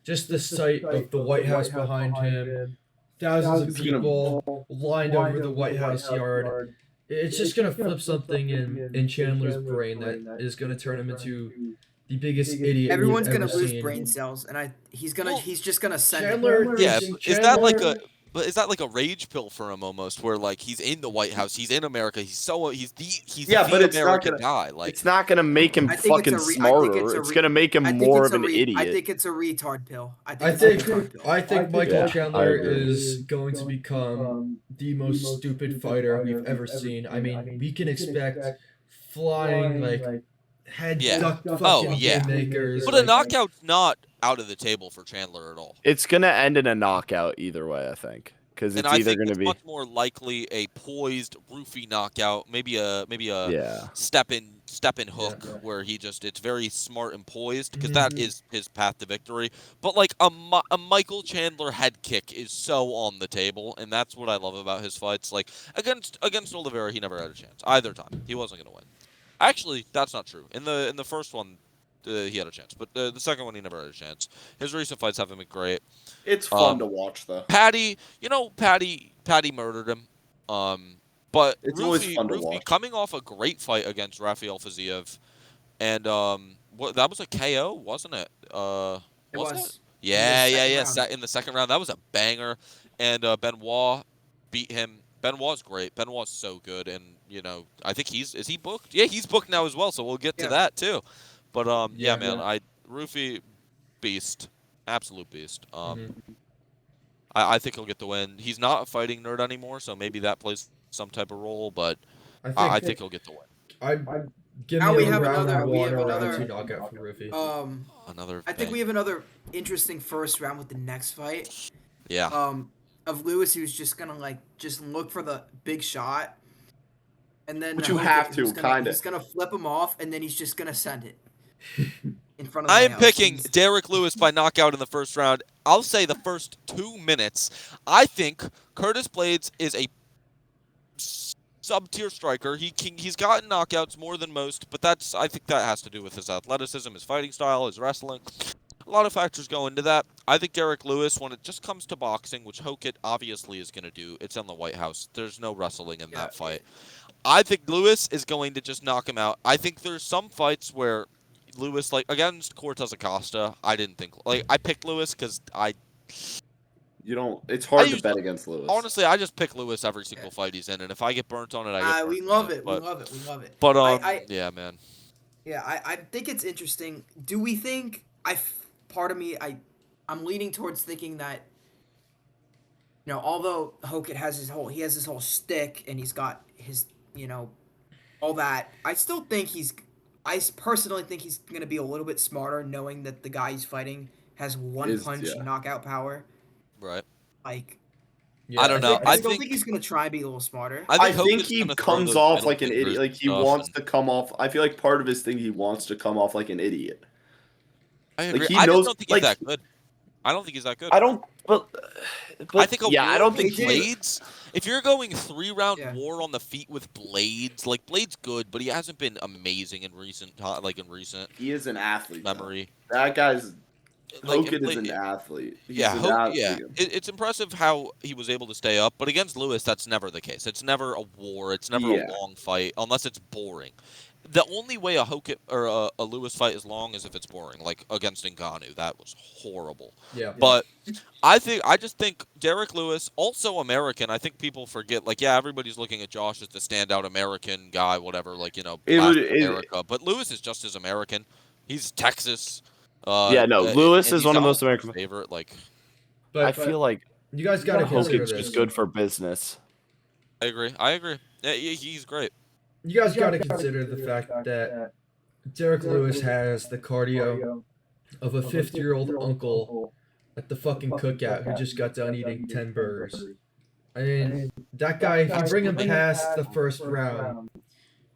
just the sight of the White House behind him, thousands of people lined over the White House yard, it's just gonna flip something in Chandler's brain that is gonna turn him into the biggest idiot.
Everyone's gonna
ever
lose
seen.
brain cells, and he's just gonna send
Chandler.
it.
Yeah, is that like a? But is that like a rage pill for him almost, where like he's in the White House, he's in America, he's the
but it's
American
not
guy. Like
it's not gonna make him fucking smarter. It's gonna make him more of an idiot.
I think it's a retard pill.
I think Michael Chandler is going to become the most stupid fighter we've ever seen. I mean, we can expect flying like head duck fucking makers.
But a knockout's not out of the table for Chandler at all.
It's gonna end in a knockout either way, I think, because it's either gonna be
much more likely a poised Rufy knockout, maybe a step in hook where it's very smart and poised, because that is his path to victory. But like a Michael Chandler head kick is so on the table, and that's what I love about his fights. Like against Oliveira, he never had a chance either time. He wasn't gonna win. Actually, that's not true. In the first one, he had a chance, but the second one he never had a chance. His recent fights haven't been great.
It's fun to watch though.
Patty murdered him. But
it's always fun to watch.
Coming off a great fight against Rafael Fiziev, and that was a KO, wasn't it?
It was.
It? Yeah. In the second round, that was a banger, and Benoit beat him. Benoit's great. Benoit's so good, and I think is he booked? Yeah, he's booked now as well. So we'll get to that too. But man, Rufy, beast, absolute beast. I think he'll get the win. He's not a fighting nerd anymore, so maybe that plays some type of role. But I think he'll get the win.
We have another
knockout for Rufy.
I think we have another interesting first round with the next fight.
Yeah.
Of Lewis, who's just gonna just look for the big shot, and then
but you have to
he's gonna flip him off, and then he's just gonna send it in front of.
I am picking Derek Lewis by knockout in the first round. I'll say the first 2 minutes. I think Curtis Blades is a sub-tier striker. He's gotten knockouts more than most, but I think that has to do with his athleticism, his fighting style, his wrestling. A lot of factors go into that. I think Derek Lewis, when it just comes to boxing, which Hokit obviously is going to do, it's in the White House. There's no wrestling in that fight. I think Lewis is going to just knock him out. I think there's some fights where Lewis, like against Cortez Acosta, I didn't think I picked Lewis because
You don't. It's hard to bet against Lewis.
honestly I just pick Lewis every single fight he's in, and if I get burnt on it, I get burnt.
We love
on
it.
But,
We love it. We love it.
But yeah, man.
Yeah, I think it's interesting. Do we think part of me I'm leaning towards thinking that although Hokit has his whole shtick and he's got his all that, I personally think he's gonna be a little bit smarter, knowing that the guy he's fighting has punch knockout power.
Right.
Like,
I don't know.
I still think he's gonna try to be a little smarter.
I think he comes off like an idiot. Like he wants to come off. I feel like part of his thing, he wants to come off like an idiot.
I agree.
Like,
I just don't think he's that good. I don't think he's that good.
I don't. But
I think.
I don't think
Blades. If you're going 3-round war on the feet with Blades, like Blades good, but he hasn't been amazing in recent
He is an athlete.
Memory.
That guy's.
Like,
Hogan is an athlete.
It's impressive how he was able to stay up, but against Lewis, that's never the case. It's never a war. It's never a long fight, unless it's boring. The only way a Hokit or a Lewis fight is long is if it's boring, like against Ngannou. That was horrible.
Yeah.
But I just think Derek Lewis, also American. I think people forget. Like, yeah, everybody's looking at Josh as the standout American guy, whatever. Like, America. But Lewis is just as American. He's Texas.
Lewis is one of the most American
favorite. Like,
but I feel like
you guys got to consider
this. Just good for business.
I agree. Yeah, he's great.
You guys got to consider the fact that Derek Lewis has the cardio of a 50-year-old uncle at the fucking cookout who just got done eating 10 burgers. I mean, that guy, if you bring him past the first round,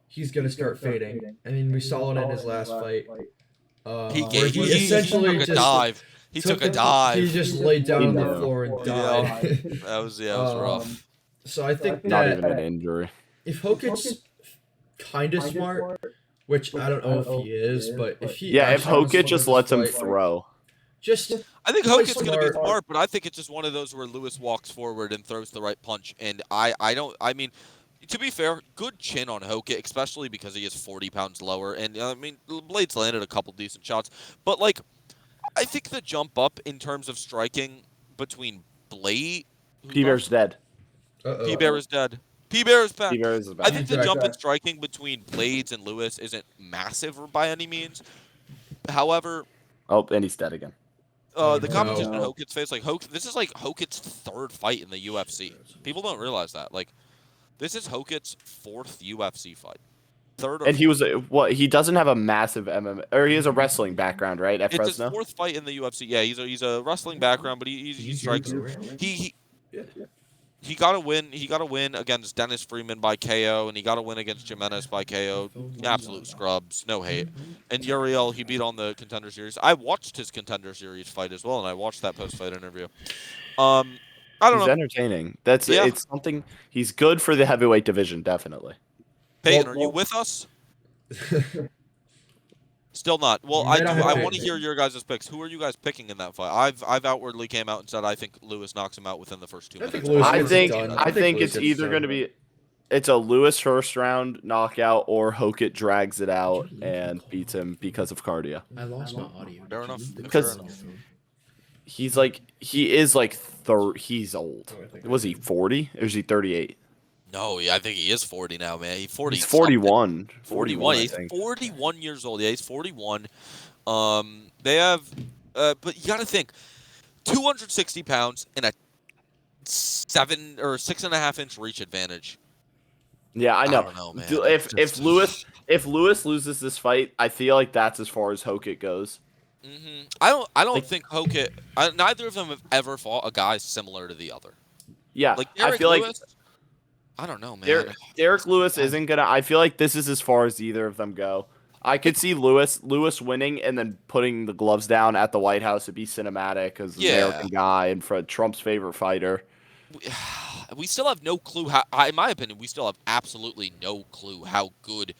he's gonna start fading. I mean, we saw it in his last fight.
He essentially took a dive. He took a dive.
He just laid down on the floor and died.
That was rough.
So I think
not even an injury.
If Hokit's kind of smart, which I don't know if he is, but if
Hokit just lets him throw.
I think Hokit's going to be smart, but I think it's just one of those where Lewis walks forward and throws the right punch. And I mean, to be fair, good chin on Hokit, especially because he is 40 pounds lower. And, I mean, Blades landed a couple decent shots. But, like, I think the jump up in terms of striking between Blade...
P-Bear's dead.
P-Bear is dead. P-Bear is back.
P-Bear is back.
I think the jump in striking between Blades and Lewis isn't massive by any means. However...
Oh, and he's dead again.
The competition in Hokit's face, this is like Hokit's third fight in the UFC. People don't realize that. Like, this is Hokit's fourth UFC fight.
And he was he doesn't have a massive MMA, or he has a wrestling background, right? At Fresno.
It's his fourth fight in the UFC. Yeah, he's a wrestling background, but he strikes. He got a win. He got a win against Dennis Freeman by KO, and he got a win against Jimenez by KO. Absolute scrubs, no hate. And Uriel, he beat on the Contender Series. I watched his Contender Series fight as well, and I watched that post-fight interview. I don't know.
He's entertaining. It's something. He's good for the heavyweight division, definitely.
Peyton, are you with us? Still not. Well, I want to hear your guys' picks. Who are you guys picking in that fight? I've outwardly came out and said I think Lewis knocks him out within the first 2 minutes.
I think it's either going to be a Lewis first round knockout or Hokit drags it out and beats him because of cardio.
I lost my audio.
Fair enough.
Because he's old. Was he 40 or is he 38?
No, I think he is 40 now, man. He's 40.
He's 41.
41. He's 41 years old. Yeah, he's 41. They have, but you got to think, 260 pounds and a 7 or 6.5 inch reach advantage.
Yeah, I know.
I don't know, man.
If Lewis loses this fight, I feel like that's as far as Hokit goes.
Mm-hmm. I don't think Hokit. Neither of them have ever fought a guy similar to the other.
Yeah,
like
I feel
Lewis, I don't know, man.
Derek Lewis isn't gonna. I feel like this is as far as either of them go. I could see Lewis winning and then putting the gloves down at the White House. It'd be cinematic because American guy and Trump's favorite fighter.
We still have no clue how. In my opinion, we still have absolutely no clue how good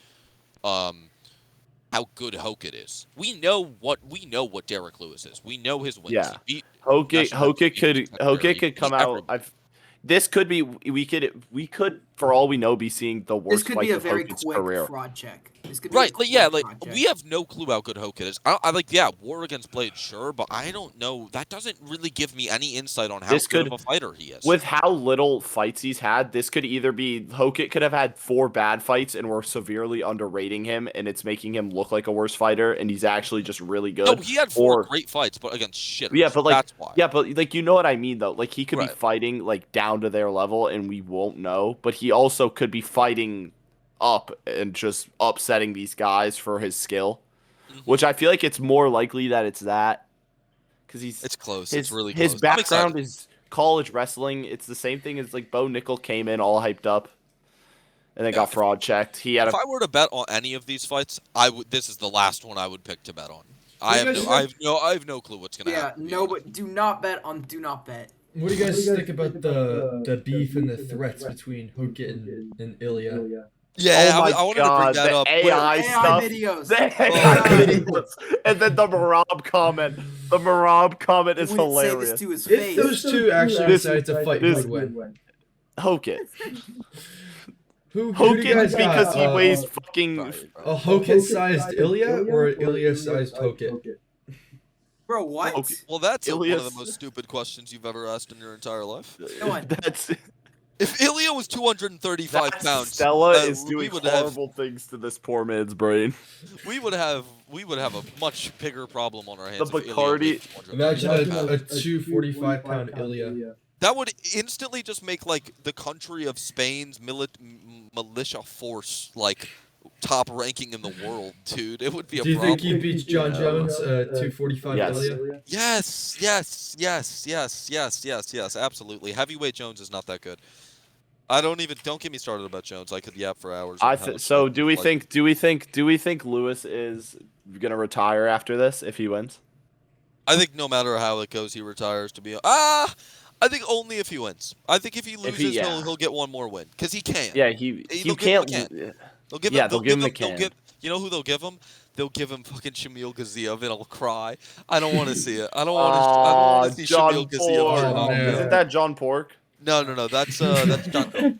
how good Hokit is. We know what Derek Lewis is. We know his wins.
Yeah.
He beat
Hokit could come out. This could be we could for all we know be seeing the
This
worst
could
fight
be a
of
very
Hokit's
quick
career.
fraud check. This could be a
Right,
quick
like
fraud check.
we have no clue how good Hokit is. I like, yeah, War Against Blade, sure, but I don't know. That doesn't really give me any insight on how good of a fighter he is.
With how little fights he's had, this could either be Hokit could have had 4 bad fights and we're severely underrating him, and it's making him look like a worse fighter, and he's actually just really good.
No, he had 4 great fights, but against shit.
Yeah, but like,
that's why.
Yeah, but like, you know what I mean though. Like, he could be fighting like down to their level, and we won't know. But he also could be fighting up and just upsetting these guys for his skill, which I feel like it's more likely that it's that because it's
close.
It's really close. His background is college wrestling. It's the same thing as like Bo Nickel came in all hyped up and then got fraud checked. If
I were to bet on any of these fights, I would. This is the last one I would pick to bet on. I have no clue what's gonna happen.
Yeah, no, but do not bet on. Do not bet.
What do you guys think about the beef and the threats between Hokit and Ilya?
Yeah, I wanted to bring that up.
AI stuff.
Videos.
The AI videos. And then the Marab comment. The Marab comment is hilarious.
Say this to his
If
face.
those two actually decided to fight, who would win?
Hokit.
Who
Hokit because he weighs fucking...
A Hokit-sized Ilya or an Ilya-sized Hokit?
Bro, what?
Okay. Well, that's one of the most stupid questions you've ever asked in your entire life. If Ilya was 235 pounds,
Stella is doing horrible things to this poor man's brain.
We would have a much bigger problem on our hands.
The Bacardi.
Imagine a 245-pound Ilya.
That would instantly just make like the country of Spain's militia force like top ranking in the world, dude. It would be a problem.
Do you think he beats John Jones, 245 Ilya?
Yes, absolutely. Heavyweight Jones is not that good. Don't get me started about Jones. I could yap for hours.
So do we think Lewis is gonna retire after this if he wins?
I think no matter how it goes, he retires. I think only if he wins. I think if he loses, he'll get one more win because he can.
Yeah, he can't.
They'll give him the can. You know who they'll give him? They'll give him fucking Shamil Gaziev, and I'll cry. I don't want to see it. I don't want to see Shamil Gaziev.
Isn't that John Pork?
No. That's Janko.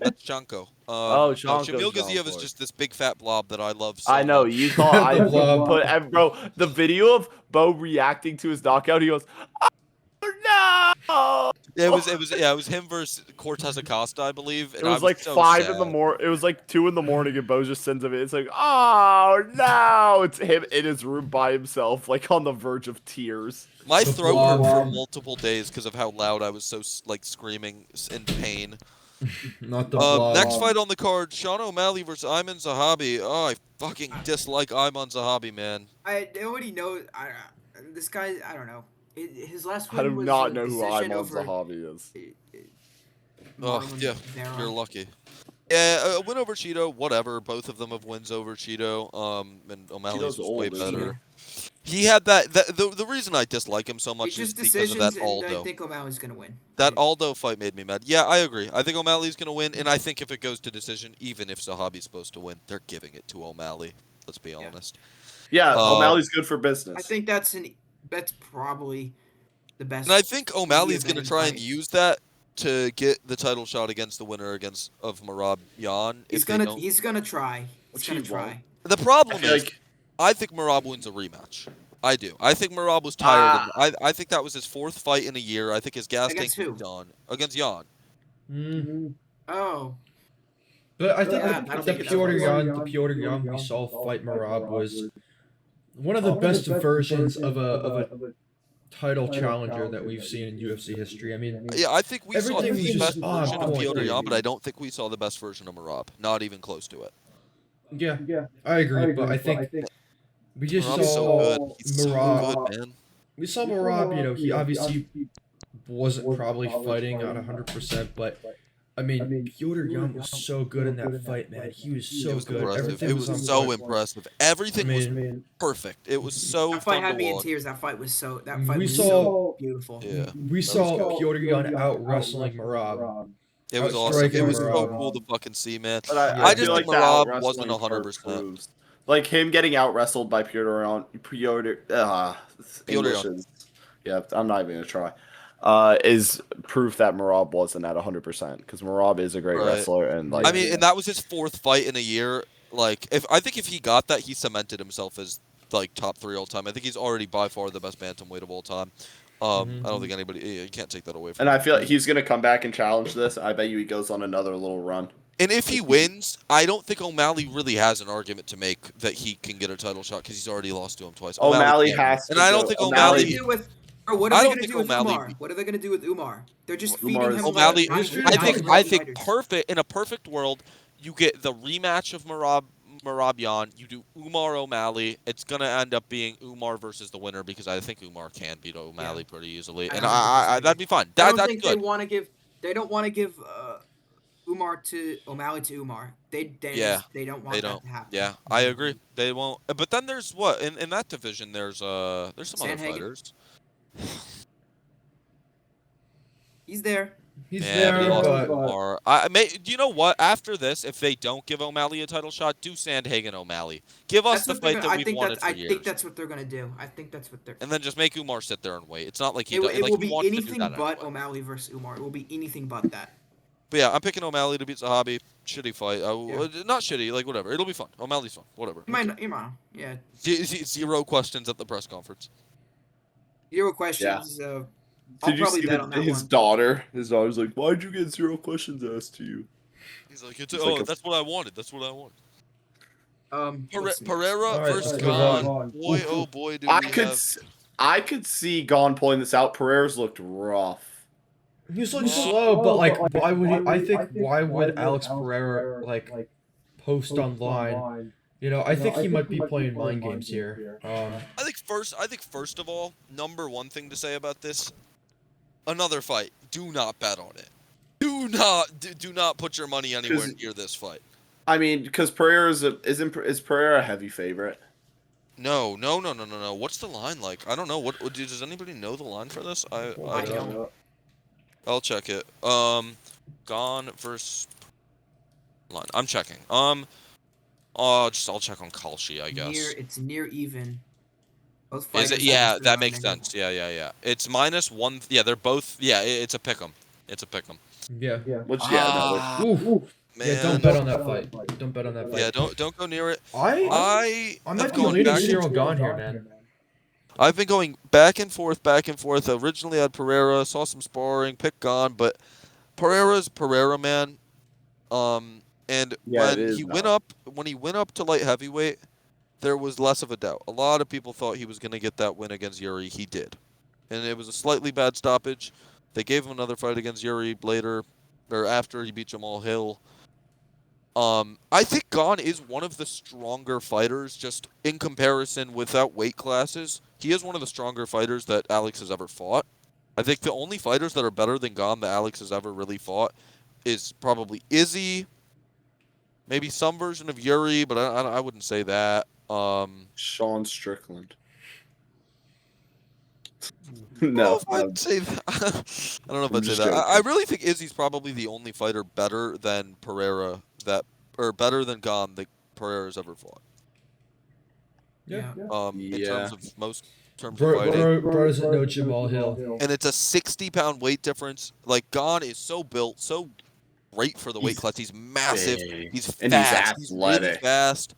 That's Janko. Shamil Gaziev is just this big fat blob that I love. So
I know
much.
you thought bro. The video of Bo reacting to his knockout, he goes, "Oh, no!"
It was him versus Cortez Acosta, I believe.
It was like so 5 in the morning. It was like 2 in the morning, and Bo just sends him. It's like, "Oh no!" It's him in his room by himself, like on the verge of tears.
My throat hurt for multiple days because of how loud I was, so like screaming in pain.
Not the
next fight on the card: Sean O'Malley versus Ayman Zahabi. Oh, I fucking dislike Ayman Zahabi, man.
I already know. This guy. I don't know. His last win
I do
was
not
a
know who
decision
Ayman
over
Zahabi is.
Oh yeah, you're lucky. Yeah, a win over Cheeto, whatever. Both of them have wins over Cheeto. And O'Malley's was way better. He had the reason I dislike him so much is because of that Aldo.
I think O'Malley's gonna win.
That Aldo fight made me mad. Yeah, I agree. I think O'Malley's gonna win, and I think if it goes to decision, even if Zahabi's supposed to win, they're giving it to O'Malley. Let's be honest.
Yeah, O'Malley's good for business.
I think that's probably the best.
And I think O'Malley's gonna try and use that to get the title shot against the winner of Merab Yan.
He's gonna try. He's gonna try.
The problem is, I think Merab wins a rematch. I do. I think Merab was tired. I think that was his 4th fight in a year. I think his gas tank moved on against Yan.
Mm-hmm.
Oh.
But I think the Piotr Yan we saw fight Merab was one of the best versions of a title challenger that we've seen in UFC history. I mean,
yeah, I think we saw the best
on
version of
point.
Piotr Yan, but I don't think we saw the best version of Merab. Not even close to it.
Yeah, I agree, but I think we just
Merab's
saw
so good. He's
Merab.
so good, man.
We saw Merab. You know, he obviously wasn't probably fighting on 100%, but I mean, Piotr Yan was so good in that fight, man. He was so good. Everything
it was so impressive. Everything was perfect. It was so
that fight
fun
had
to
me in
watch.
tears. That fight was so beautiful.
Yeah.
We saw Piotr Yan out wrestling Merab.
It was awesome. It was so cool to fucking see, man.
But
I just think Merab wasn't 100%.
Like him getting out wrestled by English is, yeah, I'm not even gonna try. Is proof that Marab wasn't at 100% because Marab is a great
Right.
wrestler and like
I mean, and that was his 4th fight in a year. Like, I think if he got that, he cemented himself as like top 3 all time. I think he's already by far the best bantamweight of all time. I don't think anybody. You can't take that away from
and
him.
I feel like he's gonna come back and challenge this. I bet you he goes on another little run.
And if he wins, I don't think O'Malley really has an argument to make that he can get a title shot because he's already lost to him twice.
O'Malley
can't.
has to
And I don't
go.
think
What are they
O'Malley.
gonna do with? Or what are
I
they
don't
gonna
think
do with
O'Malley-
Umar? What are they gonna do with Umar? They're just
Umar
feeding
is-
him.
O'Malley.
like,
History
I
of
think.
O'Malley
I think
fighters.
perfect in a perfect world, you get the rematch of Marabian. You do Umar O'Malley. It's gonna end up being Umar versus the winner because I think Umar can beat O'Malley pretty easily, and I that'd be fun.
I
That's
don't think
good.
they want to give. They don't want to give O'Malley to Umar. They
Yeah,
they don't want
They
that
don't.
to happen.
Yeah, I agree. They won't. But then there's what in that division. There's some other
Sandhagen?
fighters.
He's there.
He's
Yeah, but he
there,
lost
but
to Umar. Do you know what? After this, if they don't give O'Malley a title shot, do Sandhagen O'Malley. Give us
That's
the
what they're
fight
gonna.
that
I
we've
think
wanted
that's.
for
I
years.
think that's what they're gonna do. I think that's what they're.
And then just make Umar sit there and wait. It's not like he
It,
does.
it
Like,
will
he
be
wants to do
anything
that
but
anyway.
O'Malley versus Umar. It will be anything but that.
But yeah, I'm picking O'Malley to beat Zahabi. Shitty fight.
Yeah.
Not shitty. Like whatever. It'll be fun. O'Malley's fun. Whatever.
You might. Yeah.
Zero questions at the press conference.
0 questions. I'll
Did you
probably
see
bet on that
his
one.
daughter? His daughter's like, "Why'd you get 0 questions asked to you?"
He's like,
It's like a-
that's what I wanted. That's what I wanted.
What's next?
Pereira
All right,
versus
let's move
Gon.
on.
Boy, oh boy, do
I
we
could
have.
I could see Gon pulling this out. Pereira's looked rough.
he's looking slow. But like, why would he? I think why would Alex Pereira like post online? You know, I think he might be playing mind games here.
I think first of all, number one thing to say about this, another fight. Do not bet on it. Do not put your money anywhere near this fight.
I mean, because Pereira is Pereira a heavy favorite?
No. What's the line like? I don't know. What does anybody know the line for this? I don't. I'll check it. Gon versus line. I'm checking. I'll check on Kalshi, I guess.
It's near even. Both
Is
fighters
it?
have
Yeah,
a
that
$3
makes
negative.
sense. Yeah. It's -1. Yeah, they're both. Yeah, it's a pick'em. It's a pick'em.
Yeah.
Which
Ooh.
Man.
Yeah, don't bet on that fight. Don't bet on that fight.
Yeah, don't go near it.
I
have
might be
gone
leading
back.
Cyril Gone here, man.
I've been going back and forth. Originally, I had Pereira, saw some sparring, picked Gon, but Pereira's Pereira, man. And
Yeah, it
when
is
he
not.
went up to light heavyweight, there was less of a doubt. A lot of people thought he was going to get that win against Yuri. He did, and it was a slightly bad stoppage. They gave him another fight against Yuri later, or after he beat Jamal Hill. I think Gon is one of the stronger fighters, just in comparison without weight classes. He is one of the stronger fighters that Alex has ever fought. I think the only fighters that are better than Gon that Alex has ever really fought is probably Izzy, maybe some version of Yuri, but I wouldn't say that.
Sean Strickland.
I don't know
No,
if I'd say that. I don't know if
I'm
I'd say
just
that. I
joking.
really think Izzy's probably the only fighter better than Pereira or better than Gon that Pereira's ever fought.
Yeah.
In
Yeah.
terms of most terms of fighting.
Bro doesn't know Jamal Hill.
And it's a 60-pound weight difference. Like, Gon is so built, so great for the weight
He's
class. He's massive.
big.
He's fast.
And he's
really
athletic.
fast.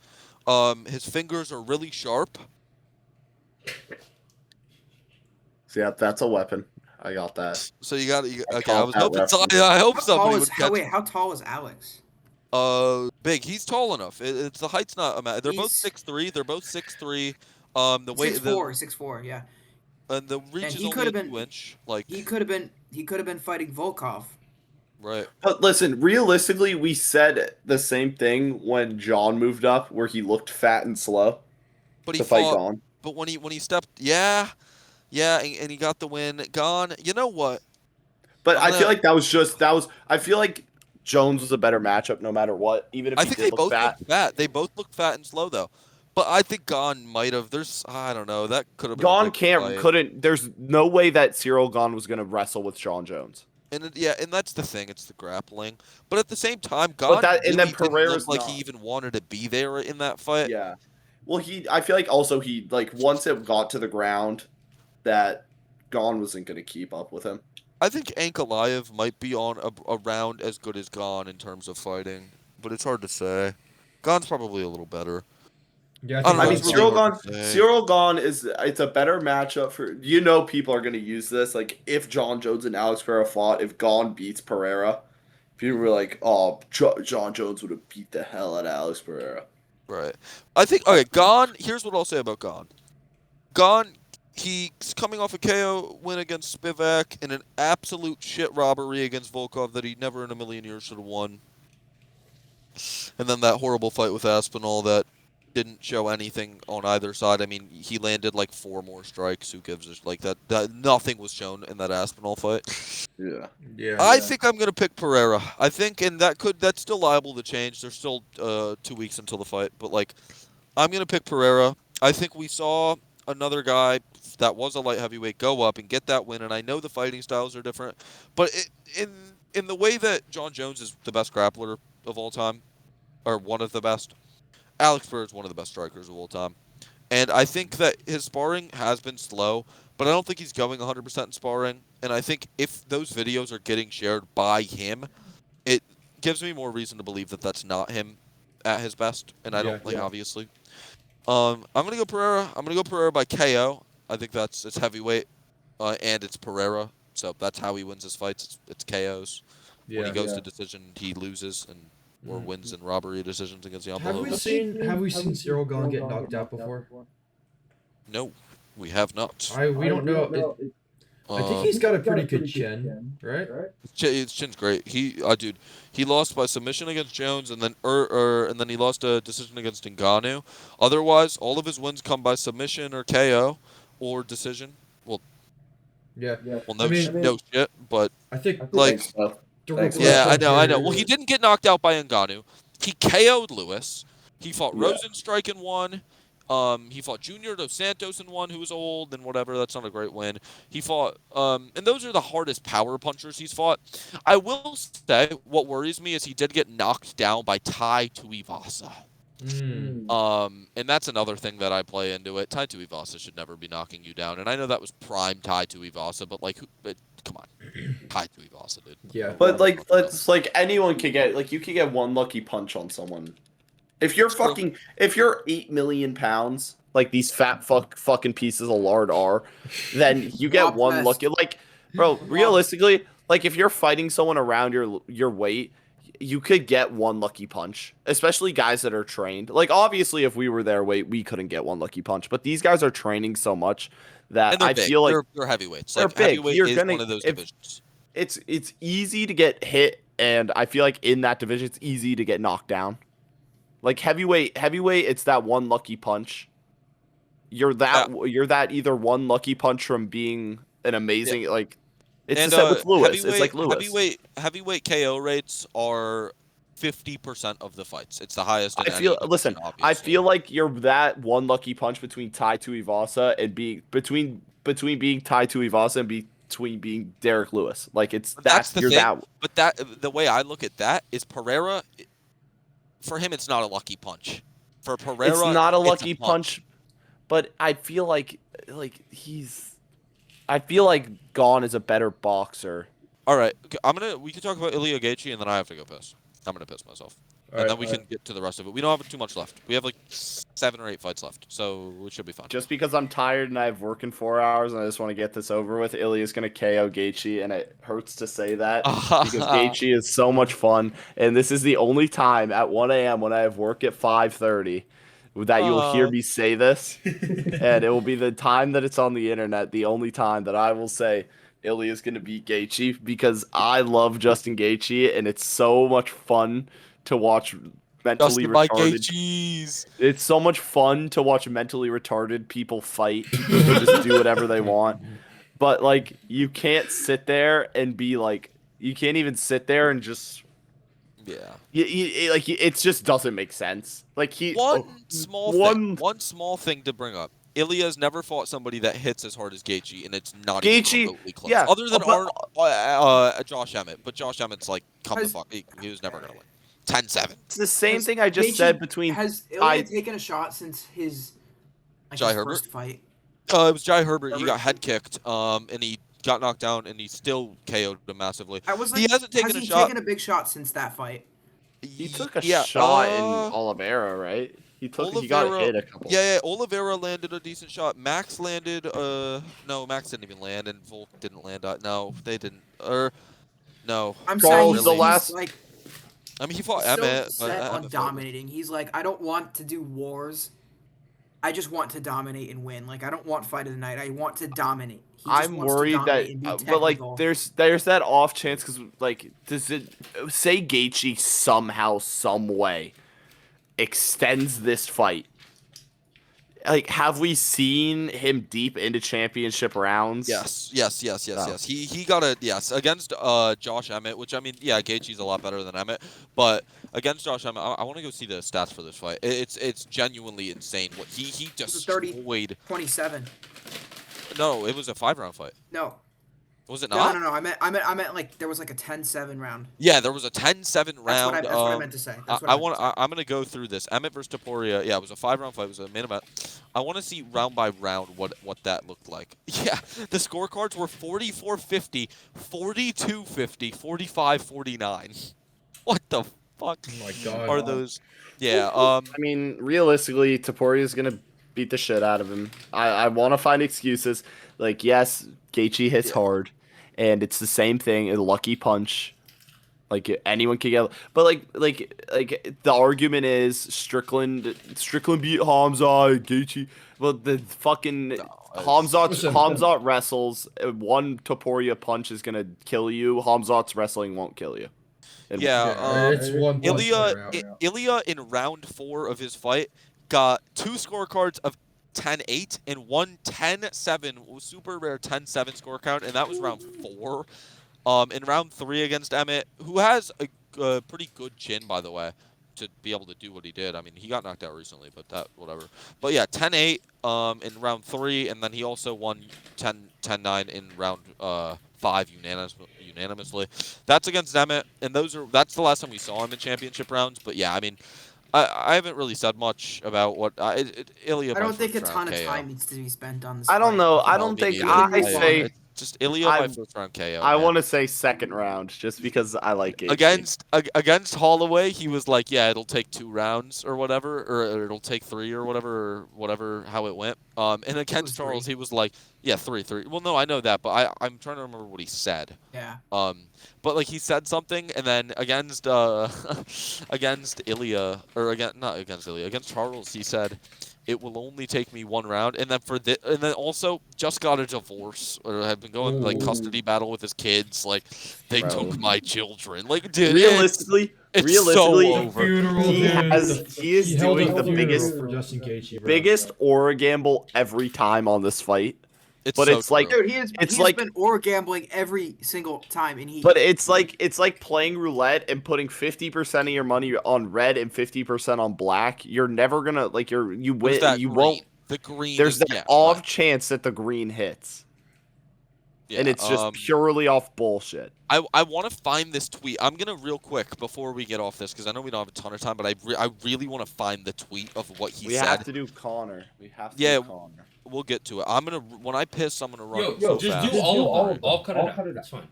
His fingers are really sharp.
So yeah, that's a weapon. I got that.
So you got okay. I
call
was
that
hoping.
reference.
I hope
How tall
somebody
is
would catch.
how tall is Alex?
Big. He's tall enough. It's the height's not a matter. They're both
He's-
6'3". They're both 6'3". The weight
6'4", yeah.
and the reach
And
is
he
only
could
a
have been
2-inch. Like
he could have been fighting Volkov.
right.
But listen, realistically, we said the same thing when John moved up, where he looked fat and slow
But he
to fight
fought.
Gon.
But when he stepped, yeah, and he got the win. Gon. You know what?
But
I'm
I feel
gonna-
like I feel like Jones was a better matchup no matter what, even if
I
he
think
did
they
look
both
fat.
look fat. They both look fat and slow though. But I think Gon might have. I don't know. That could have been.
Gon
a big fight.
couldn't. There's no way that Cyril Gon was gonna wrestle with Sean Jones.
And and that's the thing. It's the grappling. But at the same time, Gon
and then
really didn't
Pereira's
look like
not.
he even wanted to be there in that fight.
Yeah, Well, I feel like also he like once it got to the ground, that Gon wasn't going to keep up with him.
I think Ankalaev might be on around as good as Gon in terms of fighting, but it's hard to say. Gon's probably a little better.
Yeah,
I don't know.
I mean,
It's really hard to say.
Cyril Gon it's a better matchup for people are going to use this. Like if John Jones and Alex Pereira fought, if Gon beats Pereira, people were like, "Oh, John Jones would have beat the hell out of Alex Pereira."
Right. I think Gon. Here's what I'll say about Gon. Gon, he's coming off a KO win against Spivak in an absolute shit robbery against Volkov that he never in a million years should have won. And then that horrible fight with Aspinall that didn't show anything on either side. I mean, he landed like 4 more strikes. Who gives a like that? Nothing was shown in that Aspinall fight.
Yeah.
I think I'm gonna pick Pereira. I think, and that's still liable to change. There's still 2 weeks until the fight, but like, I'm gonna pick Pereira. I think we saw another guy that was a light heavyweight go up and get that win, and I know the fighting styles are different, but in the way that John Jones is the best grappler of all time, or one of the best, Alex Pereira is one of the best strikers of all time. And I think that his sparring has been slow, but I don't think he's going 100% in sparring. And I think if those videos are getting shared by him, it gives me more reason to believe that that's not him at his best. And I don't think, obviously. I'm going to go Pereira. I'm going to go Pereira by KO. I think it's heavyweight, and it's Pereira. So that's how he wins his fights. It's KOs. When he goes to decision, he loses or wins in robbery decisions against Jan Blachowicz.
Have we seen Cyril Gon get knocked out before?
No, we have not.
We don't know. I think he's got a pretty good chin, right?
His chin's great. Dude, he lost by submission against Jones, and then he lost a decision against Ngannou. Otherwise, all of his wins come by submission or KO or decision. Well, no shit, but
I think
like. Yeah, I know. Well, he didn't get knocked out by Ngannou. He KO'd Lewis. He fought Rosenstrike and won. He fought Junior Dos Santos and won, who was old and whatever. That's not a great win. He fought, and those are the hardest power punchers he's fought. I will say, what worries me is he did get knocked down by Tai Tuivasa. And that's another thing that I play into it. Tai Tuivasa should never be knocking you down. And I know that was prime Tai Tuivasa, but like, come on. Tai Tuivasa, dude.
Yeah.
But it's like anyone could get, like, you could get one lucky punch on someone. If you're 8 million pounds, like these fat fucking pieces of lard are, then you get one lucky, like, bro, realistically, like if you're fighting someone around your weight, you could get one lucky punch, especially guys that are trained. Like, obviously, if we were their weight, we couldn't get one lucky punch. But these guys are training so much that I feel like
they're heavyweights.
They're
like,
big.
Heavyweight
You're
is
gonna,
one of those divisions.
It's easy to get hit, and I feel like in that division, it's easy to get knocked down. Like heavyweight, it's that one lucky punch. You're that either one lucky punch from being an amazing like. It's the same with Lewis. It's like Lewis.
Heavyweight KO rates are 50% of the fights. It's the highest.
I feel like you're that one lucky punch between Tai Tuivasa and being between being Tai Tuivasa and between being Derek Lewis. Like that's the thing.
But the way I look at that is Pereira. For him, it's not a lucky punch. For Pereira,
it's not a lucky punch. But I feel like Gon is a better boxer.
All right, we can talk about Ilya Gaethje, and then I have to go piss. I'm gonna piss myself, then we can get to the rest of it. We don't have too much left. We have like 7 or 8 fights left, so it should be fun.
Just because I'm tired and I have work in 4 hours, and I just want to get this over with, Ilya's gonna KO Gaethje, and it hurts to say that because Gaethje is so much fun, and this is the only time at 1 a.m. when I have work at 5:30. That you'll hear me say this, and it will be the time that it's on the internet, the only time that I will say Ilya's going to beat Gaethje, because I love Justin Gaethje, and it's so much fun to watch mentally retarded. It's so much fun to watch mentally retarded people fight and just do whatever they want. But like, you can't sit there and be like, you can't even sit there and just. Yeah, it just doesn't make sense. Like
one small thing to bring up. Ilya's never fought somebody that hits as hard as Gaethje, and it's not even remotely close.
Yeah,
other than Josh Emmett, but Josh Emmett's like, come the fuck, he was never gonna win. 10-7.
It's the same
Has
thing I just
Gaethje-
said between.
Has Ilya taken a shot since his
Jai
his
Herbert?
first fight?
It was Jai Herbert. He got head kicked, and he got knocked down, and he still KO'd him massively.
I was
He
like,
hasn't taken
has
a
he
shot.
taken a big shot since that fight?
He took a
Yeah,
shot in Oliveira, right? He got hit a couple.
Yeah, Oliveira landed a decent shot. Max landed. No, Max didn't even land, and Volk didn't land. No, they didn't. No.
I'm
Charles,
saying
the
he's
last-
like
I mean, he fought
so
Emmett,
set
but
on
Emmett
dominating. He's like, I don't want to do wars. I just want to dominate and win. Like, I don't want fight of the night. I want to dominate. He just
I'm
wants to
worried that,
dominate and be
but like,
technical.
there's that off chance because like, does it say Gaethje somehow, some way, extends this fight? Like, have we seen him deep into championship rounds?
Yes.
Oh.
He got a yes against Josh Emmett, which I mean, yeah, Gaethje's a lot better than Emmett, but against Josh Emmett, I want to go see the stats for this fight. It's genuinely insane what he destroyed.
27.
No, it was a 5-round fight.
No.
Was it
No,
not?
no. I meant like there was like a 10-7 round.
Yeah, there was a 10-7 round.
That's what I meant to say. That's what
I'm gonna go through this. Emmett versus Topuria. Yeah, it was a 5-round fight. It was a main event. I want to see round by round what that looked like. Yeah, the scorecards were 44-50, 42-50, 45-49. What the fuck?
Oh my god.
Are those? Yeah.
I mean, realistically, Topuria's gonna beat the shit out of him. I want to find excuses. Like, yes, Gaethje hits hard, and it's the same thing. A lucky punch. Like, anyone can get, but like the argument is Strickland beat Hamza, Gaethje. Well, the fucking Hamzat wrestles. One Topuria punch is gonna kill you. Hamzat's wrestling won't kill you. And
it's one punch
Ilya in round 4 of his fight got 2 scorecards of 10-8 and one 10-7, super rare 10-7 score count, and that was round 4. In round 3 against Emmett, who has a pretty good chin, by the way, to be able to do what he did. I mean, he got knocked out recently, but that whatever. But yeah, 10-8 in round 3, and then he also won 10-9 in round 5 unanimously. That's against Emmett, and that's the last time we saw him in championship rounds. But yeah, I mean, I haven't really said much about what Ilya.
I don't think a ton of time needs to be spent on this.
I don't know. I
Well,
don't think
maybe
I
it's
say.
Just Ilya by first round KO.
I
man.
want to say second round just because I like it.
Against Holloway, he was like, yeah, it'll take 2 rounds or whatever, or it'll take 3 or whatever how it went. And against Charles, he was like, yeah, 3. Well, no, I know that, but I'm trying to remember what he said.
Yeah.
But like he said something, and then against against Ilya, or against Charles, he said, it will only take me 1 round, and then and then also just got a divorce, or had been going like custody battle with his kids. Like, they took my children. Like, dude,
realistically,
so over.
He is doing the biggest aura gamble every time on this fight. It's like,
dude, he's been aura gambling every single time, and
But it's like playing roulette and putting 50% of your money on red and 50% on black. You're never gonna you win. You won't.
The green.
There's that off chance that the green hits.
Yeah,
and it's just purely off bullshit.
I want to find this tweet. I'm gonna real quick before we get off this, because I know we don't have a ton of time, but I really want to find the tweet of what he said.
We have to do Connor. We have to do Connor.
We'll get to it. When I piss, I'm gonna run.
Just do all of it. I'll cut it out. It's fine.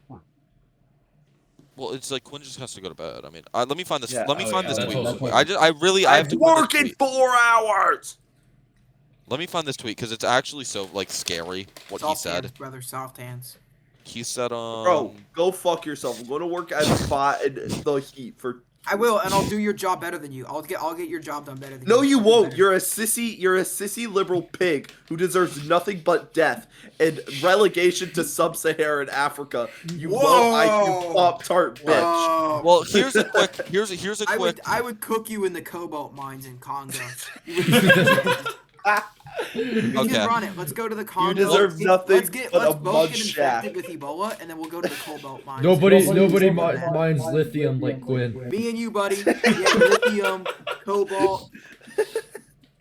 Well, it's like Quinn just has to go to bed. I mean, let me find this.
Yeah.
Let me find this tweet.
totally
I have to
work in 4 hours.
Let me find this tweet because it's actually so like scary what he said.
Hands, brother, soft hands.
He said,
Bro, go fuck yourself. I'm going to work at the Heat for.
I will, and I'll do your job better than you. I'll get your job done better than you.
No, you won't. You're a sissy liberal pig who deserves nothing but death and relegation to sub-Saharan Africa. You low IQ Pop-Tart bitch.
Well, here's a quick.
I would cook you in the cobalt mines in Congo. We can run it. Let's go to the Congo.
You deserve nothing
Let's
but
both
a mud
get
shack.
infected with Ebola, and then we'll go to the cobalt mines.
Nobody mines lithium like Quinn.
Me and you, buddy. Yeah, lithium, cobalt.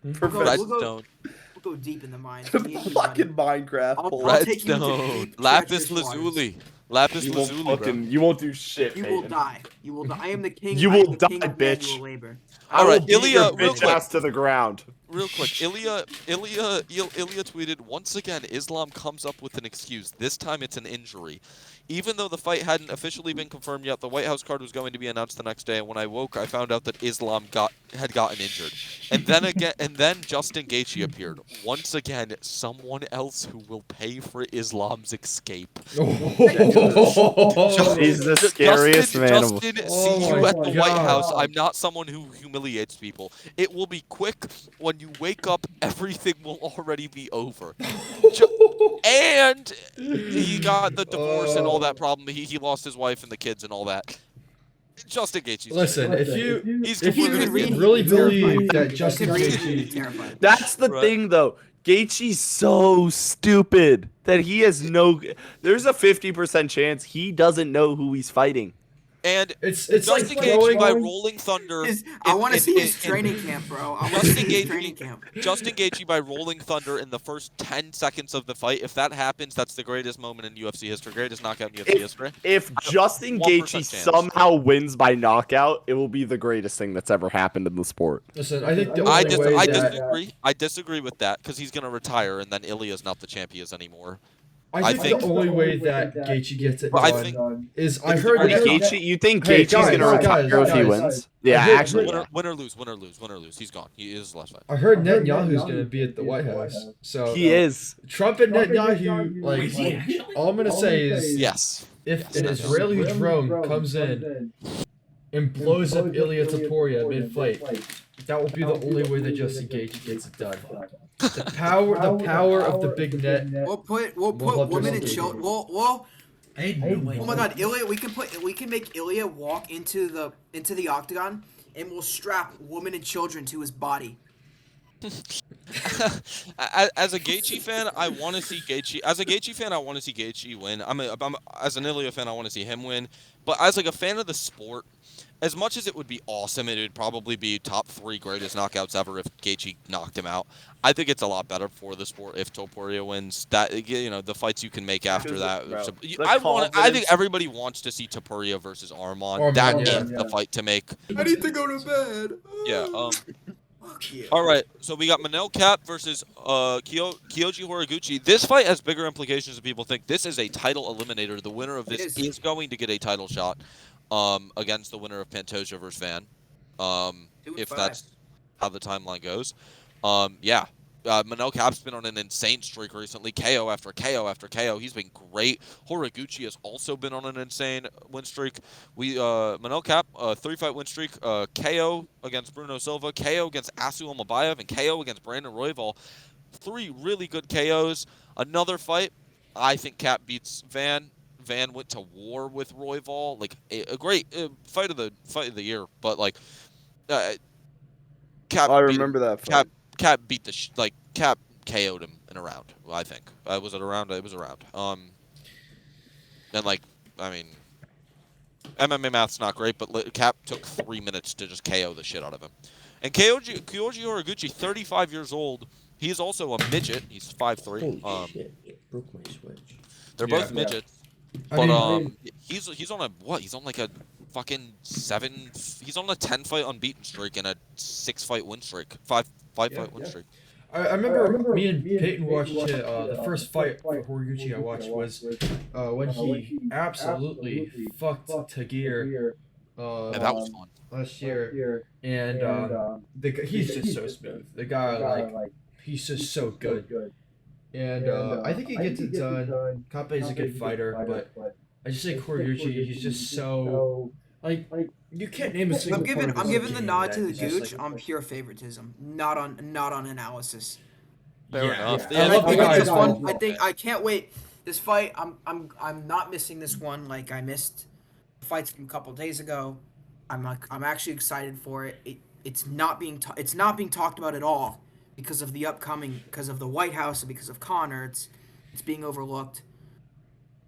Redstone.
We'll go deep in the mines. Me and you,
Fucking
buddy.
Minecraft.
I'll take you to
Redstone.
deep
Lapis
treacherous waters.
lazuli. Lapis
You won't
lazuli, bro.
fucking. You won't do shit.
You will
Peyton.
die. You will die. I am the king.
You
I am
will
the
die,
king of
bitch.
manual labor.
I
All
will
right,
beat your
Ilya, real
bitch
quick.
ass to the ground.
Real quick, Ilya tweeted, once again, Islam comes up with an excuse. This time it's an injury. Even though the fight hadn't officially been confirmed yet, the White House card was going to be announced the next day, and when I woke, I found out that Islam had gotten injured. And then Justin Gaethje appeared. Once again, someone else who will pay for Islam's escape.
He's the scariest man of
Justin,
Oh
see you
my
at the White
God.
House. I'm not someone who humiliates people. It will be quick. When you wake up, everything will already be over. And he got the divorce and all that problem. He lost his wife and the kids and all that. Justin Gaethje's
Listen, if you
he's
if you
completely
really
terrified.
believe that
You
Justin
could read it,
Gaethje,
it's terrifying.
That's the
Right.
thing, though. Gaethje's so stupid that he has no. There's a 50% chance he doesn't know who he's fighting.
and
it's
Justin
like
Gaethje by
throwing.
rolling thunder.
I want to see his
in-
training camp, bro. I want to
Justin
see his
Gaethje-
training camp.
Justin Gaethje by rolling thunder in the first 10 seconds of the fight. If that happens, that's the greatest moment in UFC history, greatest knockout in UFC history.
If Justin
1%
Gaethje
chance.
somehow wins by knockout, it will be the greatest thing that's ever happened in the sport.
Listen, I think the
I
only way that
disagree. I disagree with that because he's gonna retire, and then Ilya's not the champ he is anymore.
I think the only way that Gaethje gets it
But I
done
think-
is I heard
You
that
think you think
Hey,
Gaethje's gonna
guys,
retire if he
guys,
wins? Yeah,
I heard-
actually.
Win or lose. He's gone. He is his last fight.
I heard Netanyahu's gonna be at the White House. So
He is.
Trump and Netanyahu, like,
Is he actually?
all I'm gonna say is
Yes.
if an Israeli drone comes in and blows up Ilya Taporia mid-fight, that will be the only way that Justin Gaethje gets it done. The power of the big net.
We'll put
We'll have
women and
Justin
children.
Gaethje.
Well.
I had no idea.
Oh my God, Ilya! We can make Ilya walk into the octagon, and we'll strap women and children to his body.
As a Gaethje fan, I want to see Gaethje. As a Gaethje fan, I want to see Gaethje win. As an Ilya fan, I want to see him win. But as like a fan of the sport, as much as it would be awesome, it would probably be top 3 greatest knockouts ever if Gaethje knocked him out. I think it's a lot better for the sport if Topuria wins. That the fights you can make after that.
Bro,
So,
the
I
confidence-
think everybody wants to see Topuria versus Arman.
Arman,
That
yeah.
is the fight to make.
I need to go to bed.
Yeah.
Fuck you.
All right, so we got Manel Cap versus Kyoji Horiguchi. This fight has bigger implications than people think. This is a title eliminator. The winner of this is going to get a title shot against the winner of Pantoja versus Van, if that's how the timeline goes. Yeah. Manel Cap's been on an insane streak recently. KO after KO after KO. He's been great. Horiguchi has also been on an insane win streak. Manel Cap, 3-fight win streak. KO against Bruno Silva. KO against Asu Omabayev. And KO against Brandon Royval. 3 really good KOs. Another fight. I think Cap beats Van. Van went to war with Royval. Like a great fight of the year. But like, Cap.
I
beat him.
remember that fight.
Cap beat Cap KO'd him in a round. I think. Was it a round? It was a round. And like, I mean, MMA math's not great, but Cap took 3 minutes to just KO the shit out of him. And Kyoji Horiguchi, 35 years old. He's also a midget. He's 5'3".
Holy shit! It broke my switch.
They're both midgets.
I
But
mean,
he's on a what? He's on like a fucking 7. He's on a 10-fight unbeaten streak and a 6-fight win streak. 5-fight win streak.
I remember me and Peyton watched the first fight for Horiguchi I watched was when he absolutely fucked Tagir
And that was fun.
last year, and he's just so smooth. The guy he's just so good, and I think he gets it done. Kape is a good fighter, but I just think Horiguchi, he's just so like you can't name a single.
I'm giving the nod to the Gooch on pure favoritism, not on analysis.
Fair enough.
I love the guy
this
as
one.
well.
I think I can't wait. This fight, I'm not missing this one. Like I missed fights from a couple of days ago. I'm actually excited for it. It's not being talked about at all because of the White House and because of Connor. It's being overlooked.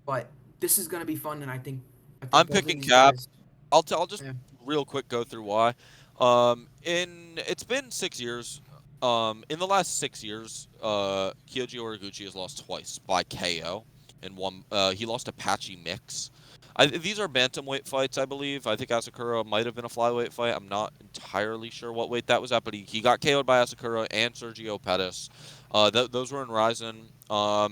But this is gonna be fun, and I think
I'm
both of
picking
these
Cap.
guys-
I'll just
Yeah.
real quick go through why. It's been 6 years. In the last 6 years, Kyoji Horiguchi has lost twice by KO. in one. He lost to Patchy Mix. These are bantamweight fights, I believe. I think Asakura might have been a flyweight fight. I'm not entirely sure what weight that was at, but he got KO'd by Asakura and Sergio Pettis. Those were in Ryzen. I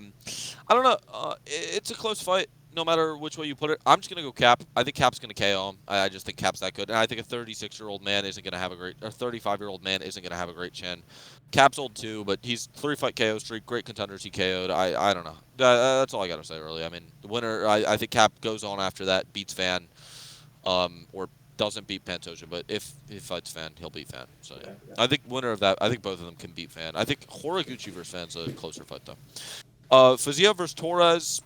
don't know. It's a close fight, no matter which way you put it. I'm just gonna go Cap. I think Cap's gonna KO him. I just think Cap's that good, and I think a 36-year-old man isn't gonna have a great, or 35-year-old man isn't gonna have a great chin. Cap's old too, but he's 3-fight KO streak. Great contenders he KO'd. I don't know. That's all I gotta say really. I mean, the winner. I think Cap goes on after that, beats Van, or doesn't beat Pantoja, but if he fights Fan, he'll beat Fan. So yeah. I think winner of that. I think both of them can beat Fan. I think Horiguchi versus Fan's a closer fight though. Fazia versus Torres.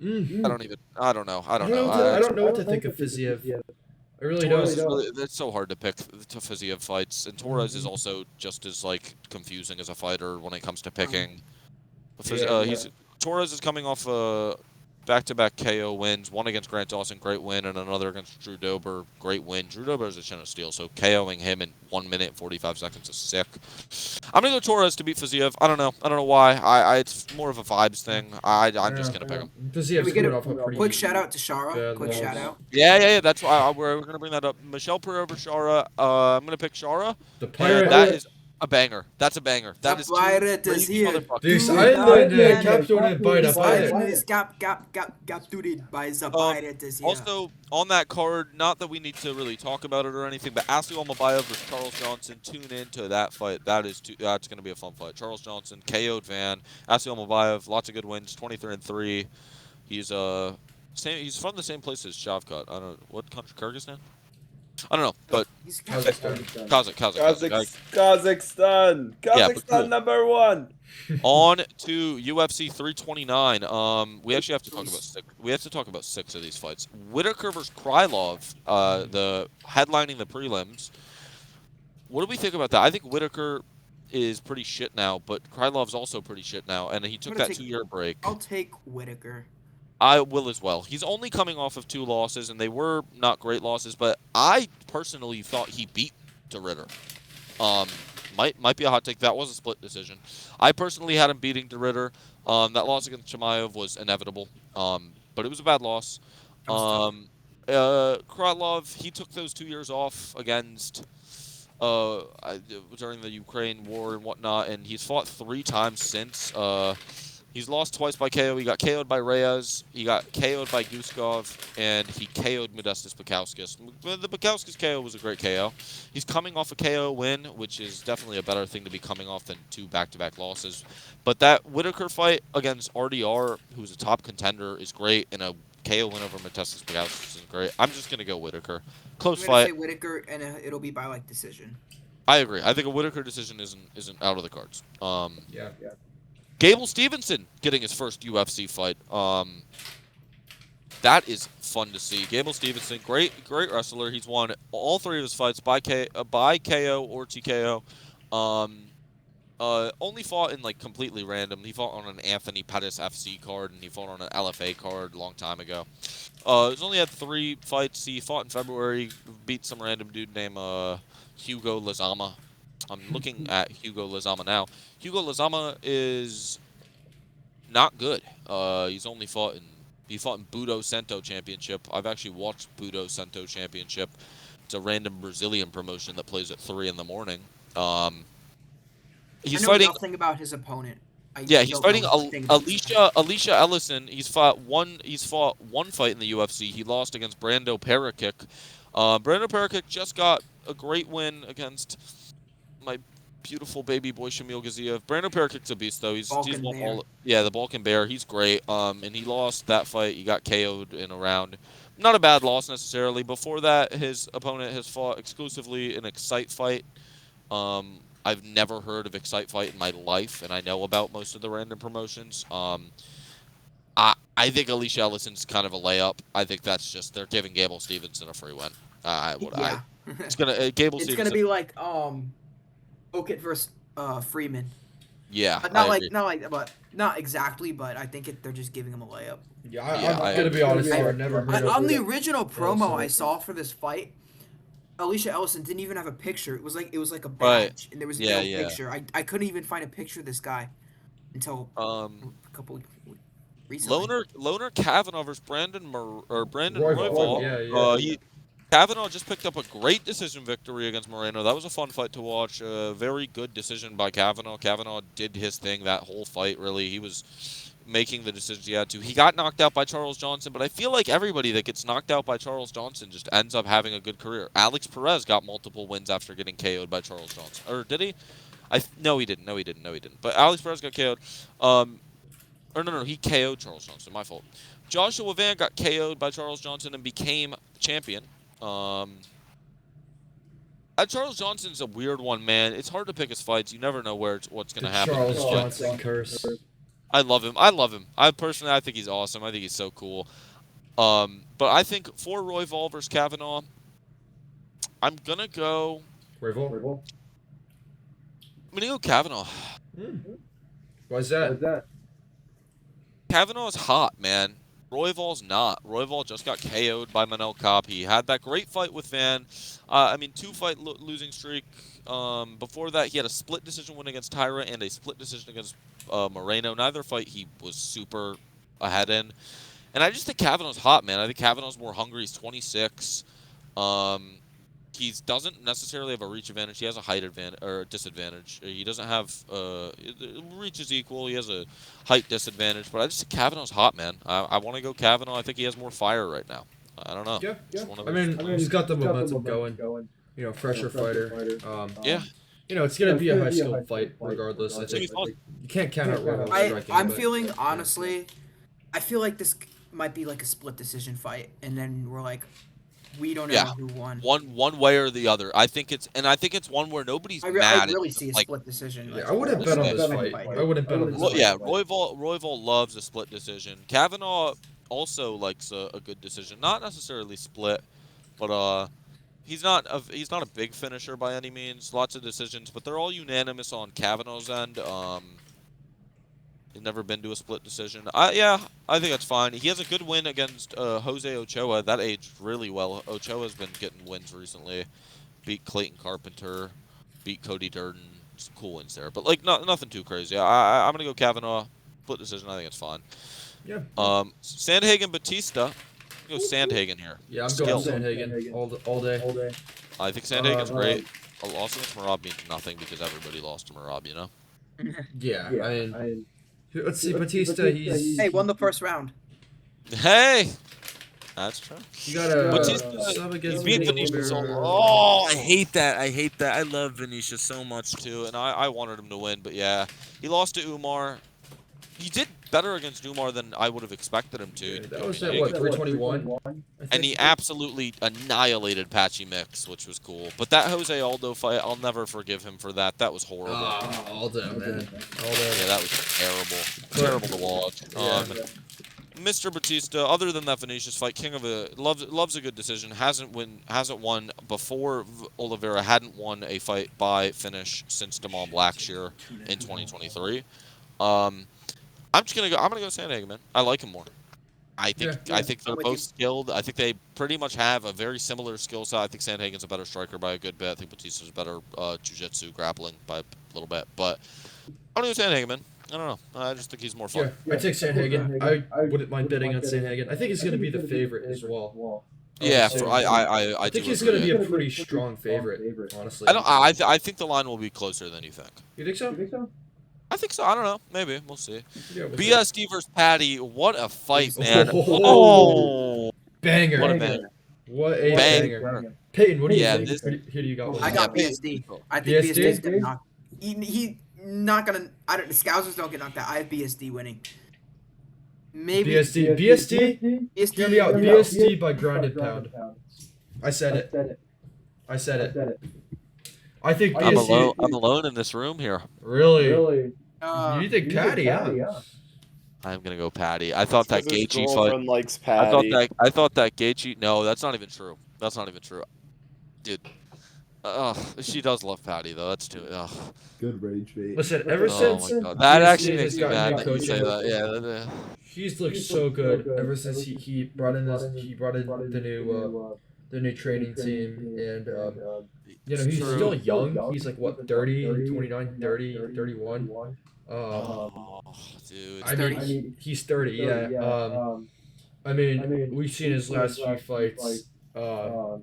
Mm.
I don't know. I don't
know what to think of Fiziev. I really don't.
It's so hard to pick to Faziev fights, and Torres is also just as like confusing as a fighter when it comes to picking. Torres is coming off back-to-back KO wins, one against Grant Dawson, great win, and another against Drew Dober, great win. Drew Dober is a chin of steel, so KOing him in 1 minute 45 seconds is sick. I'm gonna go Torres to beat Faziev. I don't know why. It's more of a vibes thing. I'm just gonna pick him.
Faziev coming off a pretty
quick shout out to Shara. Quick shout out.
Yeah. That's why we're gonna bring that up. Michelle Pereira over Shara. I'm gonna pick Shara.
The pirate.
That is a banger. That's a banger. That is
pirate is here.
This island captured by the pirate.
Is captured by the pirate is here.
Also, on that card, not that we need to really talk about it or anything, but Asli Almabayev versus Charles Johnson. Tune into that fight. That's going to be a fun fight. Charles Johnson KO'd Van. Asli Almabayev, lots of good wins, 23-3. He's he's from the same place as Shavkat. I don't know what country, Kyrgyzstan. I don't know, but
Kazakhstan.
Cool.
Number 1.
On to UFC 329. We actually have to talk about six. We have to talk about 6 of these fights. Whitaker versus Krylov, the headlining the prelims. What do we think about that? I think Whitaker is pretty shit now, but Krylov's also pretty shit now, and he took that 2-year break.
I'll take Whitaker.
I will as well. He's only coming off of 2 losses, and they were not great losses, but I personally thought he beat DeRitter. Might be a hot take. That was a split decision. I personally had him beating DeRitter. That loss against Chimaev was inevitable, but it was a bad loss. Krylov, he took those 2 years off against during the Ukraine war and whatnot, and he's fought 3 times since. He's lost twice by KO. He got KO'd by Reyes. He got KO'd by Guskov, and he KO'd Modestas Bukauskas. The Bukauskas KO was a great KO. He's coming off a KO win, which is definitely a better thing to be coming off than 2 back-to-back losses. But that Whitaker fight against RDR, who's a top contender, is great, and a KO win over Modestas Bukauskas is great. I'm just gonna go Whitaker. Close fight.
Say Whitaker, and it'll be by like decision.
I agree. I think a Whitaker decision isn't out of the cards.
Yeah.
Gable Stevenson getting his first UFC fight. That is fun to see. Gable Stevenson, great wrestler. He's won all 3 of his fights by KO or TKO. Only fought in like completely random. He fought on an Anthony Pettis FC card, and he fought on an LFA card a long time ago. He's only had 3 fights. He fought in February, beat some random dude named Hugo Lozama. I'm looking at Hugo Lozama now. Hugo Lozama is not good. He's only fought in Budo Cento Championship. I've actually watched Budo Cento Championship. It's a random Brazilian promotion that plays at 3 in the morning. He's fighting
nothing about his opponent.
He's fighting Alicia Ellison. He's fought one fight in the UFC. He lost against Brando Parakic. Brando Parakic just got a great win against my beautiful baby boy Shamil Gaziev. Brando Parakic's a beast though. He's won all. Yeah, the Balkan Bear. He's great. And he lost that fight. He got KO'd in a round. Not a bad loss necessarily. Before that, his opponent has fought exclusively an Excite fight. I've never heard of Excite fight in my life, and I know about most of the random promotions. I think Alicia Ellison's kind of a layup. I think that's just they're giving Gable Stevenson a free win. It's gonna Gable. It's
gonna be like Okit versus Freeman.
Yeah,
not exactly, but I think they're just giving him a layup.
I'm gonna be honest. I've never heard of
on the original promo I saw for this fight. Alicia Ellison didn't even have a picture. It was like a badge, and there was no picture. I couldn't even find a picture of this guy. until
Um,
a couple recently.
Loner Kavanaugh versus Brandon
Royval,
Royval.
yeah.
Kavanaugh just picked up a great decision victory against Moreno. That was a fun fight to watch. Very good decision by Kavanaugh. Kavanaugh did his thing that whole fight, really. He was making the decisions he had to. He got knocked out by Charles Johnson, but I feel like everybody that gets knocked out by Charles Johnson just ends up having a good career. Alex Perez got multiple wins after getting KO'd by Charles Johnson. Or did he? No, he didn't. But Alex Perez got KO'd. No, he KO'd Charles Johnson. My fault. Joshua Van got KO'd by Charles Johnson and became champion. Charles Johnson's a weird one, man. It's hard to pick his fights. You never know what's going to happen.
Charles Johnson curse.
I love him. I think he's awesome. I think he's so cool. But I think for Royval versus Kavanaugh, I'm going to go...
Royval?
I'm going to go Kavanaugh.
Why's that?
Kavanaugh's hot, man. Royval's not. Royval just got KO'd by Manel Kopp. He had that great fight with Van. 2-fight losing streak. Before that, he had a split decision win against Tyra and a split decision against Moreno. Neither fight he was super ahead in. And I just think Kavanaugh's hot, man. I think Kavanaugh's more hungry. He's 26. He doesn't necessarily have a reach advantage. He has a height advantage or disadvantage. He doesn't have reach is equal. He has a height disadvantage. But I just think Kavanaugh's hot, man. I want to go Kavanaugh. I think he has more fire right now. I don't know.
Yeah. He's got the momentum going. Fresher fighter.
Yeah.
It's gonna be a high school fight regardless. I think you can't count out Royval striking.
I'm feeling honestly, I feel like this might be like a split decision fight, and then we're like, we don't know who won.
One way or the other. I think it's one where nobody's mad.
I really see a split decision.
Yeah, I wouldn't bet on this fight. I wouldn't bet on this fight.
Yeah, Royval loves a split decision. Kavanaugh also likes a good decision. Not necessarily split, but he's not a big finisher by any means. Lots of decisions, but they're all unanimous on Kavanaugh's end. He's never been to a split decision. I think that's fine. He has a good win against Jose Ochoa. That aged really well. Ochoa's been getting wins recently. Beat Clayton Carpenter. Beat Cody Durden. Some cool wins there. But, nothing too crazy. I'm going to go Kavanaugh. Split decision. I think it's fine.
Yeah.
Sandhagen Batista. I'm going to go Sandhagen here.
Yeah, I'm going Sandhagen all day.
I think Sandhagen's great. Also, Merab means nothing because everybody lost to Merab, you know?
Yeah, I mean... Let's see, Batista,
Hey, won the first round.
Hey! That's true.
You gotta
Batista,
sub against
beat Vinicius. I hate that. I love Vinicius so much, too, and I wanted him to win, but yeah. He lost to Umar. He did better against Umar than I would have expected him to.
Yeah, that was at, 321?
And he absolutely annihilated Patchy Mix, which was cool. But that Jose Aldo fight, I'll never forgive him for that. That was horrible.
Aldo, man.
Yeah, that was terrible. Terrible to watch. Mr. Batista, other than that Vinicius fight, loves a good decision. Hasn't won before. Oliveira hadn't won a fight by finish since Damon Blackshear in 2023. I'm gonna go Sandhagen, man. I like him more. I think they're both skilled. I think they pretty much have a very similar skill set. I think Sandhagen's a better striker by a good bit. I think Batista's better jiu-jitsu grappling by a little bit. But I'm gonna go Sandhagen, man. I don't know. I just think he's more fun.
Yeah, I take Sandhagen. I wouldn't mind betting on Sandhagen. I think he's gonna be the favorite as well.
Yeah, I
think he's gonna be a pretty strong favorite, honestly.
I think the line will be closer than you think.
You think so?
I think so. I don't know. Maybe. We'll see.
Yeah,
BSD versus Patty. What a fight, man.
Banger.
What a banger.
What a banger. Peyton, what do you think? Who do you got?
I got BSD. I think BSD's gonna knock. He not gonna. The Scousers don't get knocked out. I have BSD winning. Maybe
BSD. Hear me out. BSD by grounded pound. I said it. I think BSD.
I'm alone in this room here.
Really? You think Patty? Huh?
I'm gonna go Patty. I thought that Gaethje
fight. Likes Patty.
I thought that Gaethje. No, that's not even true. Dude. She does love Patty though. That's too.
Good rage bait.
Listen, ever since
that actually makes me mad that you say that. Yeah.
He's looked so good ever since he brought in the new training team, and he's still young. He's like what, 30, 29, 30, 31.
Oh, dude.
I mean, he's 30. Yeah. I mean, we've seen his last few fights. Be a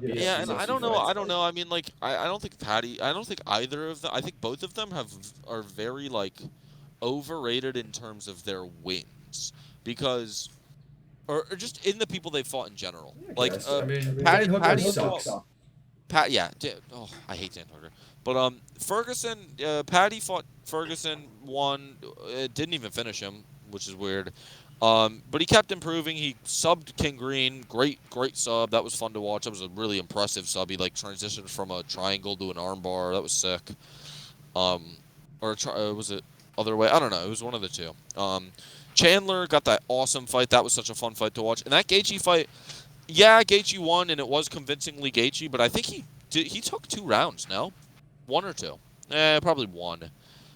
Yeah, and I
UFC
don't know.
fights.
I don't know. I mean, like, I don't think Patty. I don't think either of them. I think both of them are very like overrated in terms of their wins because, or just in the people they fought in general. Like,
Yes, I mean,
Patty,
Dan Hooker
Patty
sucks.
fought. Yeah. Oh, I hate Dan Hooker. But Ferguson, Patty fought Ferguson, won, didn't even finish him, which is weird. But he kept improving. He subbed King Green. Great sub. That was fun to watch. That was a really impressive sub. He like transitioned from a triangle to an armbar. That was sick. Was it other way? I don't know. It was one of the two. Chandler got that awesome fight. That was such a fun fight to watch. And that Gaethje fight, yeah, Gaethje won, and it was convincingly Gaethje. But I think he took 2 rounds. No, 1 or 2. Probably 1.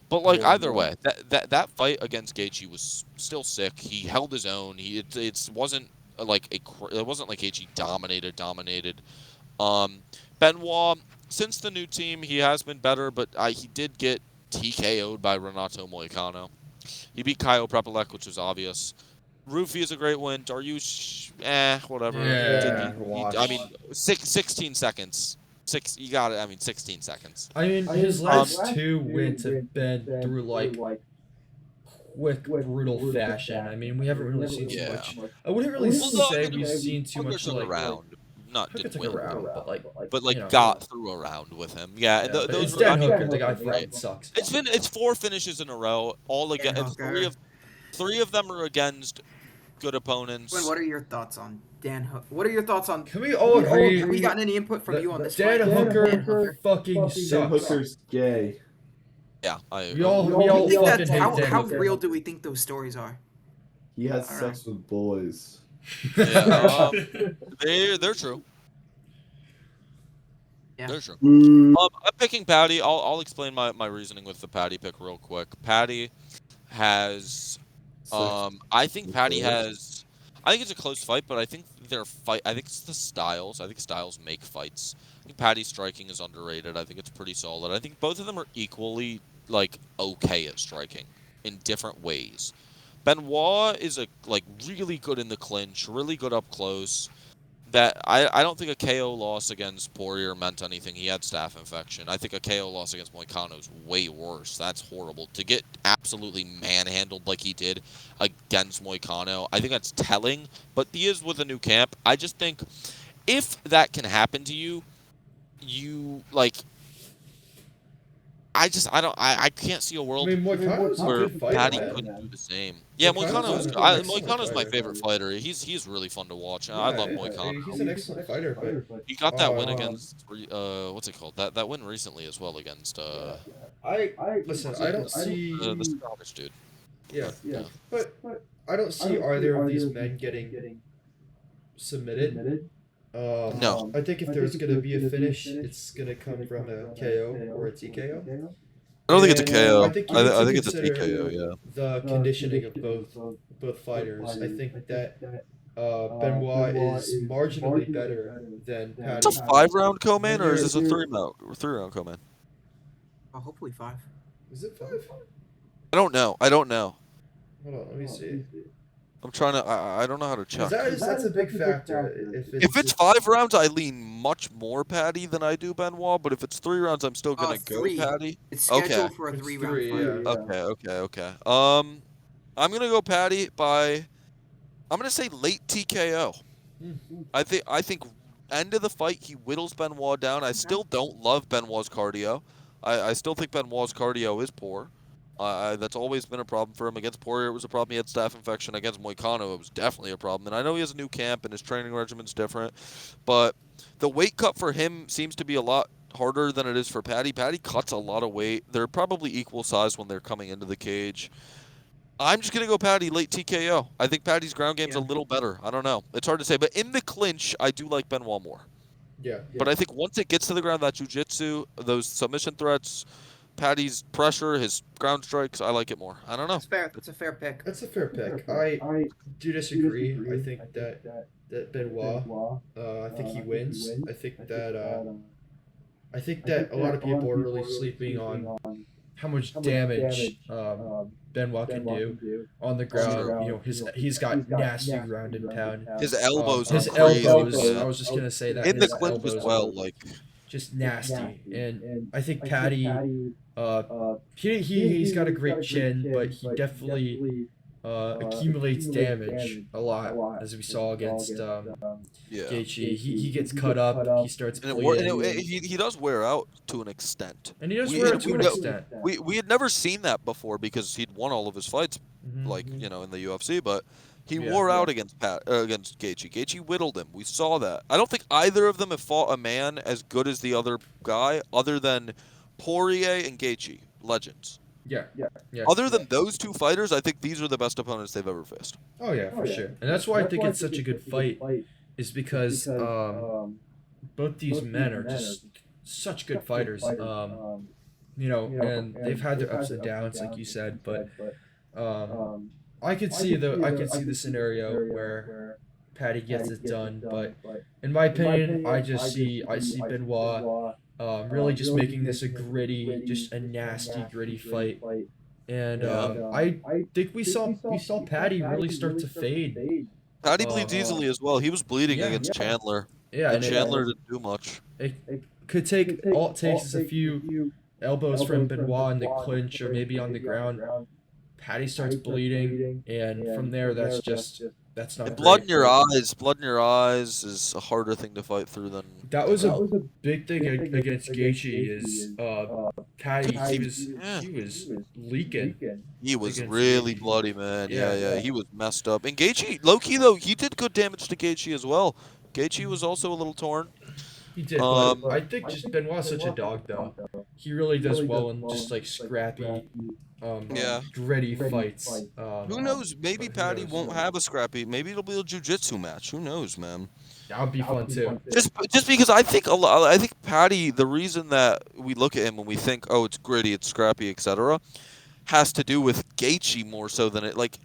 But like either way, that fight against Gaethje was still sick. He held his own. It wasn't like Gaethje dominated. Benoit, since the new team, he has been better, but he did get TKO'd by Renato Moicano. He beat Kyle Prepelec, which was obvious. Rufy is a great win. Dariush, whatever.
Yeah,
I mean, 16 seconds. You got it. I mean, 16 seconds.
I mean, his last 2 wins have been through like quick, brutal fashion. I mean, we haven't really seen too much. I wouldn't really say we've seen too much
like
around.
Not didn't win,
around, but like
got through a round with him. Yeah, and
it's Dan Hooker. The guy fucking sucks.
It's 4 finishes in a row, all against three of them are against good opponents.
What are your thoughts on Dan Hooker? What are your thoughts on?
Can we all agree?
Have we gotten any input from you on this?
Dan Hooker fucking
Dan
sucks.
Hooker's gay.
Yeah,
we all fucking hate Dan Hooker.
How real do we think those stories are?
He has sex with boys.
Yeah, they're true.
Yeah.
They're true. I'm picking Patty. I'll explain my reasoning with the Patty pick real quick. Patty has, I think it's a close fight, but I think I think it's the styles. I think styles make fights. I think Patty's striking is underrated. I think it's pretty solid. I think both of them are equally like okay at striking in different ways. Benoit is really good in the clinch, really good up close. That I don't think a KO loss against Poirier meant anything. He had staph infection. I think a KO loss against Moicano is way worse. That's horrible. To get absolutely manhandled like he did against Moicano, I think that's telling. But he is with a new camp. I just think if that can happen to you, I can't see a world where Patty couldn't do the same. Yeah, Moicano's my favorite fighter. He's really fun to watch. I love Moicano.
He's an excellent fighter, but
he got that win against what's it called? That win recently as well against
I don't see
the Scottish dude.
Yeah. But I don't see either of these men getting submitted.
No.
I think if there's going to be a finish, it's going to come from a KO or a TKO.
I don't think it's a KO.
I think
it's a TKO, yeah.
The conditioning of both fighters. I think that Benoit is marginally better than Patty.
It's a 5-round co-main, or is this a 3-round co-main?
Hopefully 5.
Is it 5?
I don't know.
Hold on, let me see.
I'm trying to. I don't know how to check.
That's a big factor.
If it's 5 rounds, I lean much more Patty than I do Benoit. But if it's 3 rounds, I'm still gonna go Patty.
It's scheduled for a 3-round fight.
Yeah. Okay. I'm gonna go Patty by. I'm gonna say late TKO. I think end of the fight he whittles Benoit down. I still don't love Benoit's cardio. I still think Benoit's cardio is poor. That's always been a problem for him. Against Poirier, it was a problem. He had staph infection. Against Moicano, it was definitely a problem. And I know he has a new camp and his training regimen's different, but the weight cut for him seems to be a lot harder than it is for Patty. Patty cuts a lot of weight. They're probably equal size when they're coming into the cage. I'm just going to go Patty late TKO. I think Patty's ground game's a little better. I don't know. It's hard to say. But in the clinch, I do like Benoit more.
Yeah.
But I think once it gets to the ground, that jiu-jitsu, those submission threats, Patty's pressure, his ground strikes, I like it more. I don't know.
It's a fair pick.
That's a fair pick. I do disagree. I think that Benoit, I think he wins. I think that a lot of people are really sleeping on how much damage Benoit can do on the ground. You know, he's got nasty ground and pound.
His elbows
His
are crazy,
elbows.
man.
I was just gonna say that
In the
his
clinch as
elbows
well,
are
like
just nasty. And I think Patty, he's got a great chin, but he definitely accumulates damage a lot, as we saw against
yeah.
Gaethje. He gets cut up, he starts
And
bleeding,
he does wear out to an extent.
and he does wear it to an extent.
We had never seen that before because he'd won all of his fights,
Mhm.
like in the UFC, but he
Yeah.
wore out against Gaethje. Gaethje whittled him. We saw that. I don't think either of them have fought a man as good as the other guy, other than Poirier and Gaethje, legends.
Yeah.
Other than those two fighters, I think these are the best opponents they've ever faced.
Oh yeah, for sure. And that's why I think it's such a good fight, is because both these men are just such good fighters. You know, and they've had their ups and downs, like you said, but I could see the scenario where Patty gets it done, but in my opinion, I see Benoit really just making this a gritty, just a nasty, gritty fight. And I think we saw Patty really start to fade.
Patty bleeds easily as well. He was bleeding
Yeah.
against Chandler.
Yeah,
And Chandler didn't do much.
it could take all it takes is a few elbows from Benoit in the clinch or maybe on the ground. Patty starts bleeding, and from there, that's not
And blood in
great.
your eyes. Blood in your eyes is a harder thing to fight through than.
That was a big thing against Gaethje. Is Patty? He was leaking.
He was
against
really
Gaethje.
bloody, man.
Yeah.
Yeah. He was messed up. And Gaethje, low key though, he did good damage to Gaethje as well. Gaethje was also a little torn.
He did, but I think just Benoit's such a dog, though. He really does well in just like scrappy, gritty fights.
Who knows? Maybe
but who
Patty
knows?
won't have a scrappy. Maybe it'll be a jiu-jitsu match. Who knows, man?
That would be fun too.
Just because I think Patty, the reason that we look at him and we think, oh, it's gritty, it's scrappy, etc., has to do with Gaethje more so than it like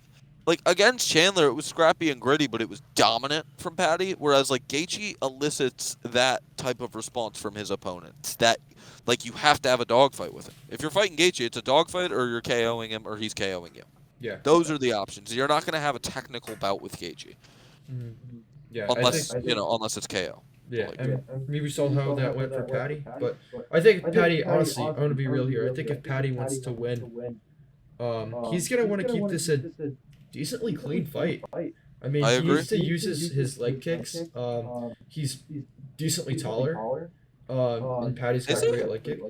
against Chandler, it was scrappy and gritty, but it was dominant from Patty. Whereas like Gaethje elicits that type of response from his opponents. That like you have to have a dogfight with him. If you're fighting Gaethje, it's a dogfight, or you're KOing him, or he's KOing you.
Yeah.
Those are the options. You're not gonna have a technical bout with Gaethje.
Yeah.
Unless
I think,
unless it's KO.
Yeah,
Like,
and maybe we saw how that went for Patty, but I think Patty, honestly, I'm gonna be real here. I think if Patty wants to win, he's gonna want to keep this a decently clean fight. I mean,
I
he
agree.
needs to use his leg kicks. He's decently taller. And Patty's got
Is
a
he?
great leg kick.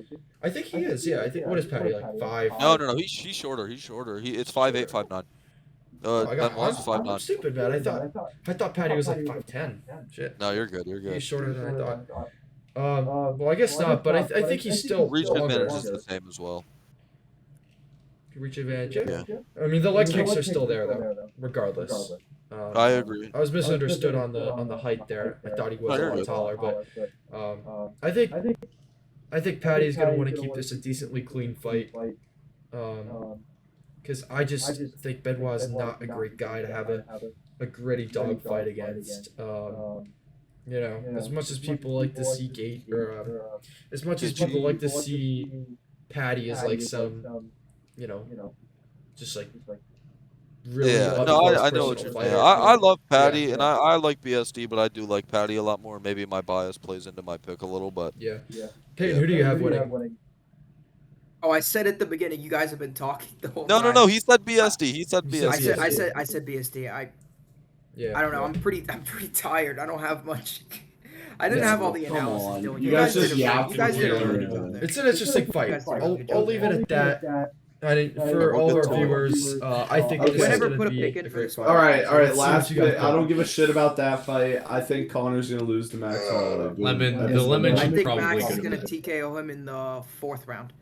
I think he is. Yeah, I think what is Patty like 5?
No. He's shorter. He's shorter. It's 5'8", 5'9".
I'm stupid, man. I thought Patty was like 5'10". Shit.
No, you're good. You're
He's
good.
shorter than I thought. Well, I guess not, but I think he's still
Reach
longer.
advantage is the same as well.
Reach advantage.
Yeah.
I mean, the leg kicks are still there though, regardl's.
I agree.
I was misunderstood on the height there. I thought he was
No,
a
you're
lot
good.
taller, but I think Patty's gonna want to keep this a decently clean fight. Because I just think Benoit is not a great guy to have a gritty dog fight against. You know, as much as people like to see as much as people like to see Patty as like some, just like really
Yeah,
up
no,
close
I know what
personal
you're saying.
fighter.
I love Patty,
Yeah.
and I like BSD, but I do like Patty a lot more. Maybe my bias plays into my pick a little, but
Yeah. Peyton, who do you have winning?
Oh, I said at the beginning. You guys have been talking the whole
no.
time.
He said BSD. He said
He said
BSD.
I said BSD. I
Yeah.
don't know. I'm pretty tired. I don't have much. I didn't have all the
Come
analysis.
on.
Dylan.
You guys just
did a
yapped
you guys
for
did a
way
really
too
good
long.
job
It's an interesting
You
fight.
guys did a really
I'll
good job
leave it at that. And for
we're
all
good
our
to talk.
viewers, I think
Okay.
this is
Whenever
going
put
to
a
be
pick
a
in for
great
this
fight.
one.
All right.
Let's see
Last
what you guys
bit. I
got.
don't give a shit about that fight. I think Connor's gonna lose to Max Holloway. Boom.
Lemon-
That's
the lemon
one.
I
should
think
probably
Max
go
is
to
gonna
bed.
TKO him in the 4th round.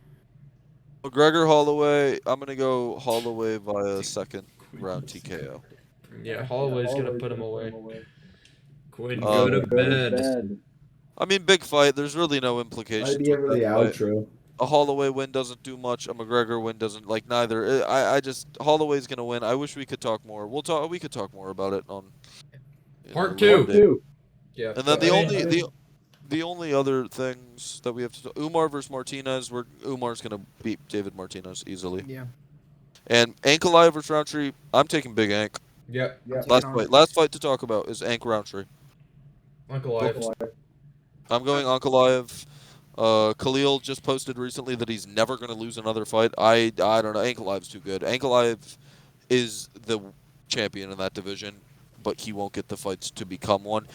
McGregor Holloway. I'm gonna go Holloway via second round TKO.
Yeah, Holloway's going to put him away.
Quinn, go to bed.
I mean, big fight. There's really no implications.
Idea
with
for the
that fight.
outro.
A Holloway win doesn't do much. A McGregor win doesn't like neither. I just Holloway's gonna win. I wish we could talk more. We could talk more about it on
Part
another
2.
day.
Yeah.
And then
I mean,
The only other things that we have to Umar versus Martinez, Umar's gonna beat David Martinez easily.
Yeah.
And Ankalaev versus Roundtree, I'm taking Big Ank.
Yep.
Last fight to talk about is Ank Roundtree.
Uncle Ives.
I'm going Ankalaev. Khalil just posted recently that he's never going to lose another fight. I don't know. Ankalaev's too good. Ankalaev is the champion in that division, but he won't get the fights to become one.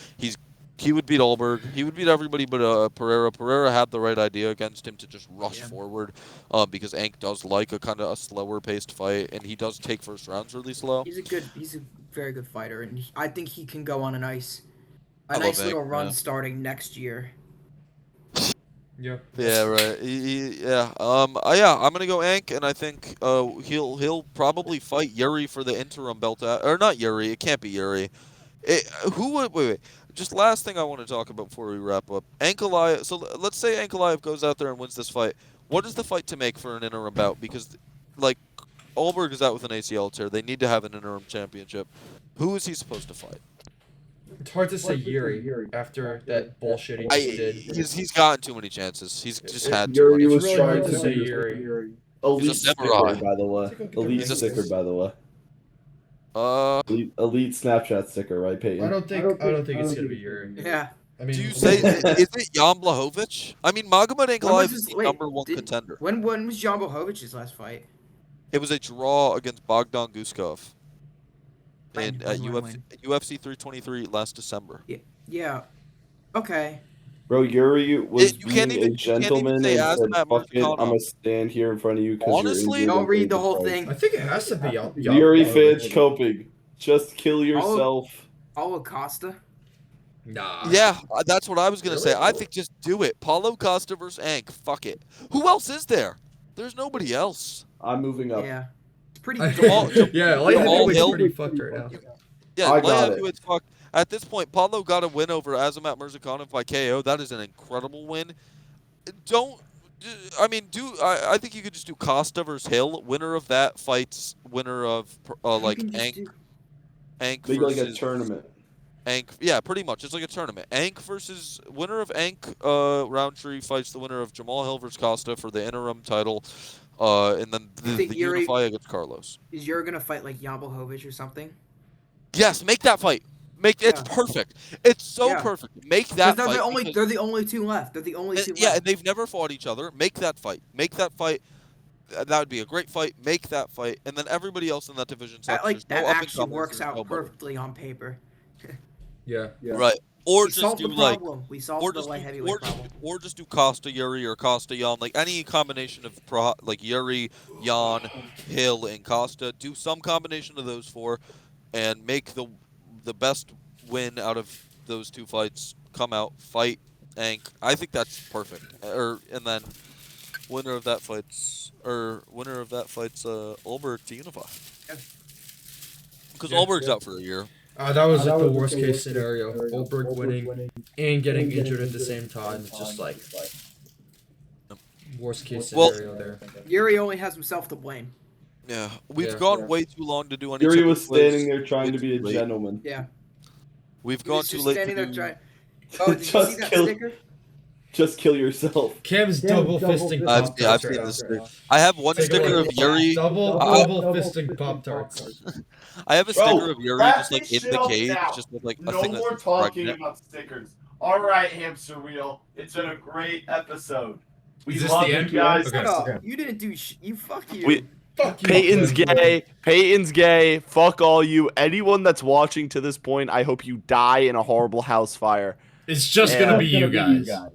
He would beat Alberg. He would beat everybody but Pereira. Pereira had the right idea against him to just rush forward because Ank does like a kind of a slower paced fight, and he does take first rounds really slow.
He's a very good fighter, and I think he can go on a nice little
Ank,
run starting next year.
Yep.
Yeah, right. Yeah. I'm gonna go Ank, and I think he'll probably fight Yuri for the interim belt. Or not Yuri. It can't be Yuri. Wait. Just last thing I want to talk about before we wrap up. Ankalaev. So let's say Ankalaev goes out there and wins this fight. What is the fight to make for an interim bout? Because, like, Alberg is out with an ACL tear. They need to have an interim championship. Who is he supposed to fight?
It's hard to say Yuri after that bullshit he just did.
He's gotten too many chances. He's just had too
Yuri
many.
was
It's really
trying
hard
to
to say
be
Yuri.
elite
He's a samurai.
sticker, by the way. Elite
He's a-
sticker, by the way. Elite Snapchat sticker, right, Peyton?
I don't think it's gonna be Yuri.
Yeah.
I mean,
Do you say is it Jan Blachowicz? I mean, Magomed Ankalaev is the number one contender.
When was Jan Blachowicz' last fight?
It was a draw against Bogdan Guskov
When
at
win?
UFC 323 last December.
Yeah. Okay.
Bro, Yuri was
You can't
being
even-
a gentleman and
say
said,
Azamat
fuck it,
Murzakanov.
I'm going to stand here in front of you because
Honestly,
you're injured.
Don't
and
read the
take
whole
fight."
thing.
I think it has to be
Yuri fans coping. Just kill yourself.
Paulo Costa.
Nah.
Yeah, that's what I was gonna say. I think just do it. Paulo Costa versus Ank. Fuck it. Who else is there? There's nobody else.
I'm moving up.
Yeah. It's pretty
Jamal-
Yeah, light
Jamal
heavyweight's
Hill.
pretty fucked right now.
Yeah,
I got
light
it.
heavyweight's fucked. At this point, Paulo got a win over Azamat Murzakanov by KO. That is an incredible win. I think you could just do Costa versus Hill. Winner of that fights winner of Ank
Maybe
versus
like a tournament.
Ank. Yeah, pretty much. It's like a tournament. Ank versus winner of Ank Roundtree fights the winner of Jamal Hill versus Costa for the interim title, and then the
Yuri-
Unify against Carlos.
Is Yuri gonna fight like Jan Blachowicz or something?
Yes, make that fight. It's perfect. It's so perfect. Make that
They're
fight.
they're the only two left. They're the only two
Yeah,
left.
and they've never fought each other. Make that fight. Make that fight. That would be a great fight. Make that fight, and then everybody else in that division sucks. There's
That
no
actually
up-and-comers,
works
there's
out
nobody.
perfectly on paper.
Yeah.
Right. Or
We
just
solved
do
the
like,
problem. We solved
or
the
just
light
do,
heavyweight problem.
or just do Costa Yuri or Costa Jan, like any combination of like Yuri, Jan, Hill, and Costa. Do some combination of those four, and make the best win out of those two fights come out, fight Ank. I think that's perfect. And then winner of that fights Ulberg to Unify. Because Ulberg's out for a year.
That was like the worst case scenario. Ulberg winning and getting injured at the same time. It's just like worst case scenario there.
Yuri only has himself to blame.
Yeah, we've gone way too long to do any.
Yuri was
typical plays.
standing there trying to be a
Late.
gentleman.
Yeah.
We've
He
gone
was
too
just
late
standing
to
there
do.
trying. Oh, did you see that sticker?
Just kill yourself.
Cam's double fisting
I've
Pop-Tarts
seen
right
this.
now.
I have one
Take a
sticker
look.
of Yuri.
Double fisting Pop-Tarts.
I have a
Bro,
sticker of Yuri
wrap
just like
this
in
shit
the
up
cage,
now.
just with like a
No
thing
more
that's
talking
pregnant.
about stickers. All right, Hamster Wheel. It's been a great episode. We
Is this
love
the
you
end?
guys.
Okay.
No, you didn't do you. Fuck you.
Fuck you,
Peyton's
Cam.
gay. Peyton's gay. Fuck all you. Anyone that's watching to this point, I hope you die in a horrible house fire.
It's just gonna be you guys.